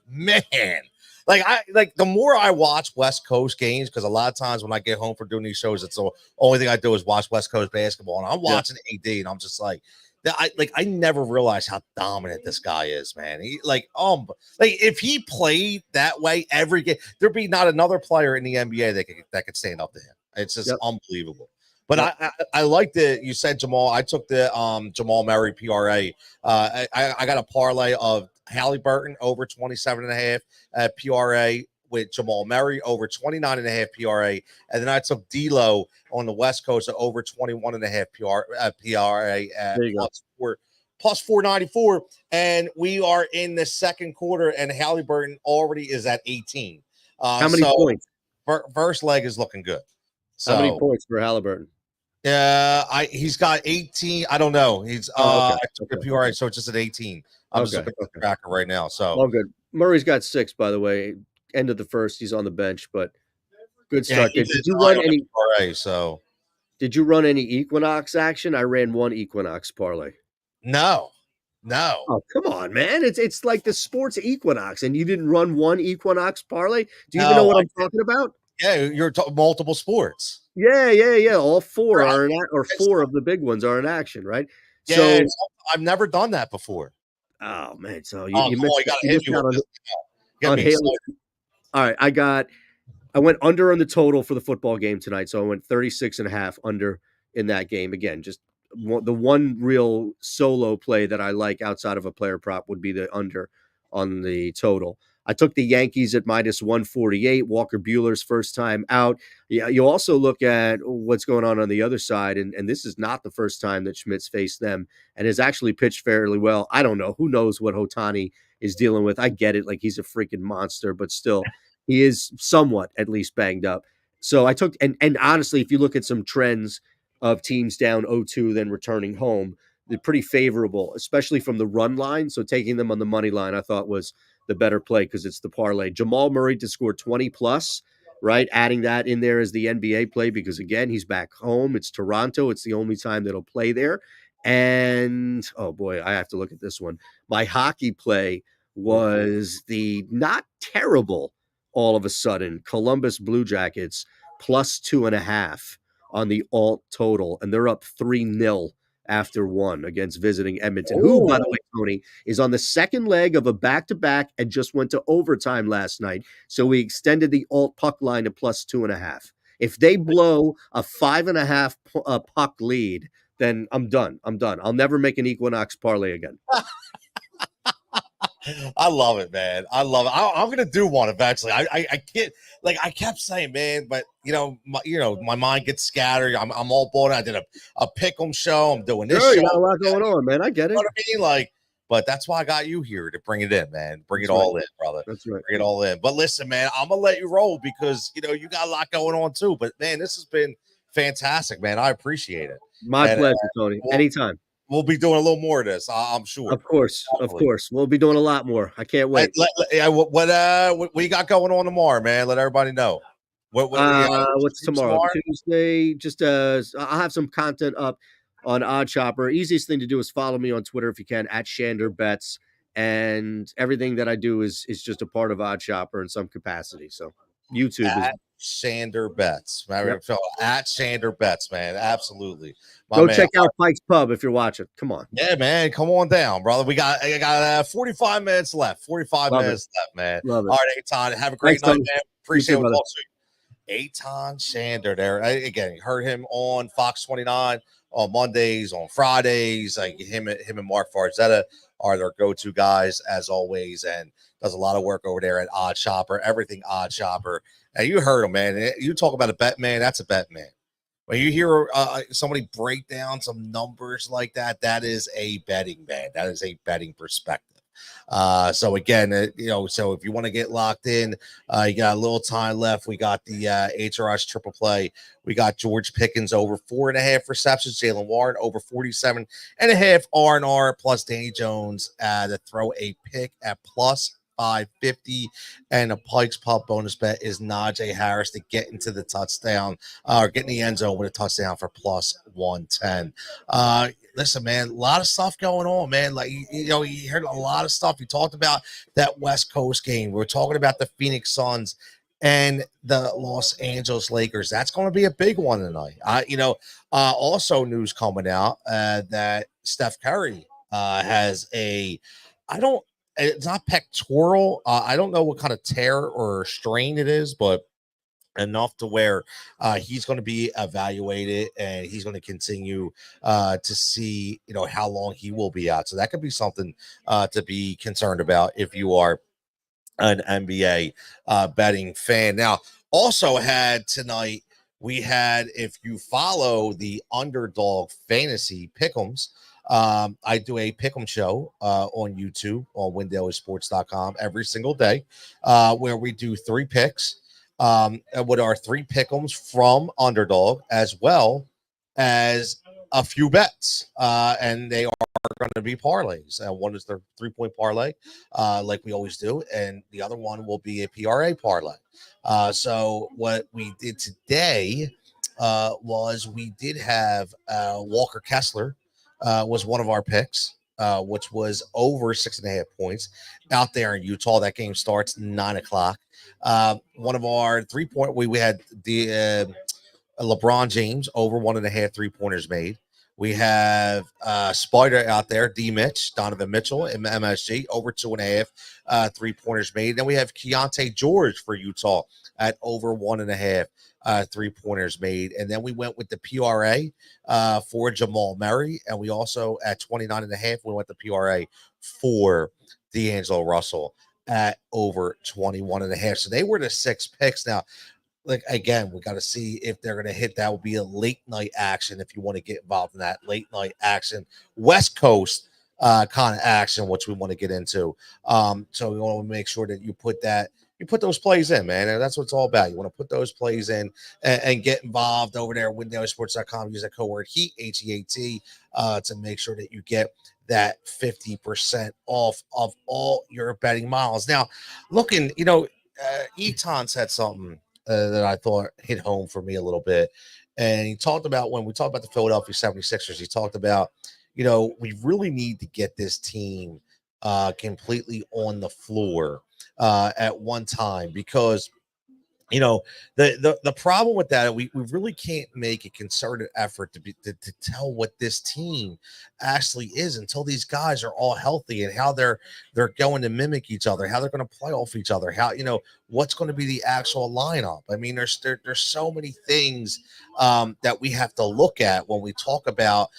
man. Like the more I watch West Coast games, because a lot of times when I get home from doing these shows, it's the only thing I do is watch West Coast basketball, and I'm watching AD, and I'm just like, I never realized how dominant this guy is, man. If he played that way every game, there'd be not another player in the NBA that could stand up to him. It's just unbelievable. But I like that you said Jamal. I took the Jamal Murray PRA. I got a parlay of Halliburton over 27.5 PRA with Jamal Murray over 29.5 PRA, and then I took D'Lo on the West Coast at over 21.5 PRA plus 494, and we are in the second quarter, and Halliburton already is at 18. How many points? First leg is looking good. So, how many points for Halliburton? He's got 18. I don't know. He's I took the PRA, so it's just at 18. I'm just looking at the tracker right now. So all good. Murray's got 6, by the way. End of the first, he's on the bench, but good start. Did you run any PRA? So did you run any Equinox action? I ran one Equinox parlay. No. Oh, come on, man. It's like the sports Equinox, and you didn't run one Equinox parlay? Do you even know what I'm talking about? Yeah, you're multiple sports. Yeah. All 4 are or 4 of the big ones are in action, right? Yeah, so I've never done that before. Oh man, so you missed out on Haley. All right, I went under on the total for the football game tonight, so I went 36.5 under in that game. Again, just the one real solo play that I like outside of a player prop would be the under on the total. I took the Yankees at minus 148. Walker Buehler's first time out. Yeah, you also look at what's going on the other side, and this is not the first time that Schmidt's faced them and has actually pitched fairly well. I don't know. Who knows what Ohtani is dealing with? I get it. Like, he's a freaking monster, but still, he is somewhat at least banged up. So I took, and honestly, if you look at some trends of teams down 0-2, then returning home, they're pretty favorable, especially from the run line. So taking them on the money line, I thought was the better play because it's the parlay. Jamal Murray to score 20 plus, right? Adding that in there as the NBA play because, again, he's back home. It's Toronto. It's the only time that he'll play there. And oh boy, I have to look at this one. My hockey play was the not terrible all of a sudden Columbus Blue Jackets +2.5 on the alt total, and they're up 3-0 after one against visiting Edmonton, who, by the way, Tony, is on the second leg of a back-to-back and just went to overtime last night. So we extended the alt puck line to +2.5. If they blow a 5.5 puck lead, then I'm done. I'll never make an Equinox parlay again. I love it, man. I love it. I'm gonna do one eventually. I can't, like, I kept saying, man, but my mind gets scattered. I'm all bored. I did a pick'em show. I'm doing this Sure, show. you got a lot going on, man. I get it. You know what I mean? Like, but that's why I got you here to bring it in, man. Bring it all in, brother. That's right. Bring it all in. But listen, man, I'm gonna let you roll because you got a lot going on too. But man, this has been fantastic, man. I appreciate it. My pleasure, Tony. Anytime. We'll be doing a little more of this, I'm sure. Of course. We'll be doing a lot more. I can't wait. What you got going on tomorrow, man? Let everybody know. What's tomorrow? Tuesday. Just I'll have some content up on Odd Chopper. Easiest thing to do is follow me on Twitter if you can at Shander Bets, and everything that I do is just a part of Odd Chopper in some capacity. So YouTube at Shander Bets. Yep. At Shander Bets, man. Absolutely. Go check out Pike's Pub if you're watching. Come on. Yeah, man. Come on down, brother. I got 45 minutes left. 45 minutes left, man. Love it. All right, Eitan. Have a great night, man. Appreciate it. Eitan Shander there. Again, you heard him on Fox 29 on Mondays, on Fridays. Like him and Mark Farzetta are their go-to guys as always, and does a lot of work over there at Odd Chopper. Everything Odd Chopper. And you heard him, man. You talk about a bet man. That's a bet man. When you hear somebody break down some numbers like that, that is a betting man. That is a betting perspective. So again, so if you want to get locked in, you got a little time left. We got the HRS triple play. We got George Pickens over 4.5 receptions. Jalen Warren over 47.5 R&R plus Danny Jones to throw a pick at +550, and a Pike's Pub bonus bet is Najee Harris to get into the touchdown or get in the end zone with a touchdown for +110. Listen, man, a lot of stuff going on, man. Like you heard a lot of stuff. You talked about that West Coast game. We're talking about the Phoenix Suns and the Los Angeles Lakers. That's going to be a big one tonight. Also news coming out that Steph Curry has it's not pectoral. I don't know what kind of tear or strain it is, but enough to where he's going to be evaluated and he's going to continue to see, how long he will be out. So that could be something to be concerned about if you are an NBA betting fan. Now, also had tonight, if you follow the Underdog Fantasy Pick'ems, I do a pick'em show on YouTube on WinDailySports.com every single day where we do 3 picks with our 3 pick'ems from Underdog, as well as a few bets, and they are going to be parlays. One is the 3-point parlay, like we always do, and the other one will be a PRA parlay. So what we did today was we did have Walker Kessler was one of our picks, which was over 6.5 points out there in Utah. That game starts 9:00. One of our 3-point, we had the LeBron James over 1.5 3-pointers made. We have Spider out there, Donovan Mitchell, in MSG, over 2.5 3-pointers made. Then we have Keontae George for Utah at over 1.5 3-pointers made. And then we went with the PRA for Jamal Murray. And we also, at 29.5, we went the PRA for D'Angelo Russell at over 21.5. So they were the 6 picks. Now, like, again, we got to see if they're going to hit. That will be a late night action if you want to get involved in that late night action, West Coast kind of action, which we want to get into. So we want to make sure that you put those plays in, man. And that's what it's all about. You want to put those plays in and get involved over there at WinDailySports.com. Use that code word HEAT, HEAT, to make sure that you get that 50% off of all your betting miles. Now, looking, Eton said something that I thought hit home for me a little bit. And he talked about, when we talked about the Philadelphia 76ers, he talked about, we really need to get this team completely on the floor at one time, because the problem with that, we really can't make a concerted effort to tell what this team actually is until these guys are all healthy, and how they're going to mimic each other, how they're going to play off each other, how what's going to be the actual lineup. I mean, there's so many things that we have to look at when we talk about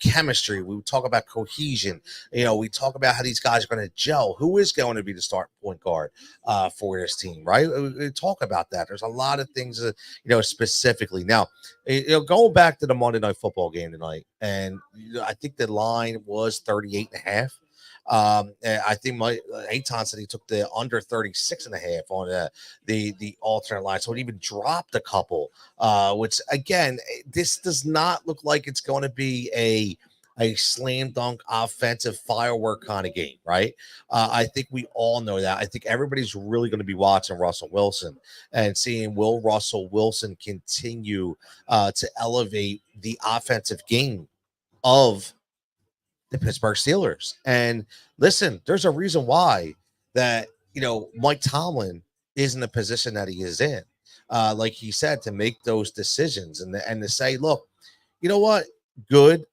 chemistry, we talk about cohesion, we talk about how these guys are going to gel, who is going to be the start point guard for this team, right? We talk about that. There's a lot of things that, specifically. Now, going back to the Monday Night Football game tonight, and I think the line was 38.5. And I think my Aton said he took the under 36.5 on the alternate line, so it even dropped a couple. Which again, this does not look like it's going to be a slam dunk offensive firework kind of game, right? I think we all know that. I think everybody's really going to be watching Russell Wilson and seeing, will Russell Wilson continue to elevate the offensive game of the Pittsburgh Steelers. And listen, there's a reason why that, Mike Tomlin is in the position that he is in. Like he said, to make those decisions and to say, look, you know what? Good,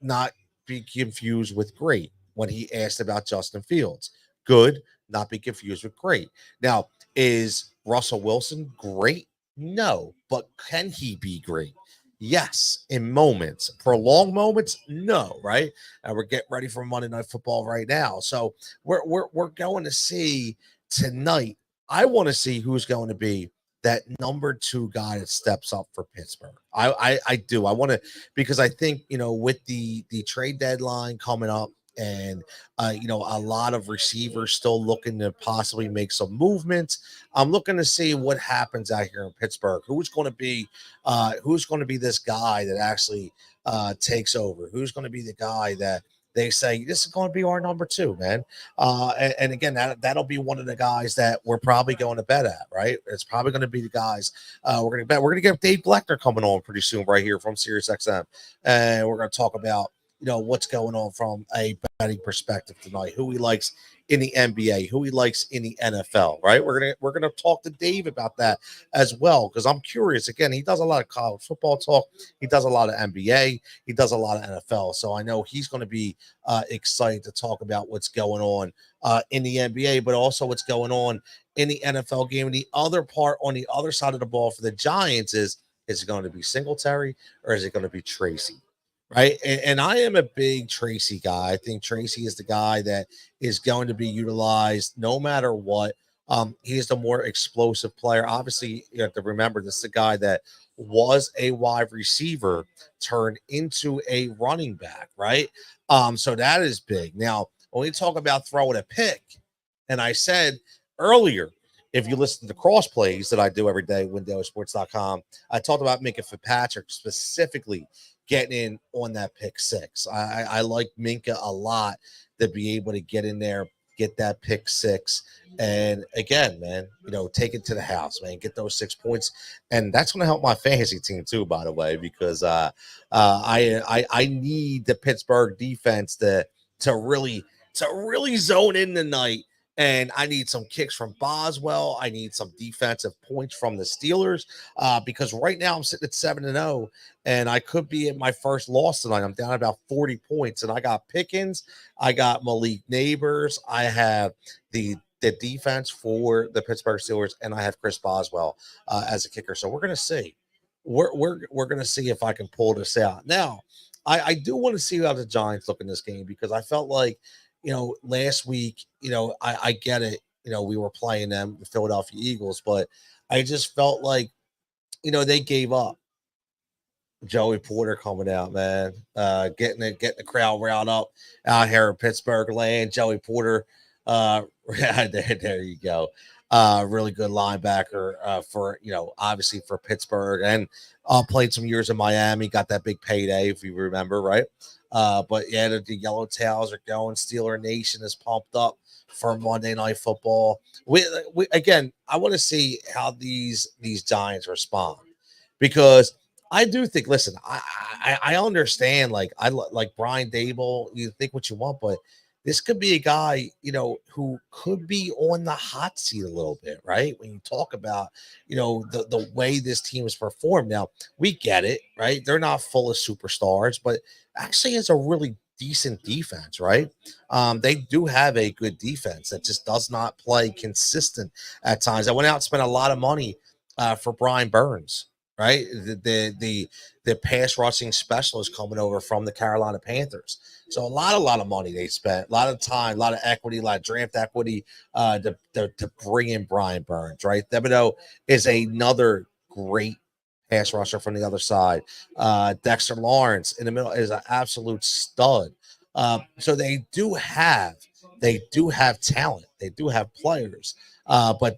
not be confused with great. When he asked about Justin Fields, good, not be confused with great. Now, is Russell Wilson great? No, but can he be great? Yes, in moments. Prolonged moments, no, right? And we're getting ready for Monday Night Football right now, so we're going to see tonight. I want to see who's going to be that number 2 guy that steps up for Pittsburgh. I do. I want to, because I think with the trade deadline coming up, and a lot of receivers still looking to possibly make some movements. I'm looking to see what happens out here in Pittsburgh. Who's going to be this guy that actually takes over? Who's going to be the guy that they say this is going to be our number 2, man? And again, that'll be one of the guys that we're probably going to bet at, right? It's probably going to be the guys we're going to bet. We're going to get Dave Bleckner coming on pretty soon right here from SiriusXM, and we're going to talk about what's going on from a betting perspective tonight, who he likes in the NBA, who he likes in the NFL, right? We're gonna talk to Dave about that as well, because I'm curious. Again, he does a lot of college football talk, he does a lot of NBA, he does a lot of NFL, so I know he's going to be excited to talk about what's going on in the NBA, but also what's going on in the NFL game. And the other part on the other side of the ball for the Giants is it going to be Singletary or is it going to be Tracy? Right. And I am a big Tracy guy. I think Tracy is the guy that is going to be utilized no matter what. He is the more explosive player. Obviously, you have to remember this is a guy that was a wide receiver turned into a running back, right? So that is big. Now, when we talk about throwing a pick, and I said earlier, if you listen to the cross plays that I do every day, windowsports.com, I talked about Minka Fitzpatrick specifically getting in on that pick 6. I like Minka a lot to be able to get in there, get that pick 6. And again, man, take it to the house, man, get those 6 points. And that's going to help my fantasy team too, by the way, because I need the Pittsburgh defense to really zone in tonight. And I need some kicks from Boswell. I need some defensive points from the Steelers because right now I'm sitting at 7-0, and I could be at my first loss tonight. I'm down about 40 points, and I got Pickens, I got Malik Neighbors, I have the defense for the Pittsburgh Steelers, and I have Chris Boswell as a kicker. So we're gonna see. We're gonna see if I can pull this out. Now, I do want to see how the Giants look in this game, because I felt like, last week, I get it. We were playing them, the Philadelphia Eagles, but I just felt like, they gave up. Joey Porter coming out, man, getting the crowd riled up out here in Pittsburgh land. Joey Porter, there you go. Really good linebacker for, obviously for Pittsburgh, and played some years in Miami, got that big payday, if you remember, right? But yeah, the Yellow Tails are going. Steeler Nation is pumped up for Monday Night Football. We again, I want to see how these Giants respond, because I do think. Listen, I understand. Like like Brian Dable. You think what you want, but this could be a guy, who could be on the hot seat a little bit, right? When you talk about, the way this team has performed. Now we get it, right? They're not full of superstars, but actually, it's a really decent defense, right? They do have a good defense that just does not play consistent at times. I went out and spent a lot of money for Brian Burns, right? The pass rushing specialist coming over from the Carolina Panthers. So a lot of money they spent, a lot of time, a lot of equity, a lot of draft equity to bring in Brian Burns, right? Thibodeau is another great pass rusher from the other side. Dexter Lawrence in the middle is an absolute stud. So they do have talent, they do have players, but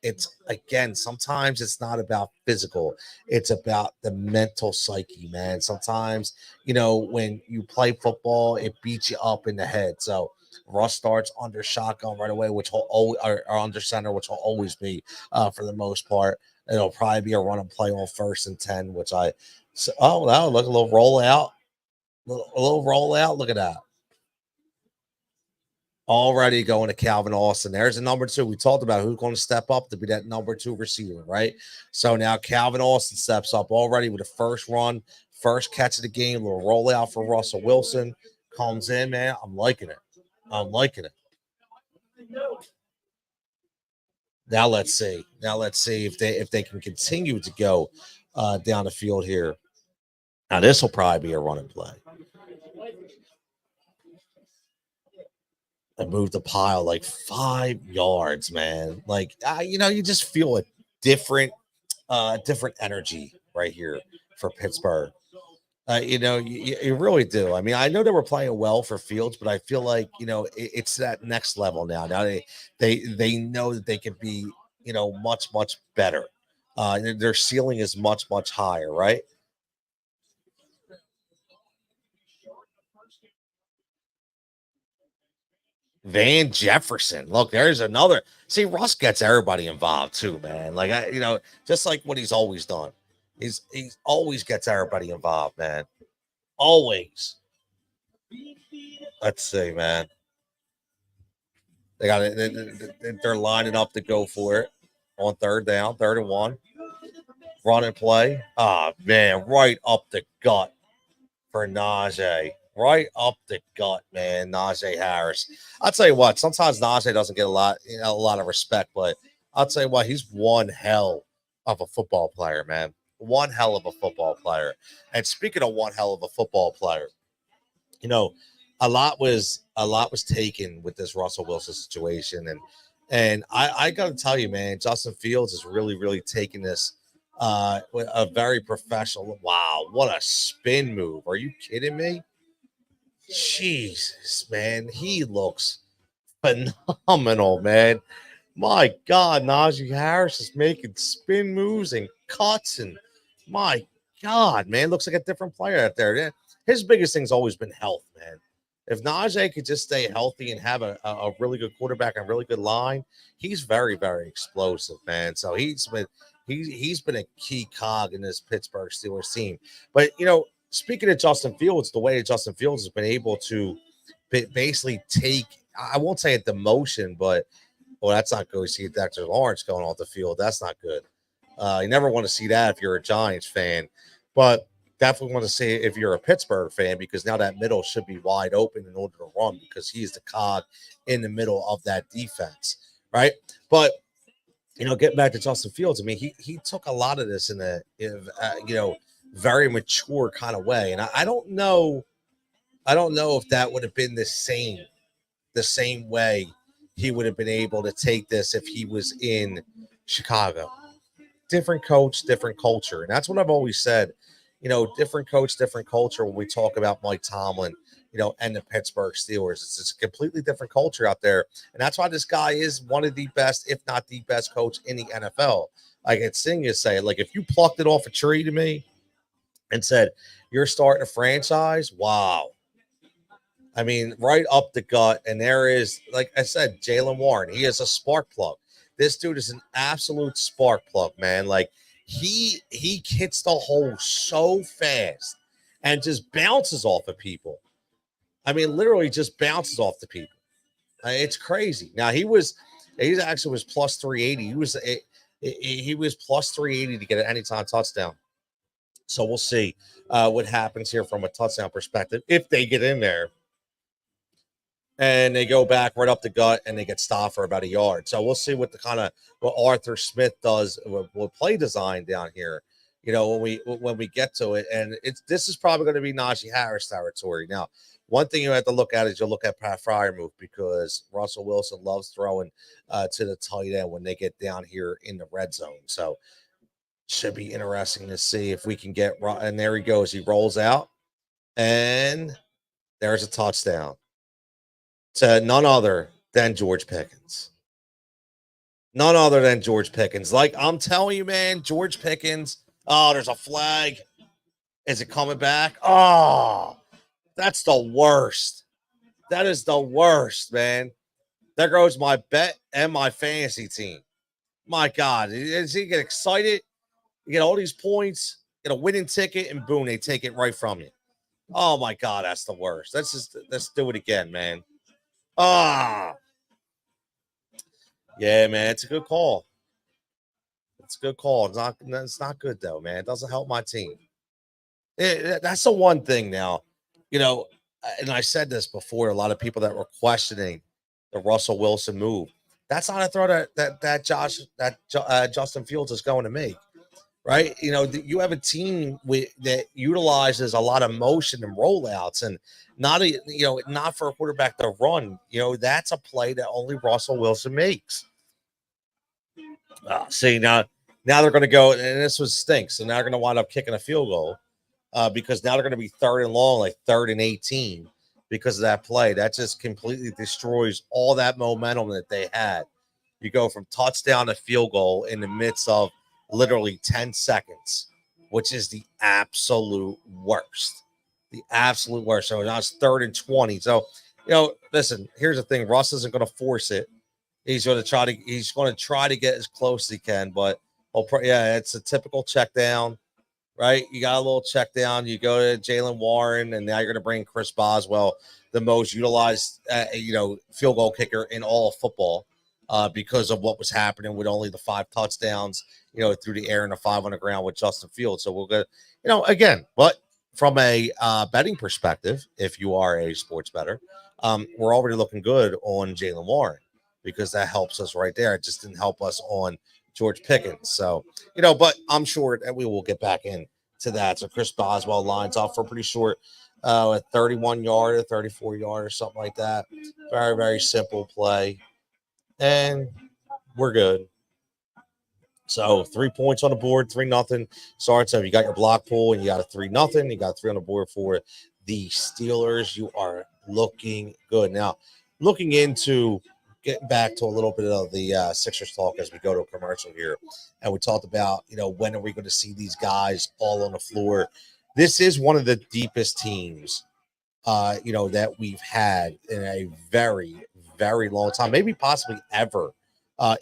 it's again, sometimes it's not about physical, it's about the mental psyche, man. Sometimes, when you play football, it beats you up in the head. So Russ starts under shotgun right away, which will always, or under center, which will always be for the most part. It'll probably be a run and play on 1st and 10, which oh no, look, a little rollout, a little rollout. Look at that. Already going to Calvin Austin. There's a number 2. We talked about who's going to step up to be that number 2 receiver, right? So now Calvin Austin steps up already with the first run, first catch of the game, little rollout for Russell Wilson. Comes in, man. I'm liking it. I'm liking it. Now let's see. Now let's see if they can continue to go down the field here. Now this will probably be a run and play. I moved the pile like 5 yards, man. Like you just feel a different energy right here for Pittsburgh. You really do. I mean, I know they were playing well for Fields, but I feel like it's that next level now. Now they know that they can be much better. Their ceiling is much higher, right? Van Jefferson. Look, there's another. See, Russ gets everybody involved too, man. Like just like what he's always done. He's always gets everybody involved, man. Always. Let's see, man. They got it. They're lining up to go for it on 3rd down, 3rd and 1. Run and play. Ah, man, right up the gut for Najee. Right up the gut, man. Najee Harris. I'll tell you what. Sometimes Najee doesn't get a lot of respect, but I'll tell you what. He's one hell of a football player, man. One hell of a football player. And speaking of one hell of a football player, you know, a lot was taken with this Russell Wilson situation, and I got to tell you, man, Justin Fields is really taking this with a very professional. Wow, what a spin move! Are you kidding me? Jesus, man, he looks phenomenal, man. My God, Najee Harris is making spin moves and cuts, and my God, man, looks like a different player out there. His biggest thing's always been health, man. If Najee could just stay healthy and have a really good quarterback and really good line, he's very explosive, man. So he's been a key cog in this Pittsburgh Steelers team. But speaking of Justin Fields, the way Justin Fields has been able to basically take, I won't say a demotion, but well, that's not good. We see Dexter Lawrence going off the field. That's not good. You never want to see that if you're a Giants fan, but definitely want to see it if you're a Pittsburgh fan, because now that middle should be wide open in order to run, because he's the cog in the middle of that defense, right? But getting back to Justin Fields, I mean, he took a lot of this in very mature kind of way, and I don't know if that would have been the same way he would have been able to take this if he was in Chicago. Different coach, different culture. And that's what I've always said. Different coach, different culture when we talk about Mike Tomlin, and the Pittsburgh Steelers. It's just a completely different culture out there. And that's why this guy is one of the best, if not the best coach in the NFL. Like it's Sing you say, like if you plucked it off a tree to me and said, you're starting a franchise, wow. I mean, right up the gut. And there is, like I said, Jalen Warren. He is a spark plug. This dude is an absolute spark plug, man. Like he hits the hole so fast and just bounces off of people. I mean, literally just bounces off the people. It's crazy. Now he actually was plus 380. He was plus 380 to get an anytime touchdown. So we'll see what happens here from a touchdown perspective if they get in there and they go back right up the gut and they get stopped for about a yard. So we'll see what what Arthur Smith does with play design down here. You know, when we get to it, and this is probably going to be Najee Harris territory. Now, one thing you have to look at is you look at Pat Fryermuth, because Russell Wilson loves throwing to the tight end when they get down here in the red zone. So should be interesting to see if we can get. And there he goes. He rolls out, and there's a touchdown to none other than George Pickens. None other than George Pickens. Like I'm telling you, man, George Pickens. Oh, there's a flag. Is it coming back? Oh, that's the worst. That is the worst, man. There goes my bet and my fantasy team. My God, does he get excited? You get all these points, get a winning ticket, and boom, they take it right from you. Oh my God, that's the worst. Let's do it again, man. Ah, yeah, man, it's a good call. It's a good call. It's not good though, man. It doesn't help my team. That's the one thing now, you know. And I said this before. A lot of people that were questioning the Russell Wilson move. That's not a throw that Justin Fields is going to make, right? You know, you have a team that utilizes a lot of motion and rollouts, and not for a quarterback to run. You know, that's a play that only Russell Wilson makes. See now they're going to go, and this was stinks. So now they're going to wind up kicking a field goal because now they're going to be third and long, like 3rd and 18, because of that play. That just completely destroys all that momentum that they had. You go from touchdown to field goal in the midst of literally 10 seconds, which is the absolute worst. The absolute worst. So now it's 3rd and 20. So, listen, here's the thing. Russ isn't going to force it. He's going to try to get as close as he can, but it's a typical check down, right? You got a little check down. You go to Jalen Warren, and now you're going to bring Chris Boswell, the most utilized, field goal kicker in all of football, because of what was happening with only the 5 touchdowns, through the air and the 5 on the ground with Justin Fields. So we'll go, again, but from a betting perspective, if you are a sports bettor, we're already looking good on Jalen Warren, because that helps us right there. It just didn't help us on George Pickens. So, but I'm sure that we will get back into that. So Chris Boswell lines up for pretty short, a 31-yard or 34-yard or something like that. Very, very simple play. And we're good. So 3 points on the board, 3-0. Sorry, so you got your block pool and you got a 3-0. You got 3 on the board for the Steelers. You are looking good. Now, looking into getting back to a little bit of the Sixers talk as we go to a commercial here. And we talked about, when are we going to see these guys all on the floor? This is one of the deepest teams, that we've had in a very, very long time, maybe possibly ever,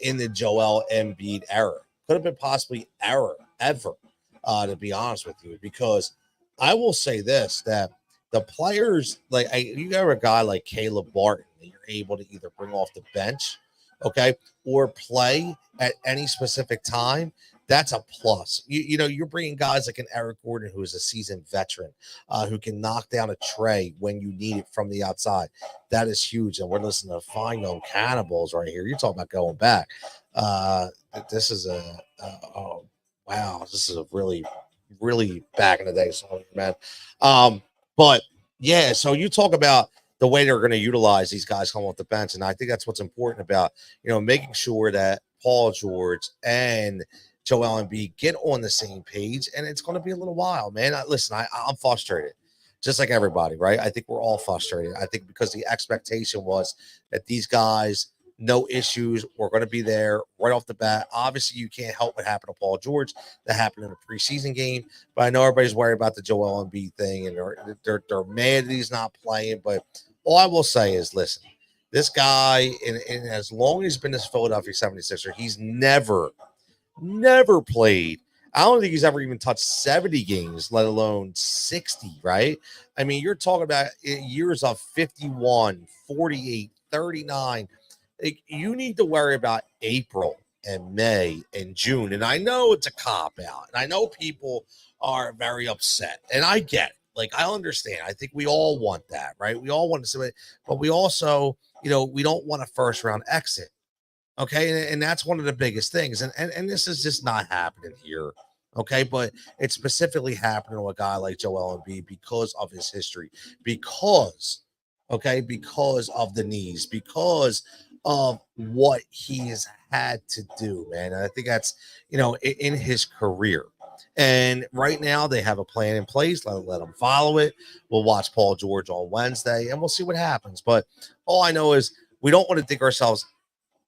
in the Joel Embiid era. Could have been possibly ever, to be honest with you, because I will say this, that the players, you got a guy like Caleb Barton that you're able to either bring off the bench, okay, or play at any specific time. That's a plus. You're bringing guys like an Eric Gordon, who is a seasoned veteran, who can knock down a tray when you need it from the outside. That is huge. And we're listening to Fine Known Cannibals right here. You're talking about going back. This is oh wow, this is a really, really back in the day song, man. But yeah, so you talk about the way they're going to utilize these guys coming off the bench, and I think that's what's important about making sure that Paul George and Joel Embiid get on the same page, and it's going to be a little while, man. I'm frustrated, just like everybody, right? I think we're all frustrated. I think because the expectation was that these guys, no issues, we're going to be there right off the bat. Obviously, you can't help what happened to Paul George. That happened in a preseason game, but I know everybody's worried about the Joel Embiid thing, and they're mad that he's not playing. But all I will say is, listen, this guy, and as long as he's been this Philadelphia 76er, he's never played I don't think he's ever even touched 70 games, let alone 60, right? I mean, you're talking about years of 51, 48, 39. Like, you need to worry about April and May and June. And I know it's a cop out, and I know people are very upset, and I get it. Like, I understand. I think we all want that, right? We all want to see it, but we also, we don't want a first round exit. Okay. And that's one of the biggest things. And this is just not happening here. Okay. But it's specifically happening with a guy like Joel Embiid because of his history, because of the knees, because of what he has had to do, man. And I think that's, in his career. And right now they have a plan in place. Let them follow it. We'll watch Paul George on Wednesday and we'll see what happens. But all I know is we don't want to dig ourselves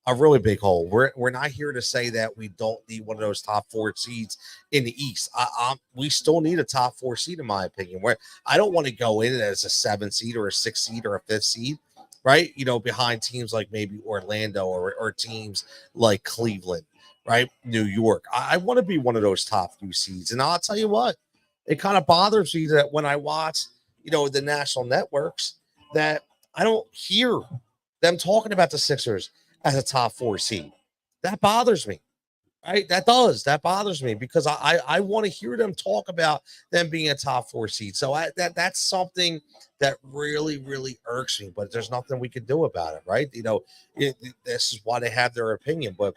a really big hole. We're not here to say that we don't need one of those top 4 seeds in the East. We still need a top 4 seed, in my opinion. Where I don't want to go in as a 7 seed or a 6 seed or a 5th seed, right? Behind teams like maybe Orlando or teams like Cleveland, right? New York. I want to be one of those top few seeds. And I'll tell you what, it kind of bothers me that when I watch, the national networks, that I don't hear them talking about the Sixers as a top 4 seed. That bothers me, right? That bothers me because I want to hear them talk about them being a top 4 seed. So that's something that really, really irks me, but there's nothing we can do about it, right? This is why they have their opinion, but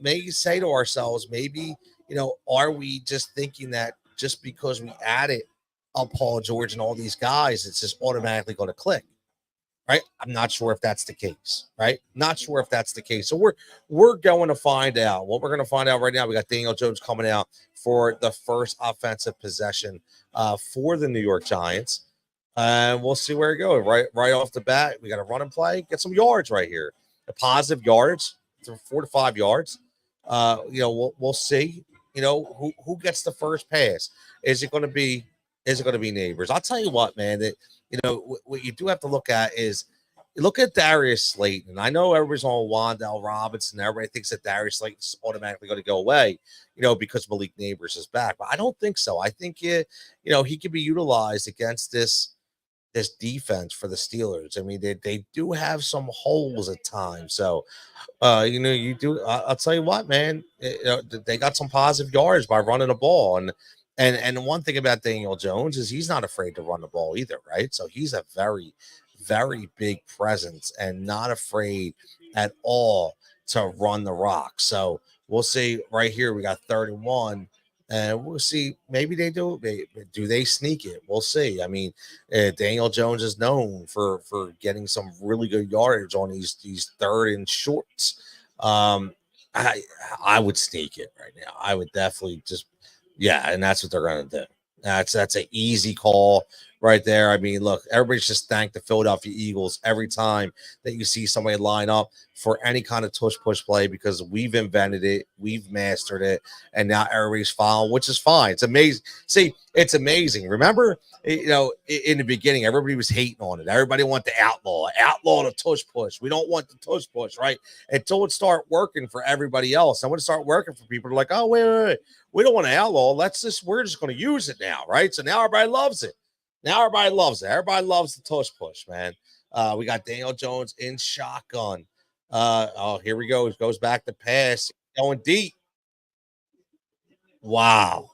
maybe say to ourselves, maybe, are we just thinking that just because we added up Paul George and all these guys, it's just automatically going to click? Right. I'm not sure if that's the case. Right. Not sure if that's the case. So we're going to find out. What we're going to find out right now. We got Daniel Jones coming out for the first offensive possession for the New York Giants. And we'll see where it goes. Right off the bat, we got to run and play, get some yards right here. The positive yards, 4 to 5 yards. We'll see. Who gets the first pass? Is it going to be Neighbors? I'll tell you what, man. That what you do have to look at is look at Darius Slayton. I know everybody's on Wan'Dale Robinson. Everybody thinks that Darius Slayton is automatically going to go away, because Malik Neighbors is back. But I don't think so. I think he can be utilized against this defense for the Steelers. I mean, they do have some holes at times. So, you do. I'll tell you what, man. They got some positive yards by running the ball, and one thing about Daniel Jones is he's not afraid to run the ball either, right? So he's a very, very big presence and not afraid at all to run the rock. So we'll see right here. We got 31, and we'll see. Maybe they do. Do they sneak it? We'll see. I mean, Daniel Jones is known for getting some really good yardage on these 3rd and shorts. I would sneak it right now. I would definitely just. Yeah, and that's what they're going to do. That's an easy call right there. I mean, look, everybody's just thank the Philadelphia Eagles every time that you see somebody line up for any kind of tush-push play because we've invented it, we've mastered it, and now everybody's following, which is fine. It's amazing. See, it's amazing. Remember, in the beginning, everybody was hating on it. Everybody wanted to outlaw the tush-push. We don't want the tush-push, right? Until it start working for everybody else. And when it start working for people, they're like, oh, wait. We don't want to outlaw. We're just going to use it now, right? So now everybody loves it. Everybody loves the tush push, man. We got Daniel Jones in shotgun. Here we go. He goes back to pass, going deep. Wow.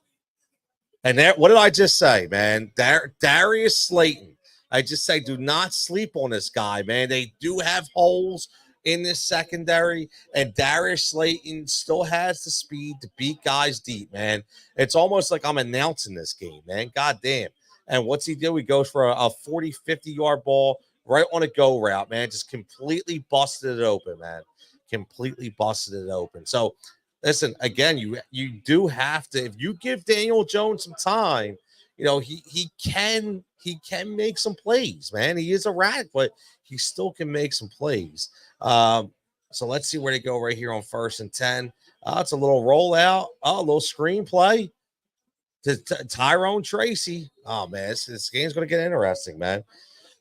And what did I just say, man? Darius Slayton. I just say, do not sleep on this guy, man. They do have holes in this secondary, and Darius Slayton still has the speed to beat guys deep, man. It's almost like I'm announcing this game, man. God damn. And what's he do? He goes for a 40, 50-yard ball right on a go route, man. Just completely busted it open, man. Completely busted it open. So, listen, again, you do have to, if you give Daniel Jones some time, he can make some plays, man. He is erratic, but he still can make some plays. So let's see where they go right here on 1st and 10. It's a little rollout, a little screenplay to Tyrone Tracy. Oh, man, this game's going to get interesting, man.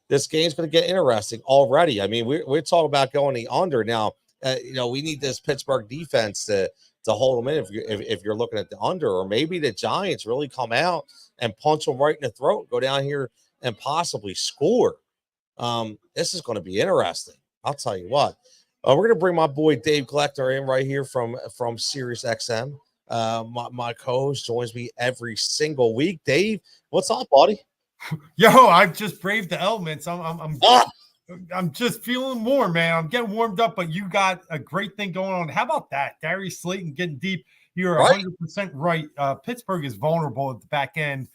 This game's going to get interesting already. I mean, we're talking about going the under now. We need this Pittsburgh defense to to hold them in if you're looking at the under, or maybe the Giants really come out and punch them right in the throat, go down here and possibly score. This is going to be interesting. I'll tell you what. We're going to bring my boy Dave Glecter in right here from Sirius XM. My co-host joins me every single week. Dave, what's up, buddy? Yo, I've just braved the elements. I'm just feeling warm, man. I'm getting warmed up, but you got a great thing going on. How about that? Darius Slayton getting deep. You're 100% right. Pittsburgh is vulnerable at the back end.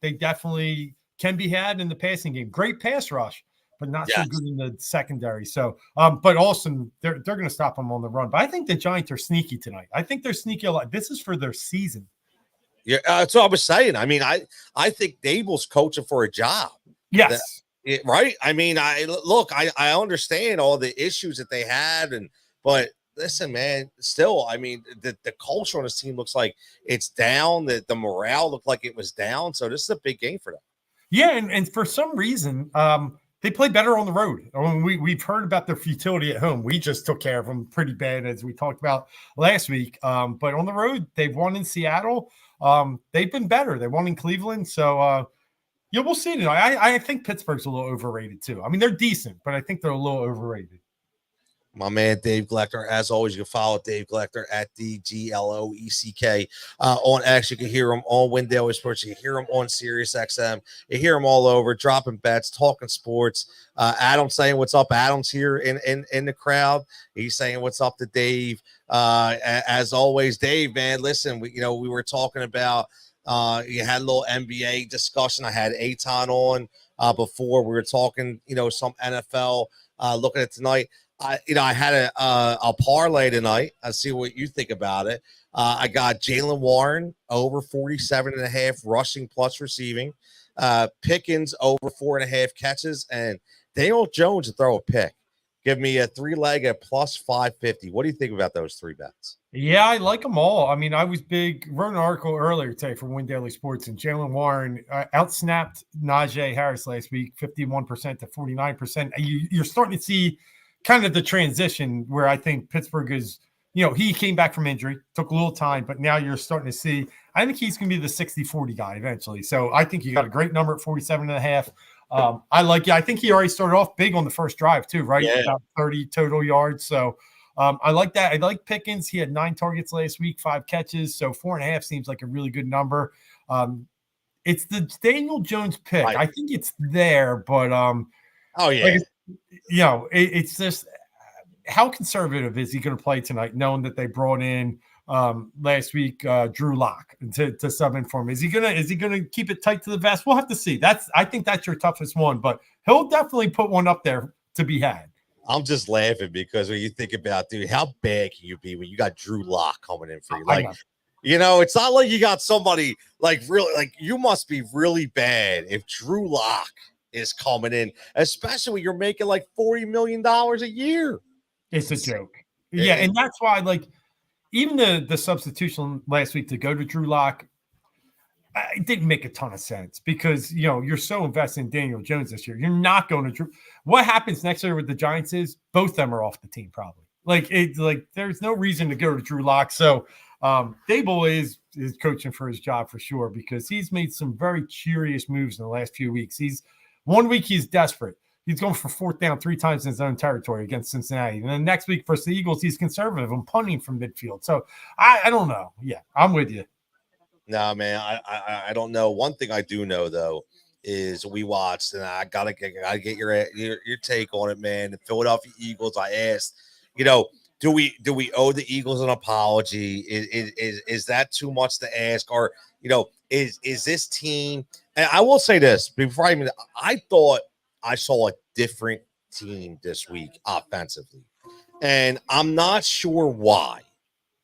They definitely can be had in the passing game. Great pass rush, but not so good in the secondary. So, but also they're going to stop them on the run. But I think the Giants are sneaky tonight. I think they're sneaky a lot. This is for their season. Yeah, that's what I was saying. I mean, I think Dable's coaching for a job. Yes. Right. I mean, I understand all the issues that they had, but listen, man, still, I mean, the culture on this team looks like it's down. The morale looked like it was down. So this is a big game for them. Yeah, and for some reason, they play better on the road. I mean, we've heard about their futility at home. We just took care of them pretty bad, as we talked about last week. But on the road, they've won in Seattle. They've been better. They won in Cleveland. So, yeah, we'll see tonight. I think Pittsburgh's a little overrated too. I mean, they're decent, but I think they're a little overrated. My man, Dave Glecter. As always, you can follow Dave Glecter at DGLOECK on X. You can hear him on Windale Sports. You can hear him on Sirius XM. You hear him all over, dropping bets, talking sports. Adam saying what's up. Adam's here in the crowd. He's saying what's up to Dave. As always, Dave, man, listen, we were talking about you had a little NBA discussion. I had Aton on before. We were talking, some NFL looking at tonight. I had a parlay tonight. I see what you think about it. I got Jalen Warren over 47.5 rushing plus receiving, Pickens over 4.5 catches, and Daniel Jones to throw a pick. Give me a 3-leg at plus 550. What do you think about those three bets? Yeah, I like them all. I mean, I was wrote an article earlier today for Win Daily Sports, and Jalen Warren outsnapped Najee Harris last week, 51% to 49%. You're starting to see kind of the transition where I think Pittsburgh is, he came back from injury, took a little time, but now you're starting to see, I think he's going to be the 60-40 guy eventually. So I think you got a great number at 47.5. I like it. I think he already started off big on the first drive too, right? Yeah. About 30 total yards. So I like that. I like Pickens. He had 9 targets last week, 5 catches. So 4.5 seems like a really good number. It's the Daniel Jones pick. Right. I think it's there, but oh yeah. It's just how conservative is he going to play tonight, knowing that they brought in last week Drew Lock to sub in for him? Is he gonna keep it tight to the vest? We'll have to see. I think that's your toughest one, but he'll definitely put one up there to be had. I'm just laughing because when you think about, dude, how bad can you be when you got Drew Lock coming in for you? Like, it's not like you got somebody like really, like you must be really bad if Drew Lock is coming in, especially when you're making like $40 million a year. It's a joke. Yeah, and that's why, like, even the substitution last week to go to Drew Lock, it didn't make a ton of sense because, you're so invested in Daniel Jones this year. You're not going to Drew. What happens next year with the Giants is both of them are off the team probably. There's no reason to go to Drew Lock. So Dable is coaching for his job for sure because he's made some very curious moves in the last few weeks. 1 week he's desperate. He's going for 4th down 3 times in his own territory against Cincinnati. And then next week versus the Eagles, he's conservative and punting from midfield. So I don't know. Yeah, I'm with you. No, man, I don't know. One thing I do know though is we watched, and I gotta get your take on it, man. The Philadelphia Eagles. I asked, do we owe the Eagles an apology? Is that too much to ask, or is this team? And I will say this before I thought I saw a different team this week offensively, and I'm not sure why.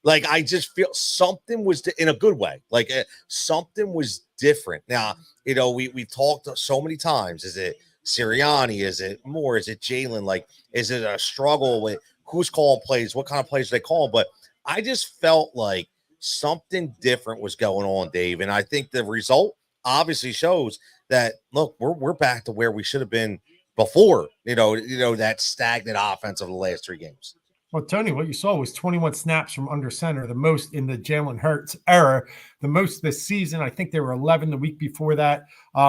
Like, I just feel something was in a good way. Like something was different. Now, we talked so many times. Is it Sirianni? Is it Moore? Is it Jalen? Like, is it a struggle with who's calling plays? What kind of plays are they calling? But I just felt like something different was going on, Dave. And I think the result obviously shows that, look, we're back to where we should have been before, that stagnant offense of the last 3 games. Well, Tony, what you saw was 21 snaps from under center, the most in the Jalen Hurts era, the most this season. I think they were 11 the week before that.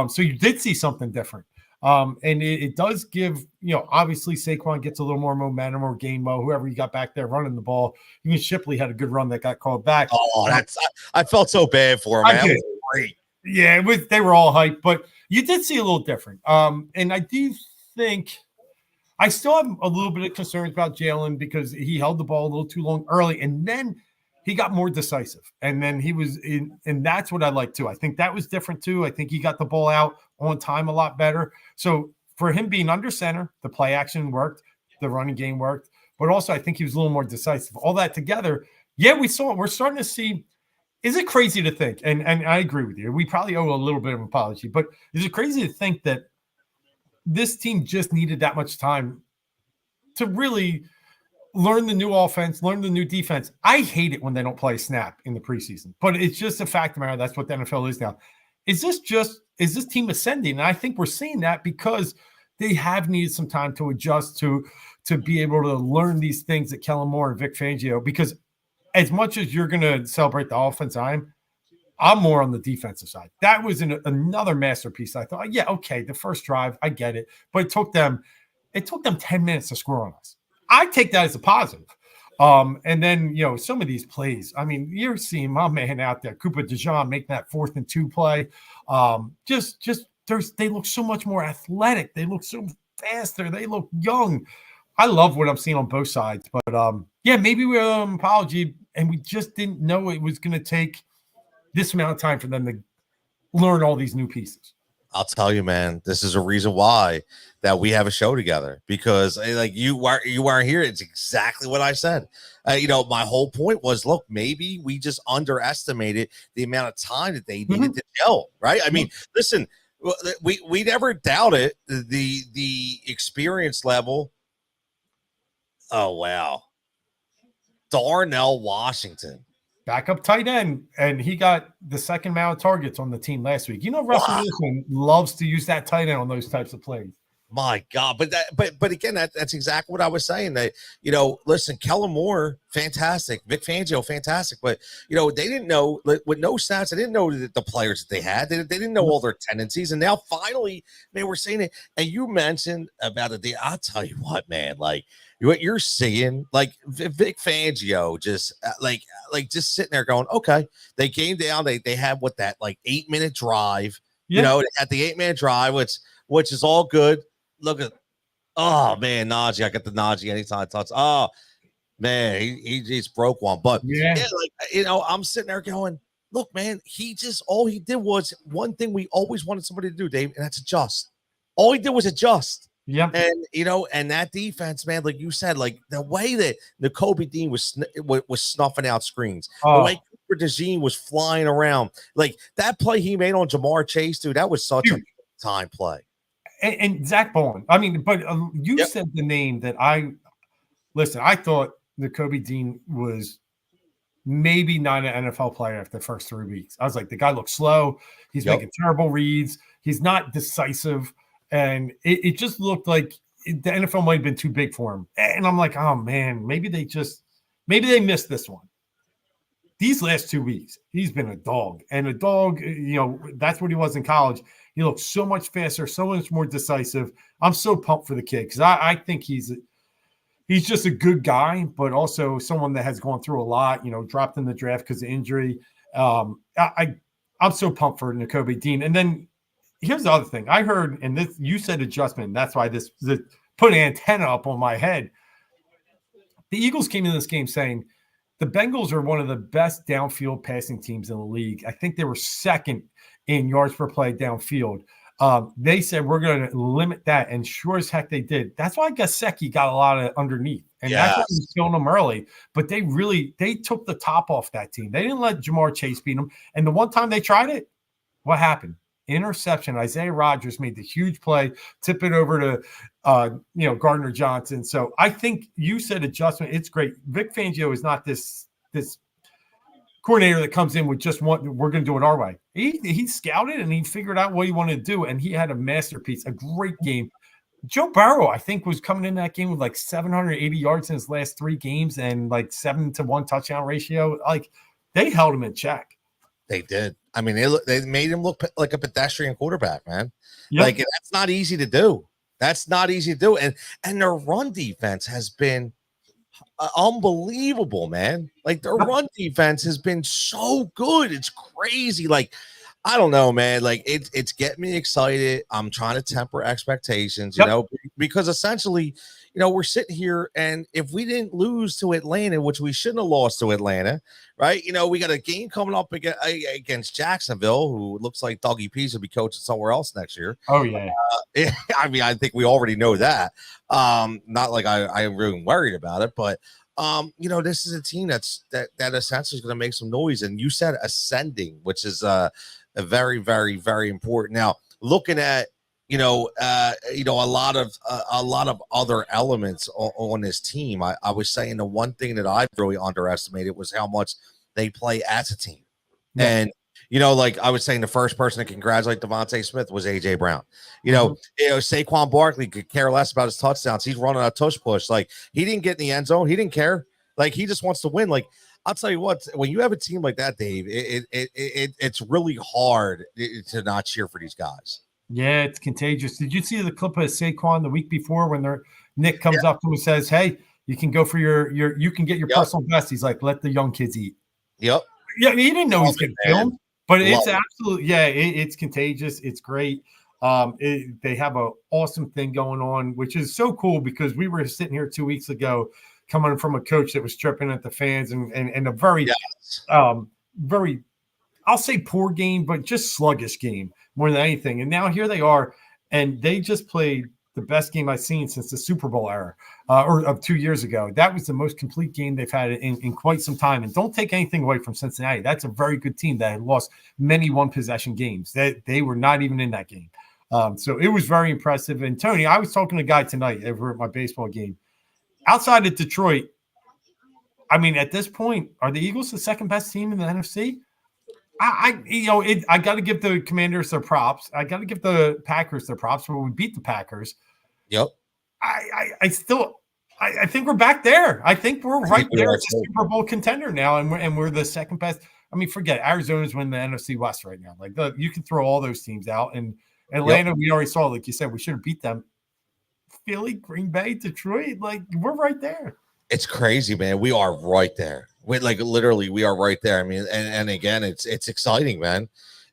So you did see something different. And it does give, obviously Saquon gets a little more momentum, or Gainwell, whoever you got back there running the ball. Even Shipley had a good run that got called back. Oh, I felt so bad for him, man. That was great. Yeah, they were all hyped, but you did see a little different. And I do think I still have a little bit of concerns about Jalen because he held the ball a little too long early, and then he got more decisive. And then he was in, and that's what I like too. I think that was different too. I think he got the ball out on time a lot better. So for him being under center, the play action worked, the running game worked, but also I think he was a little more decisive. All that together, yeah, we're starting to see. Is it crazy to think? And I agree with you. We probably owe a little bit of an apology, but is it crazy to think that this team just needed that much time to really learn the new offense, learn the new defense? I hate it when they don't play a snap in the preseason, but it's just a fact of the matter. That's what the NFL is now. Is this team ascending? And I think we're seeing that because they have needed some time to adjust to be able to learn these things that Kellen Moore and Vic Fangio, because as much as you're going to celebrate the offense, I'm more on the defensive side. That was another masterpiece. I thought, yeah, okay, the first drive, I get it, but it took them 10 minutes to score on us. I take that as a positive. And then, some of these plays, I mean, you're seeing my man out there, Cooper DeJean, making that 4th and 2 play. They look so much more athletic. They look so faster. They look young. I love what I'm seeing on both sides, but yeah, maybe we owe an apology, and we just didn't know it was going to take this amount of time for them to learn all these new pieces. I'll tell you, man, this is a reason why that we have a show together, because like you weren't here. It's exactly what I said. My whole point was, look, maybe we just underestimated the amount of time that they needed to gel, right? I mean, listen, we never doubted the experience level. Oh, wow. Darnell Washington. Backup tight end, and he got the second amount of targets on the team last week. Russell Wilson loves to use that tight end on those types of plays. My God, but again, that's exactly what I was saying. That listen, Kellen Moore, fantastic, Vic Fangio, fantastic, but they didn't know with no stats. They didn't know the players that they had. They didn't know all their tendencies, and now finally, man, we're seeing it. And you mentioned about it. I'll tell you what, man, like what you're seeing, like Vic Fangio, just just sitting there going, okay, they came down. They had that 8-minute drive. Yeah. At the 8-minute drive, which is all good. Look at, oh man, Najee. I got the Najee anytime thoughts. Oh man, he just broke one. But yeah, I'm sitting there going, look, man, all he did was one thing we always wanted somebody to do, Dave, and that's adjust. All he did was adjust. Yeah. And and that defense, man, like you said, like the way that Nakobe Dean was snuffing out screens, the way Cooper DeJean was flying around, like that play he made on Jamar Chase, dude, that was such a time play. And Zach Bowen. I mean, but you said the name that I thought Nakobe Dean was maybe not an NFL player after the first 3 weeks. I was like, the guy looks slow. He's making terrible reads. He's not decisive. And it just looked like the NFL might have been too big for him. And I'm like, oh man, maybe they missed this one. These last 2 weeks, he's been a dog. And a dog, that's what he was in college. He looks so much faster, so much more decisive. I'm so pumped for the kid because I think he's just a good guy, but also someone that has gone through a lot, dropped in the draft because of injury. I'm so pumped for Nakobe Dean. And then here's the other thing. I heard, and this you said adjustment. That's why this put an antenna up on my head. The Eagles came into this game saying the Bengals are one of the best downfield passing teams in the league. I think they were second in yards per play downfield. They said we're going to limit that, and sure as heck they did. That's why Gesicki got a lot of underneath, and that's why he's killing them early. But they took the top off that team. They didn't let Jamar Chase beat them. And the one time they tried it, what happened? Interception. Isaiah Rodgers made the huge play, tip it over to Gardner Johnson. So I think you said adjustment. It's great. Vic Fangio is not this coordinator that comes in with just we're going to do it our way. He scouted and he figured out what he wanted to do, and he had a masterpiece, a great game. Joe Burrow, I think, was coming in that game with like 780 yards in his last 3 games and like 7-to-1 touchdown ratio. Like, they held him in check. They did. I mean, they made him look like a pedestrian quarterback, man. Yep. Like, that's not easy to do. That's not easy to do. And their run defense has been unbelievable, man. Like, their run defense has been so good. It's crazy. Like, I don't know, man. Like, it's getting me excited. I'm trying to temper expectations, you know, because essentially, you know, we're sitting here, and if we didn't lose to Atlanta, which we shouldn't have lost to Atlanta, right? You know, we got a game coming up against Jacksonville, who looks like Dougie Pease will be coaching somewhere else next year. Oh, yeah. I mean, I think we already know that. Not like I'm really worried about it, but you know, this is a team that essentially is going to make some noise. And you said ascending, which is a very, very, very important. Now, looking at a lot of other elements on this team, I was saying the one thing that I really underestimated was how much they play as a team. Yeah. And you know, like I was saying, the first person to congratulate Devontae Smith was AJ Brown. You know, Saquon Barkley could care less about his touchdowns. He's running a tush push. Like, he didn't get in the end zone. He didn't care. Like, he just wants to win. Like, I'll tell you what, when you have a team like that, Dave, it's really hard to not cheer for these guys. Yeah, it's contagious. Did you see the clip of Saquon the week before when Nick comes up to him and says, "Hey, you can go for you can get your personal best." He's like, "Let the young kids eat." Yep. Yeah, he didn't know he's getting filmed, but it's absolutely it's contagious. It's great. They have an awesome thing going on, which is so cool because we were sitting here 2 weeks ago, coming from a coach that was tripping at the fans and a very, very, I'll say poor game, but just sluggish game more than anything. And now here they are, and they just played the best game I've seen since the Super Bowl era, or of 2 years ago. That was the most complete game they've had in quite some time. And don't take anything away from Cincinnati. That's a very good team that had lost many one-possession games. They were not even in that game. So it was very impressive. And Tony, I was talking to a guy tonight over at my baseball game. Outside of Detroit, I mean, at this point, are the Eagles the second best team in the NFC? I got to give the Commanders their props. I got to give the Packers their props when we beat the Packers. Yep. I think we're back there. I think we're right there as a Super Bowl contender now, and we're the second best. I mean, forget it. Arizona's winning the NFC West right now. Like, you can throw all those teams out. And Atlanta, we already saw, like you said, we should have beat them. Philly, Green Bay, Detroit, like, we're right there. It's crazy, man. We are right there. Literally, we are right there. I mean, and again, it's exciting, man.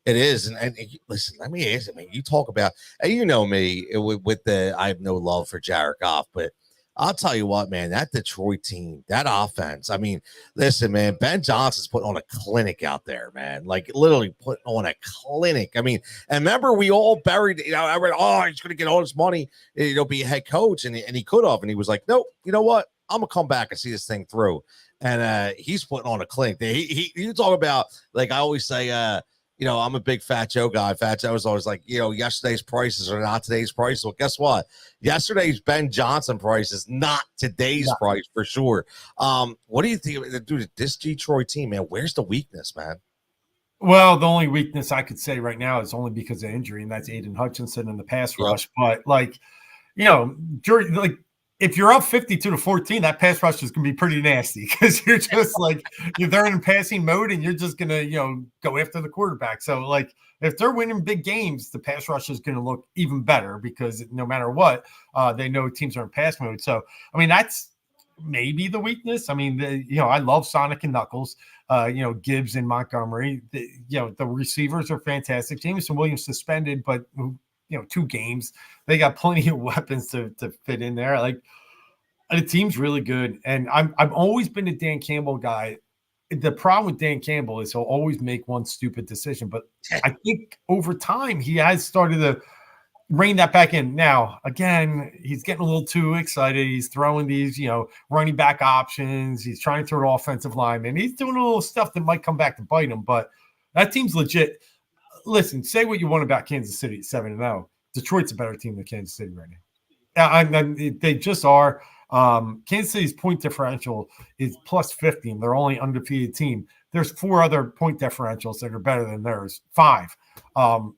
It is. And listen, let me ask you, man. You talk about, you know me, with I have no love for Jared Goff, but I'll tell you what, man, that Detroit team, that offense. I mean, listen, man, Ben Johnson's putting on a clinic out there, man. Like, literally putting on a clinic. I mean, and remember, we all buried, I read, he's going to get all this money, be a head coach, and he could have. And he was like, nope, you know what? I'm going to come back and see this thing through. And he's putting on a clinic. You talk about, like I always say, I'm a big Fat Joe guy. Fat Joe was always like, yesterday's prices are not today's price. Well, guess what? Yesterday's Ben Johnson price is not today's price for sure. What do you think, dude? This Detroit team, man, where's the weakness, man? Well, the only weakness I could say right now is only because of injury, and that's Aiden Hutchinson in the pass rush. But if you're up 52-14, that pass rush is going to be pretty nasty because you're just like, they're in passing mode and you're just going to, go after the quarterback. So, like, if they're winning big games, the pass rush is going to look even better because no matter what, they know teams are in pass mode. So, I mean, that's maybe the weakness. I mean, I love Sonic and Knuckles, Gibbs and Montgomery. The receivers are fantastic. Jameson Williams suspended, but 2 games. They got plenty of weapons to fit in there. Like, the team's really good. And I've always been a Dan Campbell guy. The problem with Dan Campbell is he'll always make one stupid decision. But I think over time he has started to rein that back in. Now, again, he's getting a little too excited. He's throwing these, running back options. He's trying to throw an offensive lineman. He's doing a little stuff that might come back to bite him. But that team's legit. Listen, say what you want about Kansas City at 7-0. Detroit's a better team than Kansas City right now. They just are. Kansas City's point differential is plus 50, and they're only undefeated team. There's 4 other point differentials that are better than theirs, 5.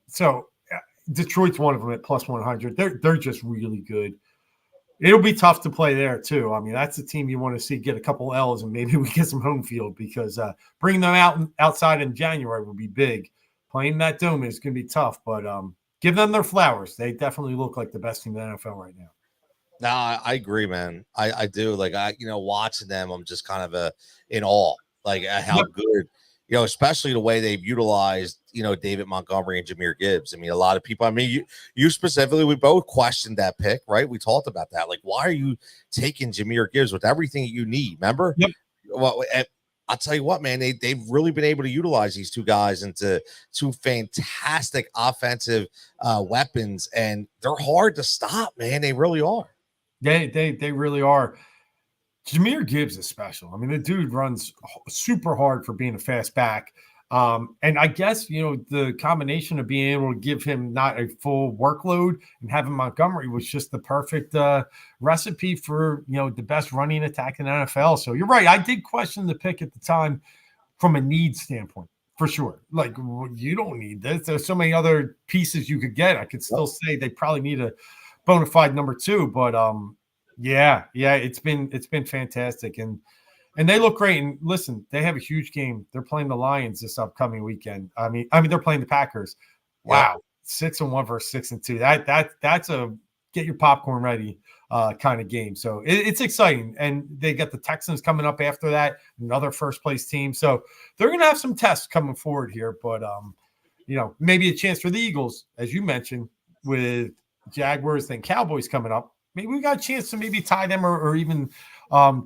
So Detroit's one of them at plus 100. They're just really good. It'll be tough to play there too. I mean, that's a team you want to see get a couple L's and maybe we get some home field because bringing them outside in January would be big. Playing that dome is going to be tough, but give them their flowers. They definitely look like the best team in the NFL right now. No, I agree, man. I do. Like watching them, I'm just kind of in awe, like at how good, especially the way they've utilized, David Montgomery and Jahmyr Gibbs. I mean, a lot of people. I mean, you specifically, we both questioned that pick, right? We talked about that. Like, why are you taking Jahmyr Gibbs with everything you need? Remember? Yep. Well, I'll tell you what, man. They've really been able to utilize these two guys into two fantastic offensive weapons, and they're hard to stop, man. They really are. They really are. Jahmyr Gibbs is special. I mean, the dude runs super hard for being a fast back. And I guess, the combination of being able to give him not a full workload and having Montgomery was just the perfect recipe for, the best running attack in the NFL. So you're right. I did question the pick at the time from a need standpoint, for sure. Like, you don't need this. There's so many other pieces you could get. I could still say they probably need a bona fide number 2, but yeah, it's been fantastic, and they look great. And listen, they have a huge game. They're playing the Lions this upcoming weekend. I mean they're playing the Packers. Wow, 6-1 versus 6-2. That's a get your popcorn ready kind of game. So it's exciting, and they got the Texans coming up after that, another first place team. So they're gonna have some tests coming forward here, but maybe a chance for the Eagles, as you mentioned, with Jaguars and Cowboys coming up. Maybe we got a chance to maybe tie them or even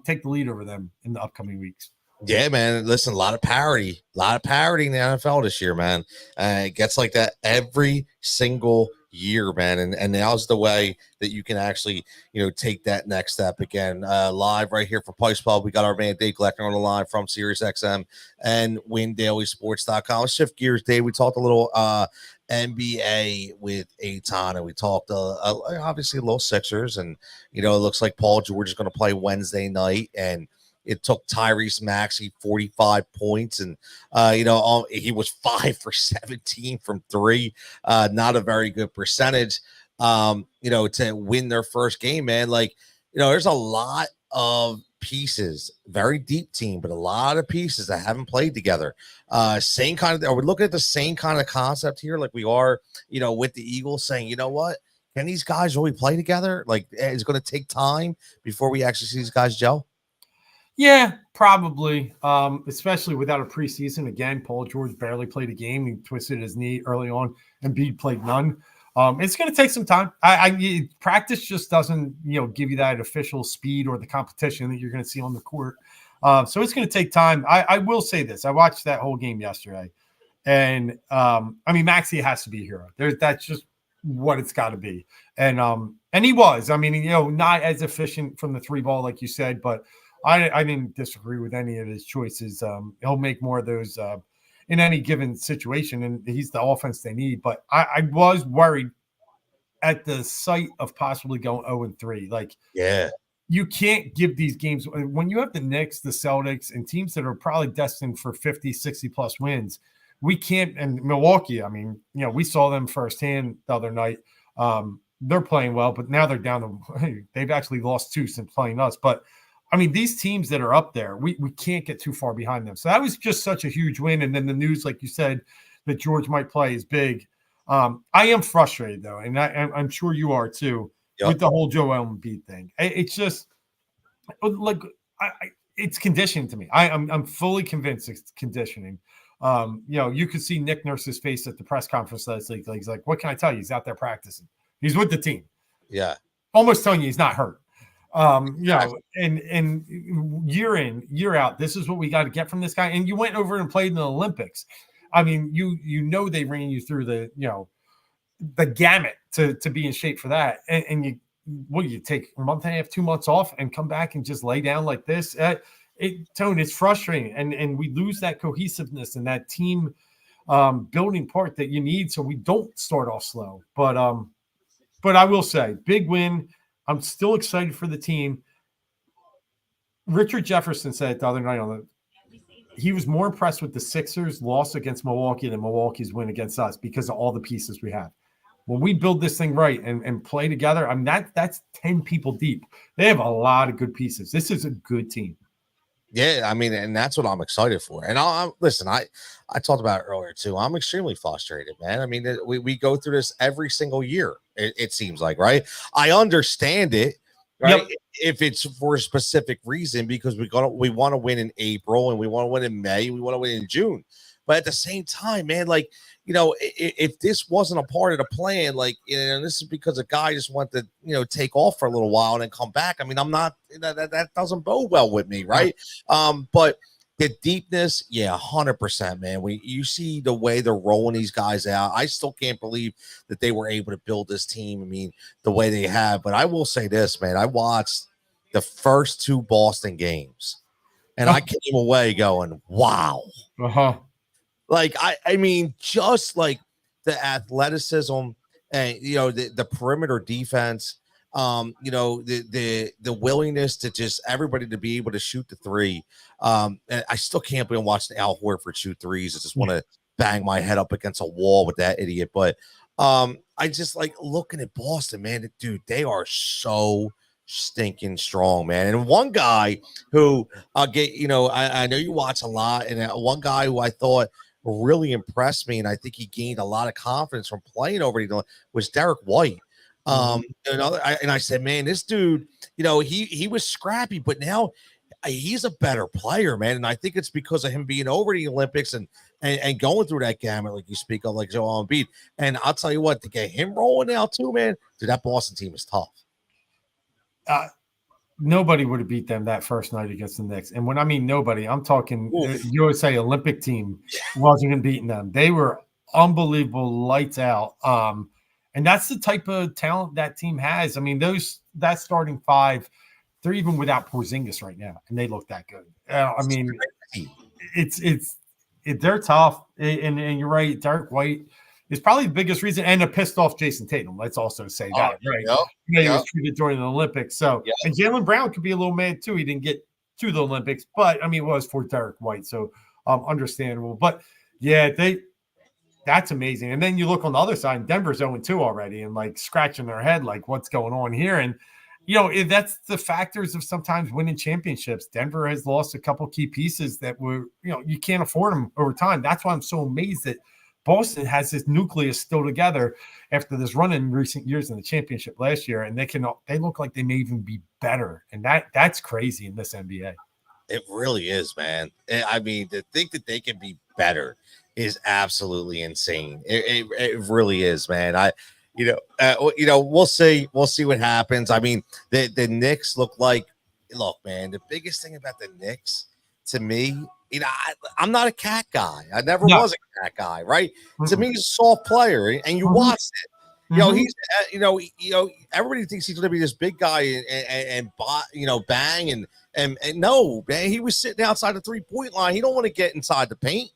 take the lead over them in the upcoming weeks. Yeah, man. Listen, a lot of parity in the NFL this year, man. It gets like that every single year, man. And now's the way that you can actually, take that next step again. Live right here from Pike Pub. We got our man Dave Gleckner on the line from SiriusXM and WinDailySports.com. Let's shift gears, Dave. We talked a little NBA with Aton, and we talked obviously a little Sixers, and it looks like Paul George is going to play Wednesday night, and it took Tyrese Maxey 45 points, and he was 5 for 17 from 3, not a very good percentage, to win their first game, man. Like, there's a lot of pieces, very deep team, but a lot of pieces that haven't played together. Same kind of, are we looking at the same kind of concept here, like we are, with the Eagles, saying, you know what, can these guys really play together? Like, it's going to take time before we actually see these guys gel. Yeah, probably, especially without a preseason. Again, Paul George barely played a game. He twisted his knee early on, and Embiid played none. It's going to take some time. Practice just doesn't, give you that official speed or the competition that you're going to see on the court. So it's going to take time. I will say this. I watched that whole game yesterday, and Maxey has to be a hero. That's just what it's got to be. And he was. Not as efficient from the 3 ball like you said, but I didn't disagree with any of his choices. He'll make more of those in any given situation, and he's the offense they need. But I was worried at the sight of possibly going 0-3. Like, yeah, you can't give these games when you have the Knicks, the Celtics, and teams that are probably destined for 50, 60 plus wins. We can't, and Milwaukee, we saw them firsthand the other night. They're playing well, but now they're down they've actually lost 2 since playing us. But these teams that are up there, we can't get too far behind them. So that was just such a huge win. And then the news, like you said, that George might play is big. I am frustrated, though, and I'm sure you are, too, with the whole Joel Embiid thing. It's just, like, it's conditioning to me. I'm fully convinced it's conditioning. You could see Nick Nurse's face at the press conference last week. He's like, what can I tell you? He's out there practicing. He's with the team. Yeah. Almost telling you he's not hurt. And year in, year out, this is what we got to get from this guy. And you went over and played in the Olympics. They ran you through the gamut to be in shape for that. And you take a month and a half, 2 months off and come back and just lay down like this. Tone, it's frustrating. And we lose that cohesiveness and that team building part that you need so we don't start off slow. But I will say, big win. I'm still excited for the team. Richard Jefferson said it the other night he was more impressed with the Sixers' loss against Milwaukee than Milwaukee's win against us because of all the pieces we have. when we build this thing right and play together, I mean, that's 10 people deep. They have a lot of good pieces. This is a good team. Yeah, I mean, and that's what I'm excited for. And listen, I talked about it earlier too. I'm extremely frustrated, man. I mean, we go through this every single year. It seems like, right? I understand it, right? Yep. If it's for a specific reason, because we want to win in April and we want to win in May, we want to win in June. But at the same time, man, like, you know, if this wasn't a part of the plan, like, you know, this is because a guy just wanted to, you know, take off for a little while and then come back. I mean, I'm not that doesn't bode well with me, right? But the deepness, yeah, 100%, man. You see the way they're rolling these guys out. I still can't believe that they were able to build this team. I mean, the way they have. But I will say this, man. I watched the first 2 Boston games, and I came away going, "Wow." Like, I mean, just like the athleticism and, you know, the perimeter defense, you know, the willingness to just everybody to be able to shoot the 3. And I still can't believe I'm watching Al Horford shoot 3s. I just want to bang my head up against a wall with that idiot. But I just like looking at Boston, man. Dude, they are so stinking strong, man. And one guy who I know you watch a lot, and one guy who I thought really impressed me, and I think he gained a lot of confidence from playing over there, was Derek White. I said, man, this dude, you know, he was scrappy, but now he's a better player, man. And I think it's because of him being over the Olympics and going through that gamut, like you speak of, like Joel Embiid. And I'll tell you what, to get him rolling now too, man, dude, that Boston team is tough. Nobody would have beat them that first night against the Knicks. And when I mean nobody, I'm talking USA Olympic team wasn't even beating them. They were unbelievable, lights out. And that's the type of talent that team has. I mean, that starting 5, they're even without Porzingis right now, and they look that good. I mean, they're tough. And you're right, Derek White is probably the biggest reason, and a pissed off Jason Tatum. Let's also say that, right? He was treated during the Olympics. So, and Jalen Brown could be a little mad too. He didn't get to the Olympics, but I mean, it was for Derek White, so understandable. But yeah, that's amazing. And then you look on the other side, Denver's 0-2 already, and like scratching their head, like what's going on here? And you know, that's the factors of sometimes winning championships. Denver has lost a couple key pieces that were, you know, you can't afford them over time. That's why I'm so amazed that Boston has this nucleus still together after this run in recent years in the championship last year, and they look like they may even be better, and that's crazy in this NBA. It really is, man. I mean, to think that they can be better is absolutely insane. It really is, man. We'll see what happens. I mean, the Knicks look, man. The biggest thing about the Knicks to me, you know, I'm not a cat guy. I never was a cat guy, right? To me, he's a soft player, and you watch it. You know, he's, everybody thinks he's going to be this big guy and bang and no, man, he was sitting outside the 3-point line. He don't want to get inside the paint,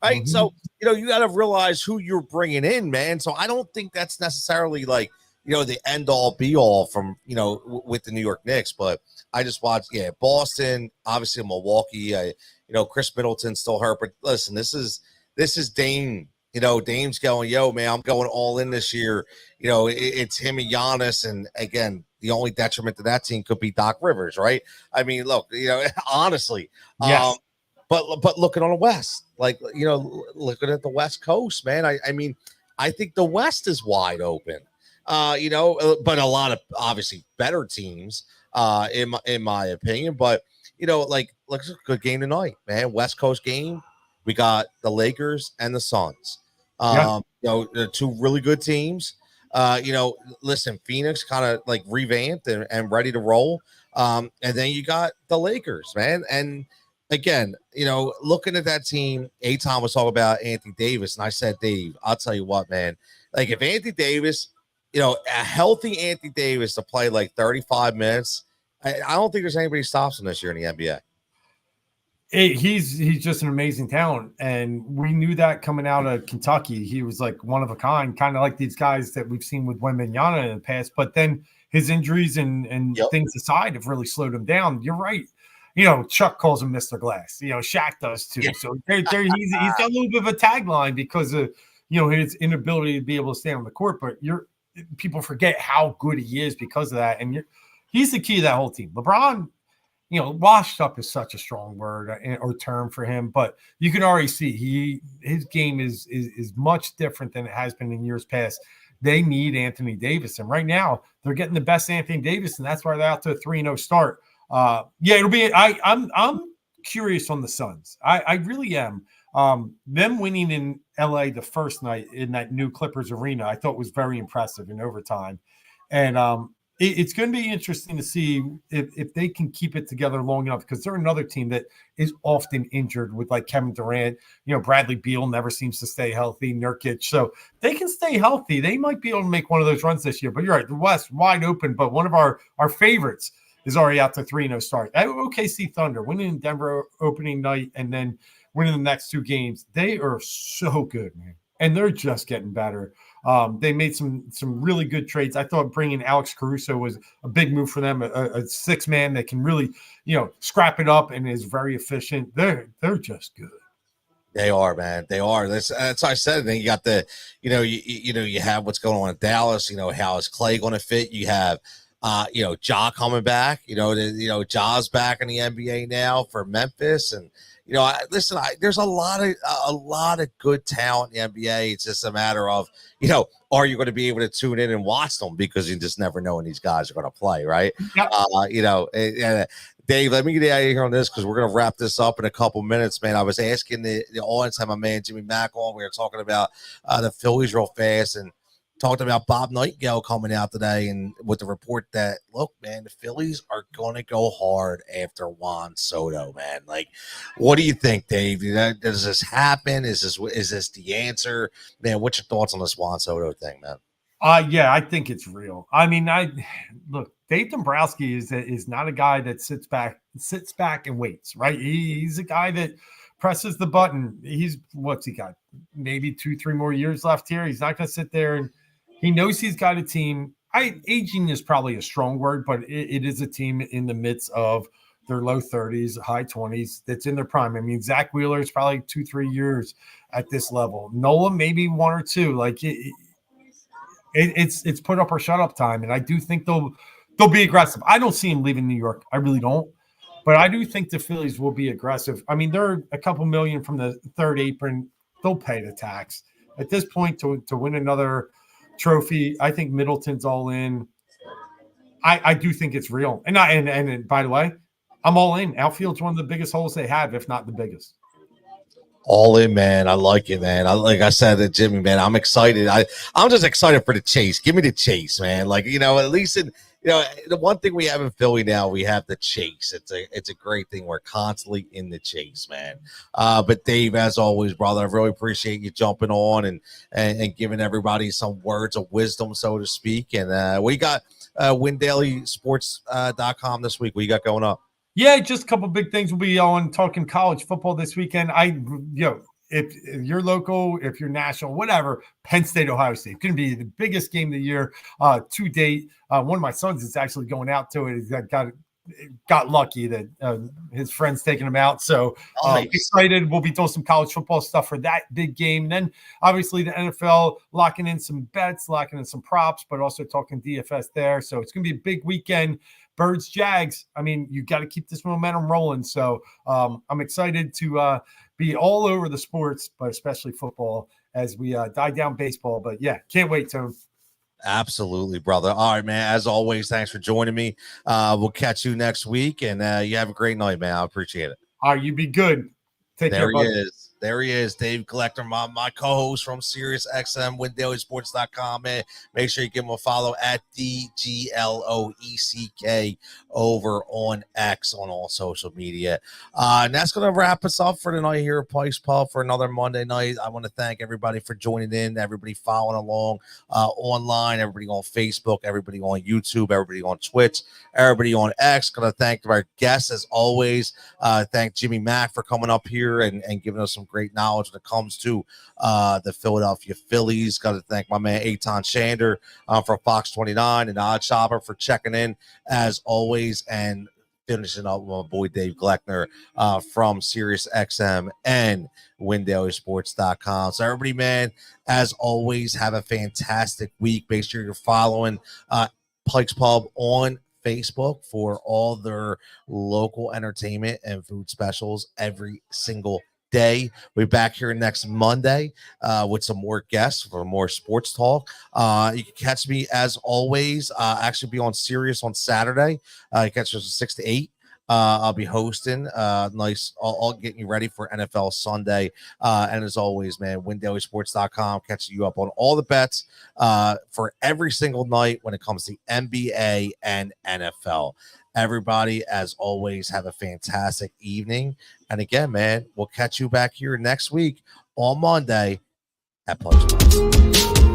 right? So, you know, you got to realize who you're bringing in, man. So I don't think that's necessarily like, you know, the end all be all from, you know, with the New York Knicks. But I just watched, Boston, obviously Milwaukee. Chris Middleton's still hurt, but listen, this is Dame. You know, Dame's going, yo, man, I'm going all in this year. You know, it's him and Giannis, and again, the only detriment to that team could be Doc Rivers, right? I mean, look, you know, honestly, yes. But looking on the West, like, you know, looking at the West Coast, man, I mean, I think the West is wide open. But a lot of obviously better teams, in my opinion. But you know, like, looks a good game tonight, man. West Coast game. We got the Lakers and the Suns. You know, they're 2 really good teams. Listen, Phoenix kind of like revamped and ready to roll. And then you got the Lakers, man. And again, you know, looking at that team, Aton was talking about Anthony Davis, and I said, Dave, I'll tell you what, man. Like, if Anthony Davis, you know, a healthy Anthony Davis to play like 35 minutes, I don't think there's anybody stops him this year in the NBA. He's just an amazing talent, and we knew that coming out of Kentucky. He was like one of a kind, kind of like these guys that we've seen with Wembanyama in the past. But then his injuries and things aside have really slowed him down. You're right. You know, Chuck calls him Mr. Glass. You know, Shaq does too. So he's got a little bit of a tagline because of, his inability to be able to stay on the court, but people forget how good he is because of that. And he's the key to that whole team. LeBron, washed up is such a strong word or term for him, but you can already see his game is much different than it has been in years past. They need Anthony Davis, and right now they're getting the best Anthony Davis, and that's why they're out to a 3-0 start. It'll be. I'm curious on the Suns. I really am. Them winning in LA the first night in that new Clippers arena, I thought was very impressive in overtime, and it's going to be interesting to see if they can keep it together long enough, because they're another team that is often injured with like Kevin Durant. Bradley Beal never seems to stay healthy, Nurkic. So they can stay healthy. They might be able to make one of those runs this year. But you're right, the West wide open. But one of our favorites is already out to 3-0 start. OKC Thunder winning in Denver opening night and then winning the next 2 games. They are so good, man. And they're just getting better. They made some really good trades. I thought bringing Alex Caruso was a big move for them, a 6-man that can really, scrap it up and is very efficient. They're just good. They are, man. They are. That's what I said. And then you got the, you have what's going on in Dallas. How is Clay going to fit? You have, Ja coming back. Ja's back in the NBA now for Memphis, and there's a lot of good talent in the NBA. It's just a matter of, are you going to be able to tune in and watch them, because you just never know when these guys are going to play, right? Yep. Dave, let me get out of here on this, because we're going to wrap this up in a couple minutes, man. I was asking the audience, had my man Jimmy Mack on. We were talking about the Phillies real fast, and talked about Bob Nightingale coming out today, and with the report that, look, man, the Phillies are going to go hard after Juan Soto, man. Like, what do you think, Dave? Does this happen? Is this the answer, man? What's your thoughts on this Juan Soto thing, man? Yeah, I think it's real. I mean, look, Dave Dombrowski is not a guy that sits back and waits, right? He's a guy that presses the button. What's he got? Maybe 2-3 more years left here. He's not going to sit there, and he knows he's got a team. Aging is probably a strong word, but it is a team in the midst of their low 30s, high 20s that's in their prime. I mean, Zach Wheeler is probably 2-3 years at this level. Nola maybe 1 or 2. Like it's put up or shut up time, and I do think they'll be aggressive. I don't see him leaving New York. I really don't. But I do think the Phillies will be aggressive. I mean, they're a couple million from the third apron. They'll pay the tax. At this point, to win another trophy, I think Middleton's all in. I do think it's real. And by the way, I'm all in. Outfield's one of the biggest holes they have, if not the biggest. All in, man. I like it, man. Like I said to Jimmy, man, I'm excited. I'm just excited for the chase. Give me the chase, man. Like, at least the one thing we have in Philly now, we have the chase. It's a great thing. We're constantly in the chase, man. But Dave, as always, brother, I really appreciate you jumping on and giving everybody some words of wisdom, so to speak. And we got WinDailySports.com this week. What you got going up? Yeah, just a couple big things. We'll be on talking college football this weekend. If you're local, if you're national, whatever, Penn State, Ohio State, going to be the biggest game of the year to date. One of my sons is actually going out to it. He's got lucky that his friend's taking him out. So excited. We'll be doing some college football stuff for that big game. And then obviously the NFL, locking in some bets, locking in some props, but also talking DFS there. So it's going to be a big weekend. Birds, Jags. I mean, you got to keep this momentum rolling. So I'm excited to be all over the sports, but especially football as we die down baseball. But yeah, can't wait, Tone. Absolutely, brother. All right, man. As always, thanks for joining me. We'll catch you next week, and you have a great night, man. I appreciate it. All right, you be good. Take care, buddy. There he is, Dave Collector, my co-host from SiriusXM, WinDailySports.com, man. Make sure you give him a follow at DGLOECK over on X on all social media. And that's going to wrap us up for tonight here at Pike's Pub for another Monday night. I want to thank everybody for joining in, everybody following along online, everybody on Facebook, everybody on YouTube, everybody on Twitch, everybody on X. Going to thank our guests as always. Thank Jimmy Mack for coming up here and giving us some great knowledge when it comes to the Philadelphia Phillies. Got to thank my man Eitan Shander from Fox 29 and Odd Shopper for checking in as always. And finishing up with my boy Dave Gleckner from SiriusXM and WinDailySports.com. So everybody, man, as always, have a fantastic week. Make sure you're following Pike's Pub on Facebook for all their local entertainment and food specials every single day. We're back here next Monday with some more guests for more sports talk. You can catch me as always. Actually be on Sirius on Saturday. You catch us 6 to 8. I'll be hosting I'll get you ready for NFL Sunday. And as always, man, WinDailySports.com catching you up on all the bets for every single night when it comes to NBA and NFL. Everybody, as always, have a fantastic evening. And again, man, we'll catch you back here next week on Monday at Pike's Pub.